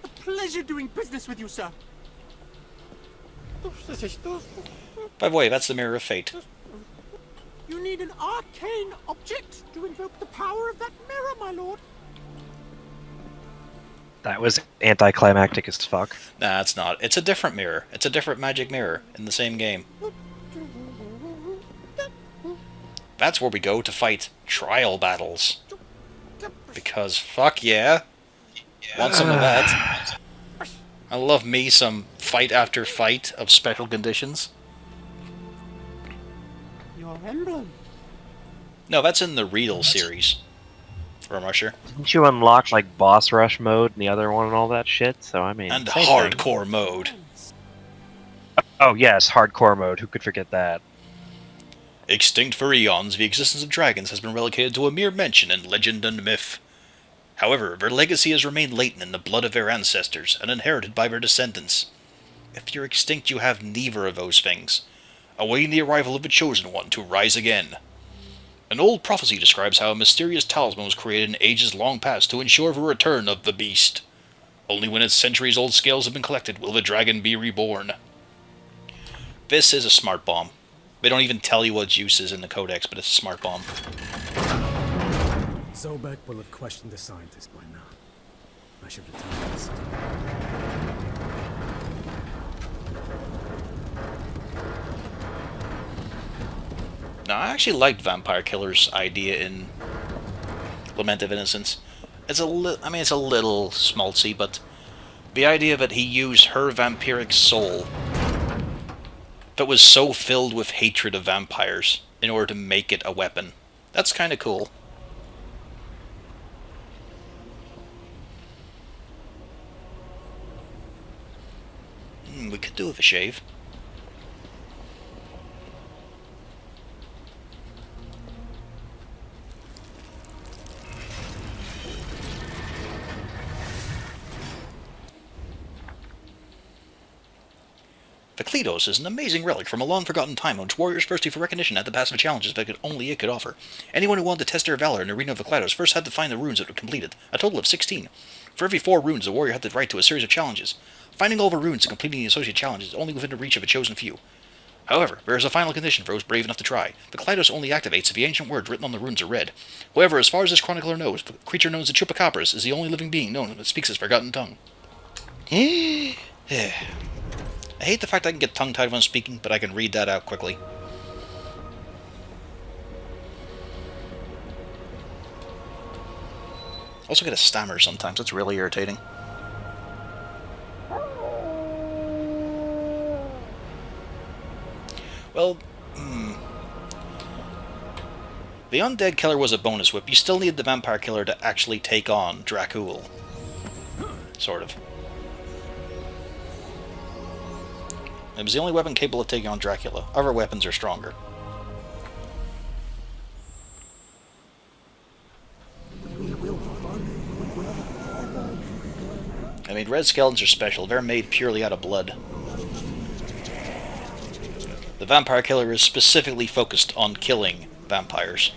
A pleasure doing business with you, sir. By the way, that's the Mirror of Fate. You need an arcane object to invoke the power of that mirror, my lord. That was anticlimactic as fuck. Nah, it's not. It's a different mirror. It's a different magic mirror in the same game. That's where we go to fight trial battles. Because fuck yeah. Want some of that? I love me some fight after fight of special conditions. Your emblem. No, that's in the Riedel series. From Russia. Didn't you unlock, like, boss rush mode and the other one and all that shit? So, I mean... And same hardcore thing. mode. Oh, yes, hardcore mode. Who could forget that? Extinct for eons, the existence of dragons has been relegated to a mere mention in legend and myth. However, their legacy has remained latent in the blood of their ancestors and inherited by their descendants. If you're extinct, you have neither of those things, awaiting the arrival of the Chosen One to rise again. An old prophecy describes how a mysterious talisman was created in ages long past to ensure the return of the beast. Only when its centuries-old scales have been collected will the dragon be reborn. This is a smart bomb. They don't even tell you what its use is in the codex, but it's a smart bomb. Zobek will have questioned the scientist by now. I should return to the city. Now, I actually liked Vampire Killer's idea in Lament of Innocence. It's a it's a little schmaltzy, but the idea that he used her vampiric soul that was so filled with hatred of vampires in order to make it a weapon. That's kind of cool. We could do with a shave. The Kletos is an amazing relic from a long-forgotten time in which warriors thirsty for recognition had the passive challenges that only it could offer. Anyone who wanted to test their valor in the arena of the Kletos first had to find the runes that were completed, a total of 16. For every 4 runes, the warrior had the right to a series of challenges. Finding all the runes and completing the associated challenges is only within the reach of a chosen few. However, there is a final condition for those brave enough to try. The Kletos only activates if the ancient words written on the runes are read. However, as far as this chronicler knows, the creature known as the Chupacabras is the only living being known that speaks his forgotten tongue. I hate the fact I can get tongue-tied when speaking, but I can read that out quickly. Also get a stammer sometimes, that's really irritating. Well, the Undead Killer was a bonus whip. You still need the Vampire Killer to actually take on Dracul. Sort of. It was the only weapon capable of taking on Dracula. Other weapons are stronger. We will Indeed, red skeletons are special. They're made purely out of blood. The vampire killer is specifically focused on killing vampires.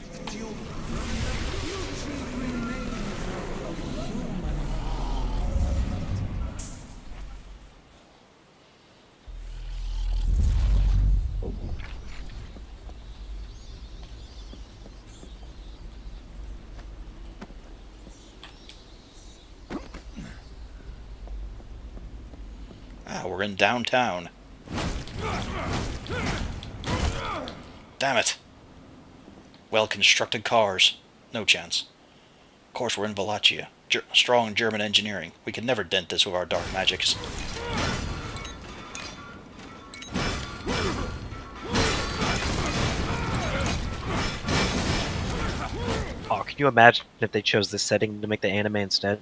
Ah, we're in downtown. Damn it. Well-constructed cars. No chance. Of course, we're in Wallachia. Strong German engineering. We can never dent this with our dark magics. Oh, can you imagine if they chose this setting to make the anime instead?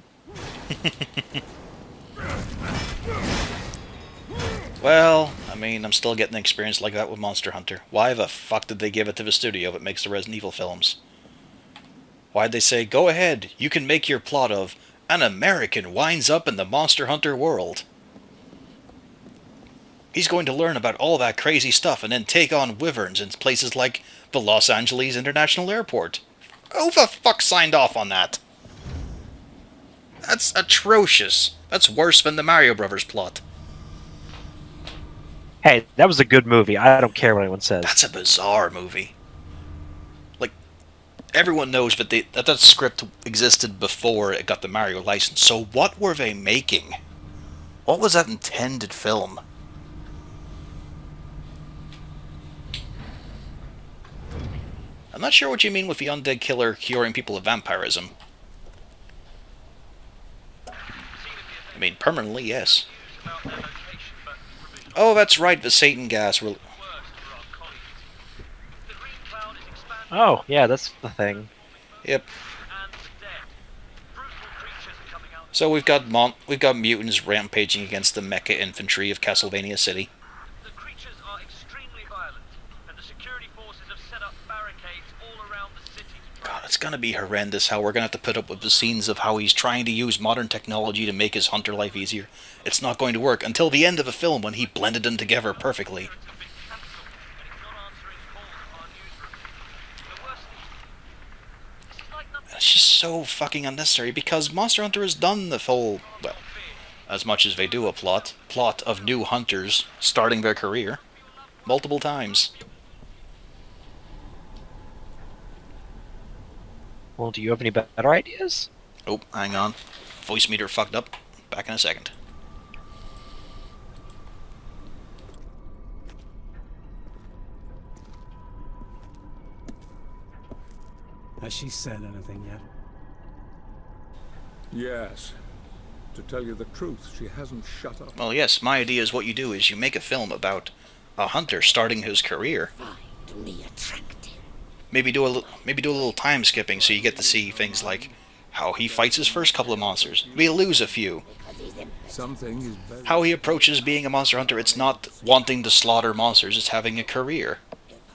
Well, I mean, I'm still getting an experience like that with Monster Hunter. Why the fuck did they give it to the studio that makes the Resident Evil films? Why'd they say, go ahead, you can make your plot of an American winds up in the Monster Hunter world. He's going to learn about all that crazy stuff and then take on wyverns in places like the Los Angeles International Airport. Who the fuck signed off on that? That's atrocious. That's worse than the Mario Brothers plot. Hey, that was a good movie. I don't care what anyone says. That's a bizarre movie. Like, everyone knows that that script existed before it got the Mario license, so what were they making? What was that intended film? I'm not sure what you mean with the undead killer curing people of vampirism. I mean, permanently, yes. Oh, that's right, the Satan gas. Oh, yeah, that's the thing. Yep. So we've got mutants rampaging against the mecha infantry of Castlevania City. The creatures are extremely violent, and the security forces have set up barricades all around the city to try. God, it's gonna be horrendous how we're gonna have to put up with the scenes of how he's trying to use modern technology to make his hunter life easier. It's not going to work until the end of the film when he blended them together perfectly. It's just so fucking unnecessary because Monster Hunter has done the full, well, as much as they do a plot of new hunters starting their career multiple times. Well, do you have any better ideas? Oh, hang on. Voice meter fucked up. Back in a second. Has she said anything yet? Yes. To tell you the truth, she hasn't shut up. Well, yes, my idea is what you do is you make a film about a hunter starting his career. Find me attractive. Maybe do a little time skipping so you get to see things like how he fights his first couple of monsters. We'll lose a few. Something is better. How he approaches being a monster hunter, it's not wanting to slaughter monsters, it's having a career.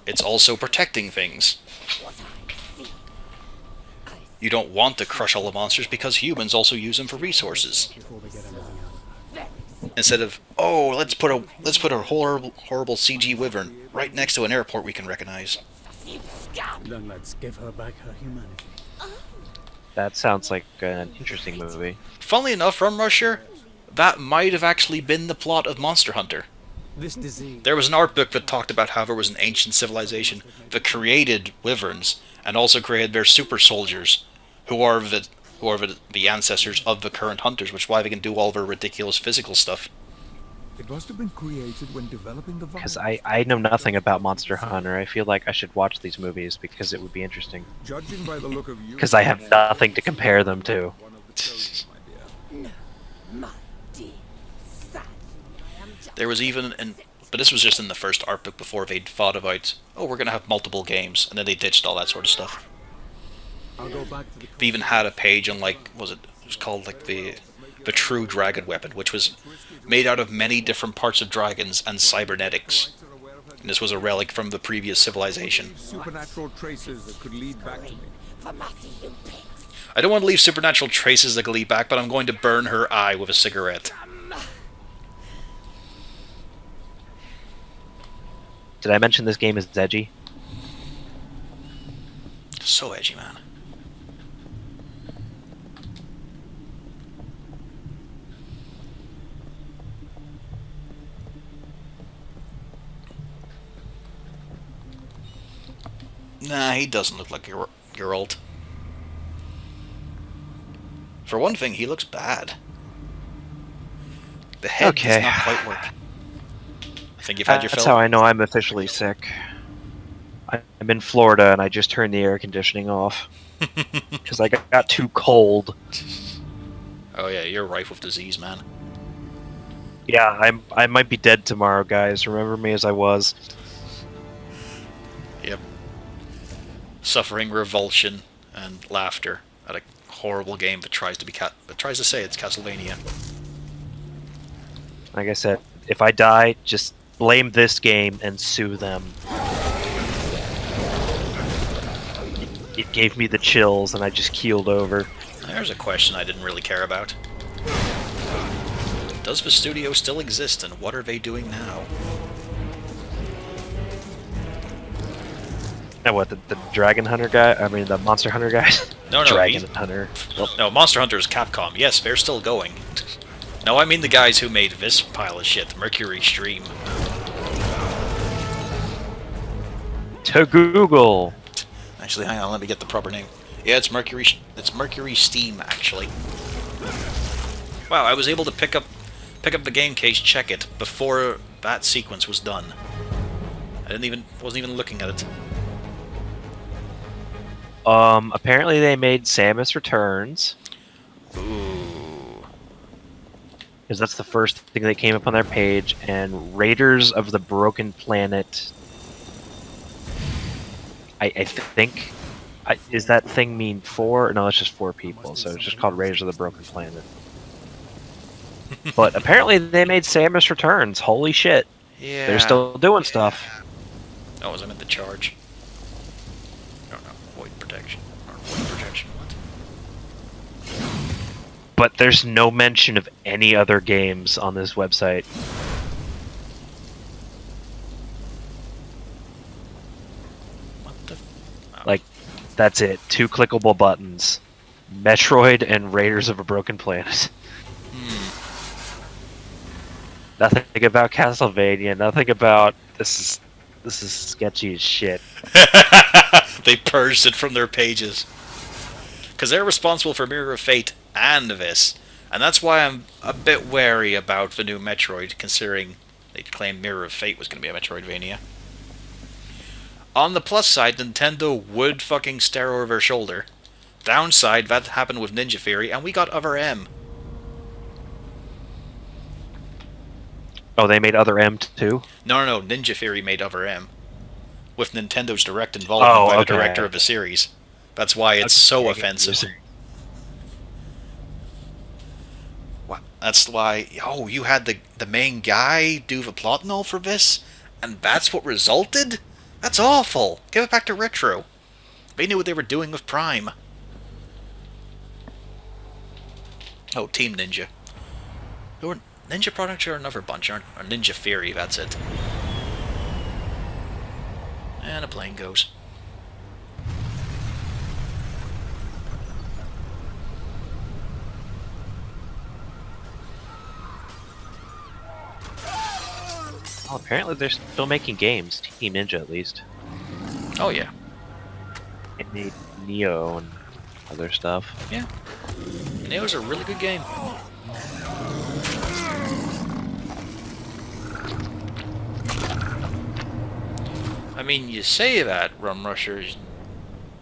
It's also protecting things. You don't want to crush all the monsters because humans also use them for resources. Instead of, oh, let's put a horrible CG wyvern right next to an airport we can recognize. Then let's give her back her humanity. That sounds like an interesting movie. Funnily enough, from Russia, that might have actually been the plot of Monster Hunter. This disease. There was an art book that talked about how there was an ancient civilization that created wyverns and also created their super soldiers, who are the ancestors of the current hunters, which is why they can do all their ridiculous physical stuff. It must have been created when developing the virus. Because I know nothing about Monster Hunter. I feel like I should watch these movies because it would be interesting. Judging by the look of you, Because I have nothing to compare them to. one of the chosen, my dear. My dear son, I am just... There was even, but this was just in the first art book before they'd thought about, oh, we're going to have multiple games, and then they ditched all that sort of stuff. I'll go back to the... They even had a page on, like, it was called, like, the true dragon weapon, which was made out of many different parts of dragons and cybernetics. And this was a relic from the previous civilization. Supernatural traces that could lead back to me. For mercy, you pigs. I don't want to leave supernatural traces of Glee back, but I'm going to burn her eye with a cigarette. Did I mention this game is edgy? So edgy, man. Nah, he doesn't look like Geralt. For one thing, he looks bad. The head does not quite work. I think you've had your That's fill. how I know I'm officially sick. I'm in Florida and I just turned the air conditioning off. Because I got too cold. Oh yeah, you're rife with disease, man. Yeah, I might be dead tomorrow, guys. Remember me as I was. Yep. Suffering revulsion and laughter at a horrible game that tries to say it's Castlevania. Like I said, if I die, just blame this game and sue them. It gave me the chills and I just keeled over. There's a question I didn't really care about. Does the studio still exist, and what are they doing now? Now what, the Dragon Hunter guy? I mean, the Monster Hunter guy? No, Dragon Hunter. No, Monster Hunter is Capcom. Yes, they're still going. No, I mean the guys who made this pile of shit, Mercury Stream. To Google! Actually, hang on, let me get the proper name. Yeah, it's Mercury Steam, actually. Wow, I was able to pick up the game case, check it, before that sequence was done. I wasn't even looking at it. Apparently they made Samus Returns. Ooh. Because that's the first thing that came up on their page, and Raiders of the Broken Planet. I think... is that thing mean 4? No, it's just 4 people, so it's just called Raiders of the Broken Planet. But apparently they made Samus Returns. Holy shit. Yeah. They're still doing stuff. Oh, was I meant to charge? I don't know. Void protection. Or void protection, what? But there's no mention of any other games on this website. What the... Oh. Like, that's it. 2 clickable buttons. Metroid and Raiders of a Broken Planet. Nothing about Castlevania, nothing about... This is sketchy as shit. They purged it from their pages. Because they're responsible for Mirror of Fate and this. And that's why I'm a bit wary about the new Metroid, considering they claimed Mirror of Fate was going to be a Metroidvania. On the plus side, Nintendo would fucking stare over their shoulder. Downside, that happened with Ninja Theory, and we got Other M. Oh, they made Other M too? No, Ninja Theory made Other M. With Nintendo's direct involvement by the director of the series. That's why it's so offensive. That's why... Oh, you had the main guy do the plot and all for this? And that's what resulted? That's awful! Give it back to Retro. They knew what they were doing with Prime. Oh, Team Ninja. Who are... Ninja Products are another bunch, aren't... Or Ninja Theory, that's it. And a plane goes. Oh, apparently they're still making games. Team Ninja, at least. Oh, yeah. It made Neo and other stuff. Yeah. Neo's a really good game. I mean, you say that, Rum Rushers.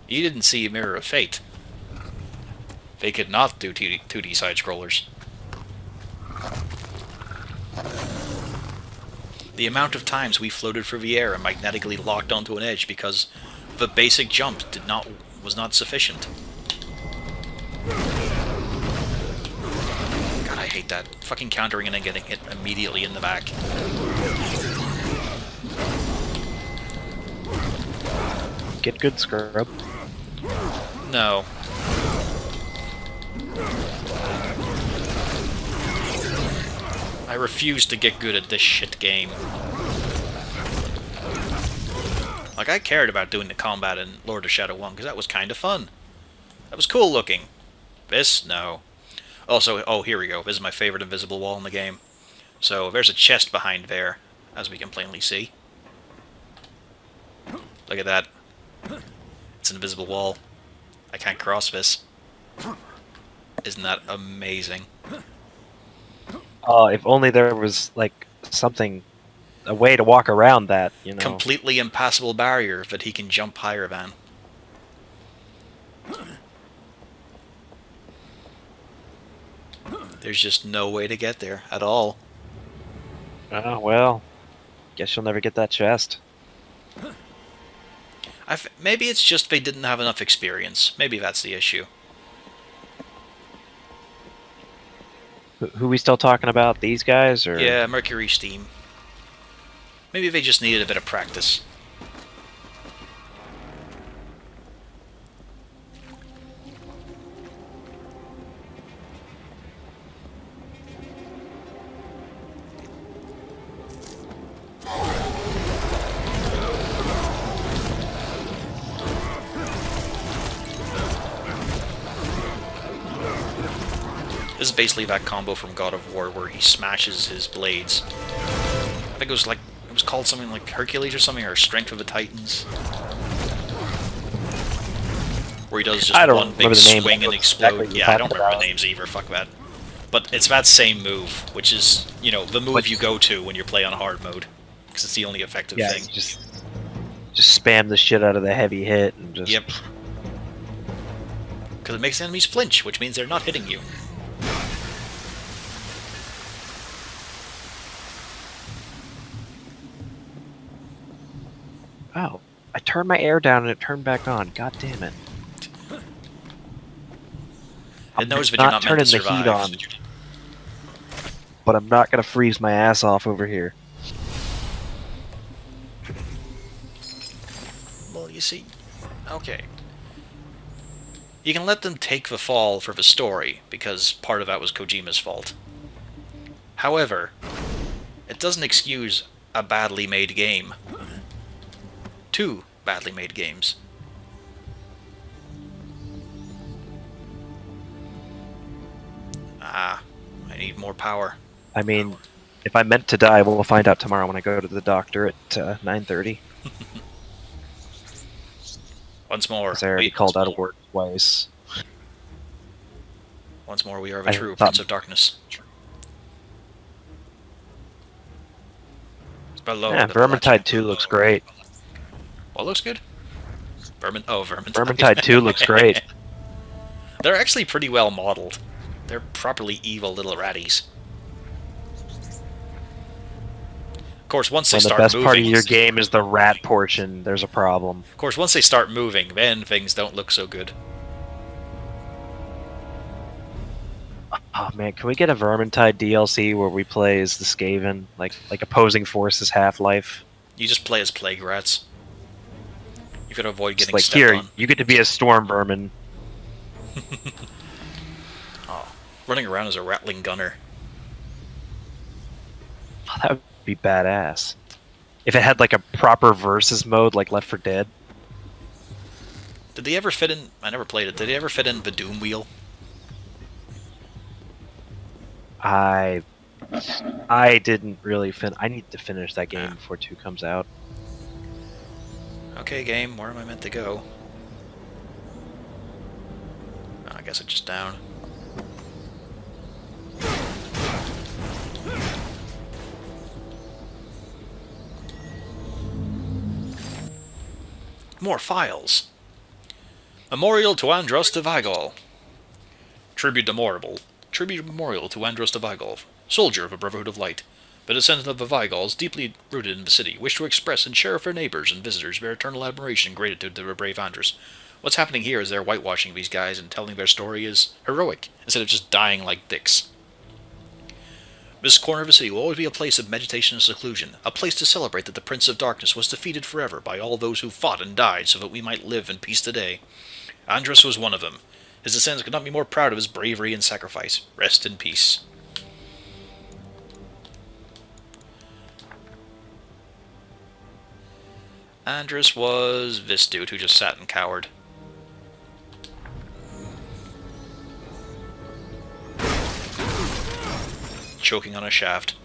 You didn't see Mirror of Fate. They could not do 2D side-scrollers. The amount of times we floated through the air and magnetically locked onto an edge because the basic jump was not sufficient. God, I hate that. Fucking countering and then getting hit immediately in the back. Get good, Scrub. No. I refuse to get good at this shit game. Like, I cared about doing the combat in Lord of Shadow 1, because that was kind of fun. That was cool looking. This? No. Also, oh, here we go. This is my favorite invisible wall in the game. So, there's a chest behind there, as we can plainly see. Look at that. It's an invisible wall. I can't cross this. Isn't that amazing? If only there was, like, something, a way to walk around that, you know. Completely impassable barrier that he can jump higher than. There's just no way to get there at all. Oh, well, guess you'll never get that chest. Maybe it's just they didn't have enough experience. Maybe that's the issue. Who we still talking about? These guys, or? Yeah, Mercury Steam. Maybe they just needed a bit of practice. This is basically that combo from God of War where he smashes his blades. I think it was called something like Hercules or something, or Strength of the Titans. Where he does just one big swing and explode. Yeah, I don't remember the names either, fuck that. But it's that same move, which is, you know, the move you go to when you play on hard mode. Because it's the only effective thing. Just spam the shit out of the heavy hit and just... Yep. Because it makes enemies flinch, which means they're not hitting you. Oh, I turned my air down and it turned back on. God damn it. It knows that you're not meant to survive. Turning the heat on. But I'm not going to freeze my ass off over here. Well, you see... Okay. You can let them take the fall for the story, because part of that was Kojima's fault. However, it doesn't excuse a badly made game. 2 badly made games. Ah, I need more power. I mean, if I'm meant to die, we'll find out tomorrow when I go to the doctor at 9:30. Once more. I already called out of work twice. Once more, we are the true Prince of Darkness. Below yeah, Vermintide 2 looks great. What looks good? Vermintide. Vermintide 2 looks great. They're actually pretty well modeled. They're properly evil little ratties. Of course, once they start moving... the best part of your game is the rat portion, there's a problem. Of course, once they start moving, then things don't look so good. Oh man, can we get a Vermintide DLC where we play as the Skaven, like opposing forces Half-Life? You just play as plague rats. You gotta avoid getting like stepped here, on. you get to be a storm vermin. Oh, running around as a rattling gunner. Oh, that would be badass. If it had like a proper versus mode, like Left 4 Dead. Did they ever fit in? I never played it. Did they ever fit in the Doom Wheel? I didn't really I need to finish that game before 2 comes out. Okay, game, where am I meant to go? Oh, I guess it's just down. More files. Memorial to Andros de Vigol. Tribute memorial to Andros de Vigol, soldier of the Brotherhood of Light. The descendant of the Vigols, deeply rooted in the city, wish to express and share with their neighbors and visitors their eternal admiration and gratitude to the brave Andros. What's happening here is they're whitewashing these guys and telling their story is heroic, instead of just dying like dicks. This corner of the city will always be a place of meditation and seclusion, a place to celebrate that the Prince of Darkness was defeated forever by all those who fought and died so that we might live in peace today. Andros was one of them. His descendants could not be more proud of his bravery and sacrifice. Rest in peace. Andrus was this dude who just sat and cowered. Choking on a shaft.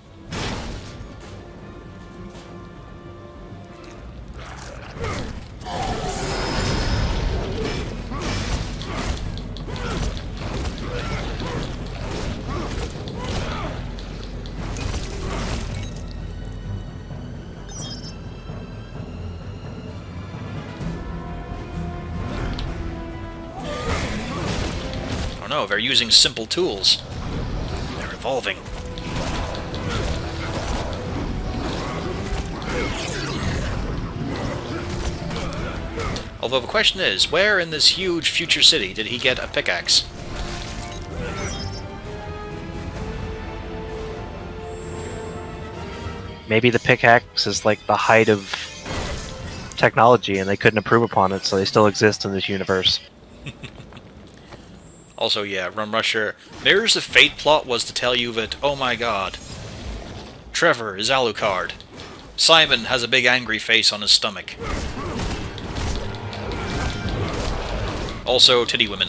Oh no, they're using simple tools. They're evolving. Although the question is, where in this huge future city did he get a pickaxe? Maybe the pickaxe is like the height of technology and they couldn't improve upon it, so they still exist in this universe. Also, yeah, Rum Rusher. Mirrors of Fate plot was to tell you that, oh my god, Trevor is Alucard. Simon has a big angry face on his stomach. Also, titty women.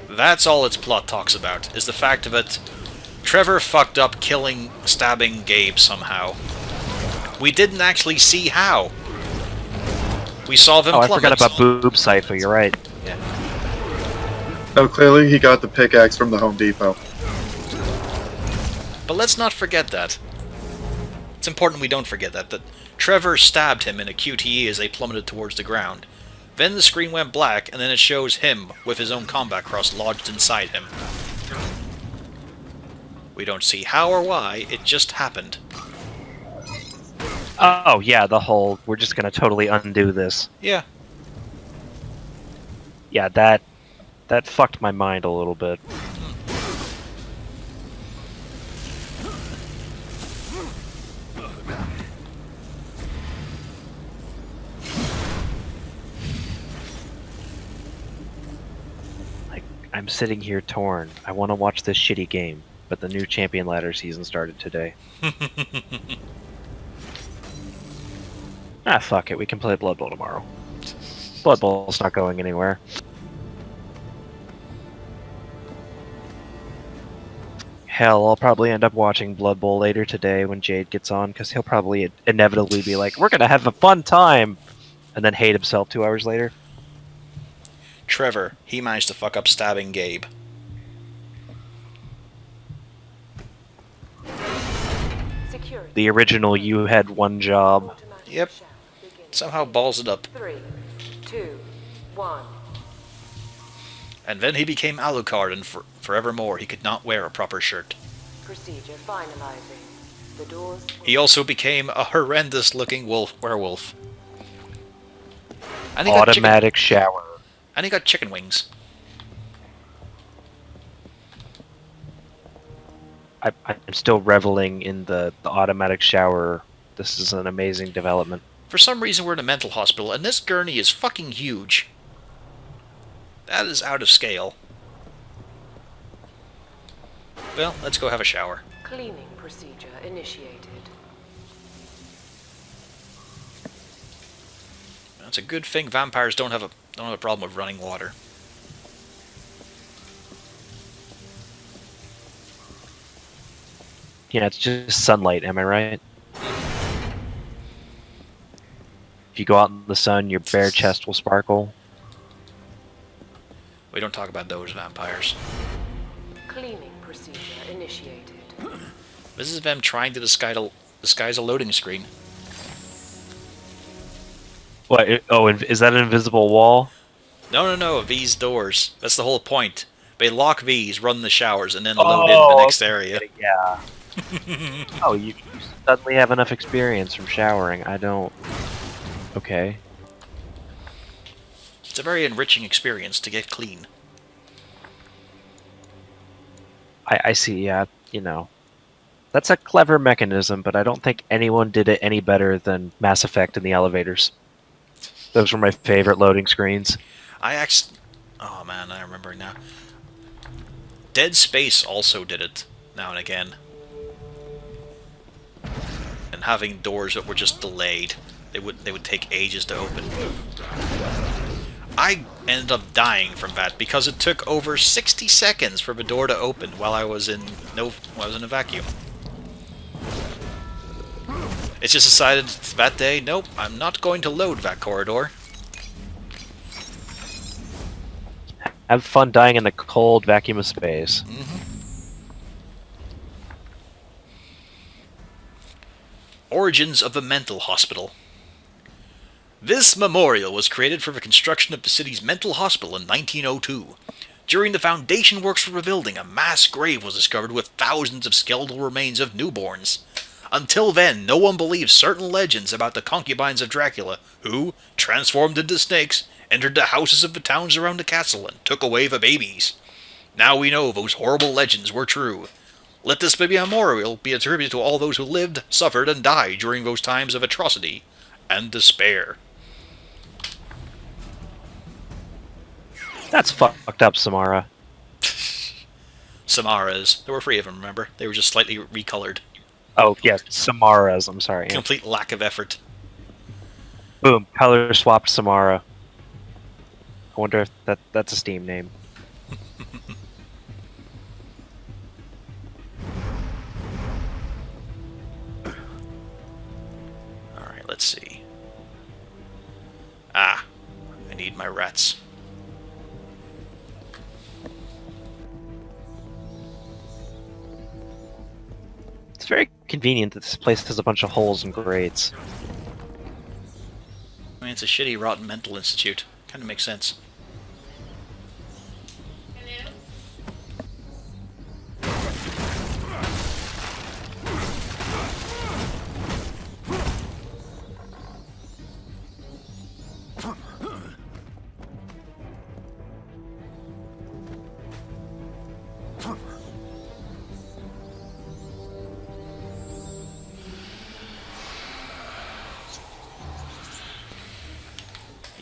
That's all its plot talks about, is the fact that Trevor fucked up stabbing Gabe somehow. We didn't actually see how. We saw them plummet. I forgot about Boob Cypher, you're right. Yeah. No, clearly he got the pickaxe from the Home Depot. But let's not forget that. It's important we don't forget that Trevor stabbed him in a QTE as they plummeted towards the ground. Then the screen went black, and then it shows him with his own combat cross lodged inside him. We don't see how or why, it just happened. Oh, yeah, the whole, we're just gonna totally undo this. Yeah. Yeah, that fucked my mind a little bit. I'm sitting here torn. I want to watch this shitty game, but the new Champion Ladder season started today. Fuck it. We can play Blood Bowl tomorrow. Blood Bowl's not going anywhere. Hell, I'll probably end up watching Blood Bowl later today when Jade gets on, because he'll probably inevitably be like, we're gonna have a fun time! And then hate himself 2 hours later. Trevor, he managed to fuck up stabbing Gabe. The original You Had One Job. Yep. Somehow balls it up. 3, 2, 1. And then he became Alucard, and forevermore he could not wear a proper shirt. Procedure finalizing. The doors. He also became a horrendous-looking werewolf. And he got Automatic shower. And he got chicken wings. I'm still reveling in the automatic shower. This is an amazing development. For some reason we're in a mental hospital, and this gurney is fucking huge. That is out of scale. Well, let's go have a shower. Cleaning procedure initiated. It's a good thing vampires don't have a problem with running water. Yeah, it's just sunlight, am I right? If you go out in the sun, your bare chest will sparkle. We don't talk about those vampires. Cleaning procedure initiated. This is them trying to disguise a loading screen. What? Is that an invisible wall? No, these doors. That's the whole point. They lock these, run the showers, and then load in the next area. Yeah. Oh, you suddenly have enough experience from showering. I don't... Okay. It's a very enriching experience to get clean. I see, yeah, you know. That's a clever mechanism, but I don't think anyone did it any better than Mass Effect in the elevators. Those were my favorite loading screens. I Oh man, I remember now. Dead Space also did it now and again. And having doors that were just delayed. They would take ages to open. I ended up dying from that because it took over 60 seconds for the door to open while I was in a vacuum. It's just decided that day, nope, I'm not going to load that corridor. Have fun dying in the cold vacuum of space. Origins of the Mental Hospital. This memorial was created for the construction of the city's mental hospital in 1902. During the foundation works for the building, a mass grave was discovered with thousands of skeletal remains of newborns. Until then, no one believed certain legends about the concubines of Dracula, who, transformed into snakes, entered the houses of the towns around the castle and took away the babies. Now we know those horrible legends were true. Let this baby memorial be attributed to all those who lived, suffered, and died during those times of atrocity and despair. That's fucked up, Samara. Samaras. There were 3 of them, remember? They were just slightly recolored. Oh, yes, Samaras, I'm sorry. Yeah. Complete lack of effort. Boom, color swapped Samara. I wonder if that's a Steam name. Alright, let's see. Ah, I need my rats. It's very convenient that this place has a bunch of holes and grates. I mean, it's a shitty, rotten mental institute. Kind of makes sense.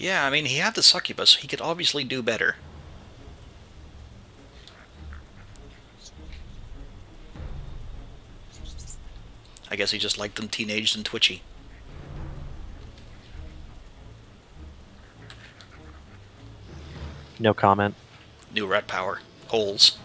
Yeah, I mean, he had the succubus, so he could obviously do better. I guess he just liked them teenaged and twitchy. No comment. New rat power. Holes.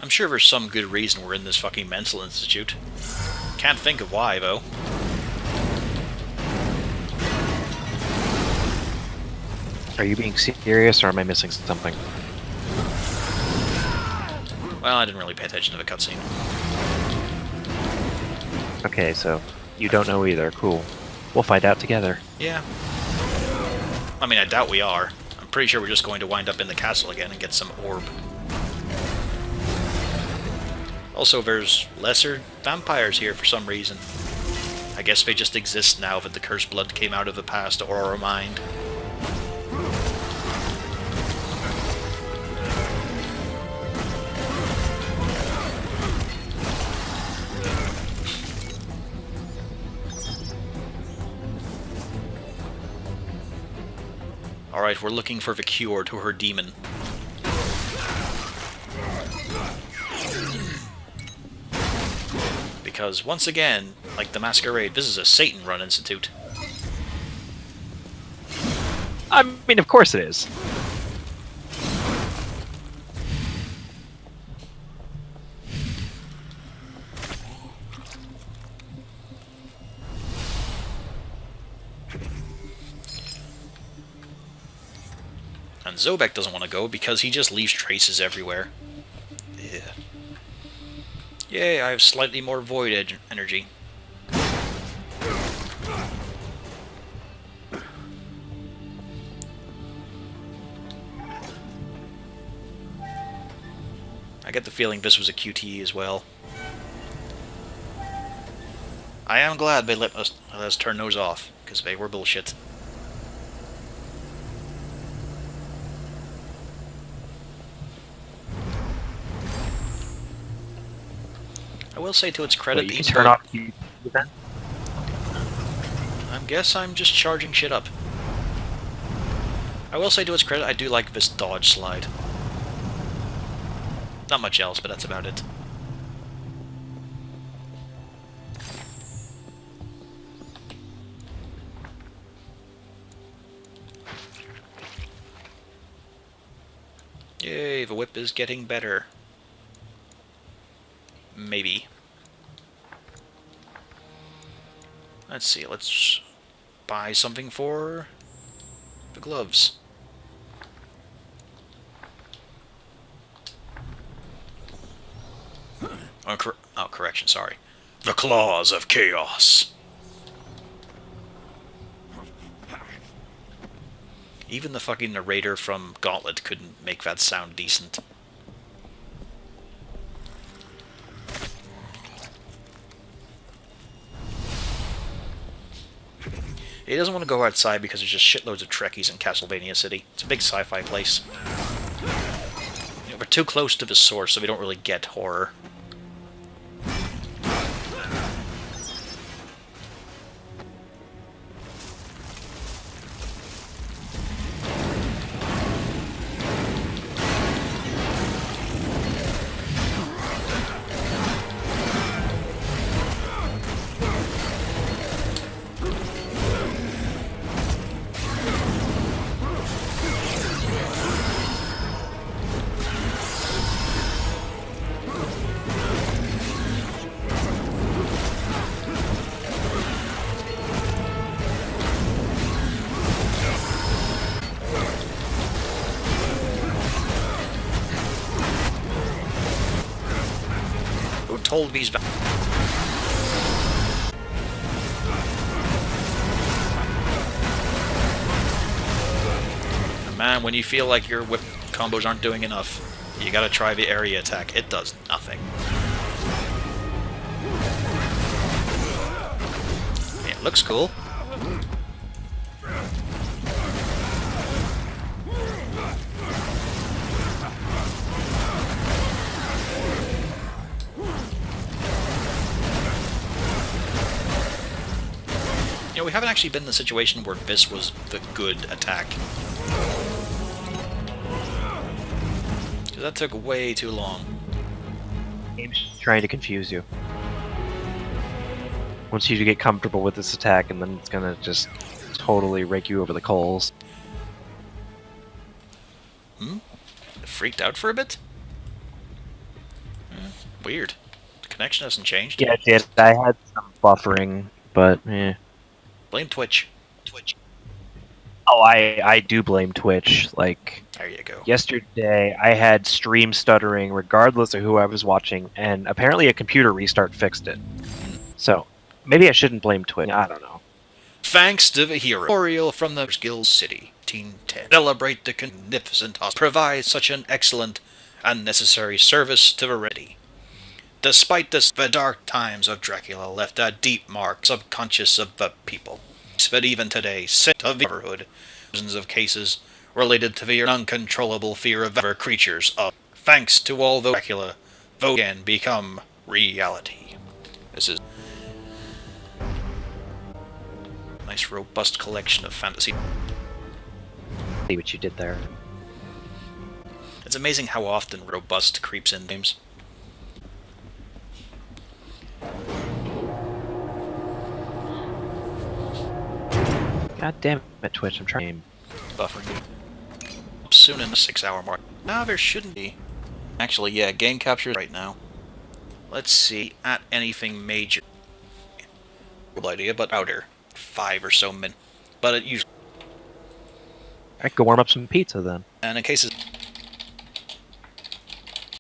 I'm sure there's some good reason we're in this fucking mental institute. Can't think of why, though. Are you being serious, or am I missing something? Well, I didn't really pay attention to the cutscene. Okay, so you don't know either. Cool. We'll find out together. Yeah. I mean, I doubt we are. I'm pretty sure we're just going to wind up in the castle again and get some orb. Also, there's lesser vampires here for some reason. I guess they just exist now that the cursed blood came out of the past Aurora Mind. Alright, we're looking for the cure to her demon. Because, once again, like the Masquerade, this is a Satan-run institute. I mean, of course it is. And Zobek doesn't want to go because he just leaves traces everywhere. Yeah. Yay, I have slightly more void energy. I get the feeling this was a QTE as well. I am glad they let us turn those off, because they were bullshit. I will say to its credit, Wait, you can turn off QTE then? I guess I'm just charging shit up. I will say to its credit, I do like this dodge slide. Not much else, but that's about it. Yay, the whip is getting better. Maybe. Let's see, let's buy something for the gloves. Oh, correction, sorry. The Claws of Chaos. Even the fucking narrator from Gauntlet couldn't make that sound decent. He doesn't want to go outside because there's just shitloads of Trekkies in Castlevania City. It's a big sci-fi place. You know, we're too close to the source, so we don't really get horror. Told these. Man, when you feel like your whip combos aren't doing enough, you gotta try the area attack. It does nothing. Yeah, it looks cool. You know, we haven't actually been in the situation where this was the good attack. Because that took way too long. Game's trying to confuse you. Wants you to get comfortable with this attack, and then it's gonna just totally rake you over the coals. Freaked out for a bit? Weird. The connection hasn't changed. Yeah, it did. I had some buffering, but eh. Blame Twitch. Oh, I do blame Twitch. Like, there you go. Yesterday, I had stream stuttering regardless of who I was watching, and apparently a computer restart fixed it. So, maybe I shouldn't blame Twitch. I don't know. Thanks to the hero. Memorial from the Guild City, 1810. Celebrate the magnificent hospital. Provide such an excellent and necessary service to the ready. Despite this, the dark times of Dracula left a deep mark subconscious of the people. But even today, sent of the neighborhood, thousands of cases related to the uncontrollable fear of other creatures of. Thanks to all the Dracula, vote can become reality. This is a nice robust collection of fantasy. See what you did there. It's amazing how often robust creeps in games. God damn it, Twitch, I'm trying. Buffering. Soon in the 6-hour mark. Now there shouldn't be. Actually, yeah, game capture right now. Let's see, at anything major. Cool idea, but outer. 5 or so minutes. But it usually. I could go warm up some pizza then. And in case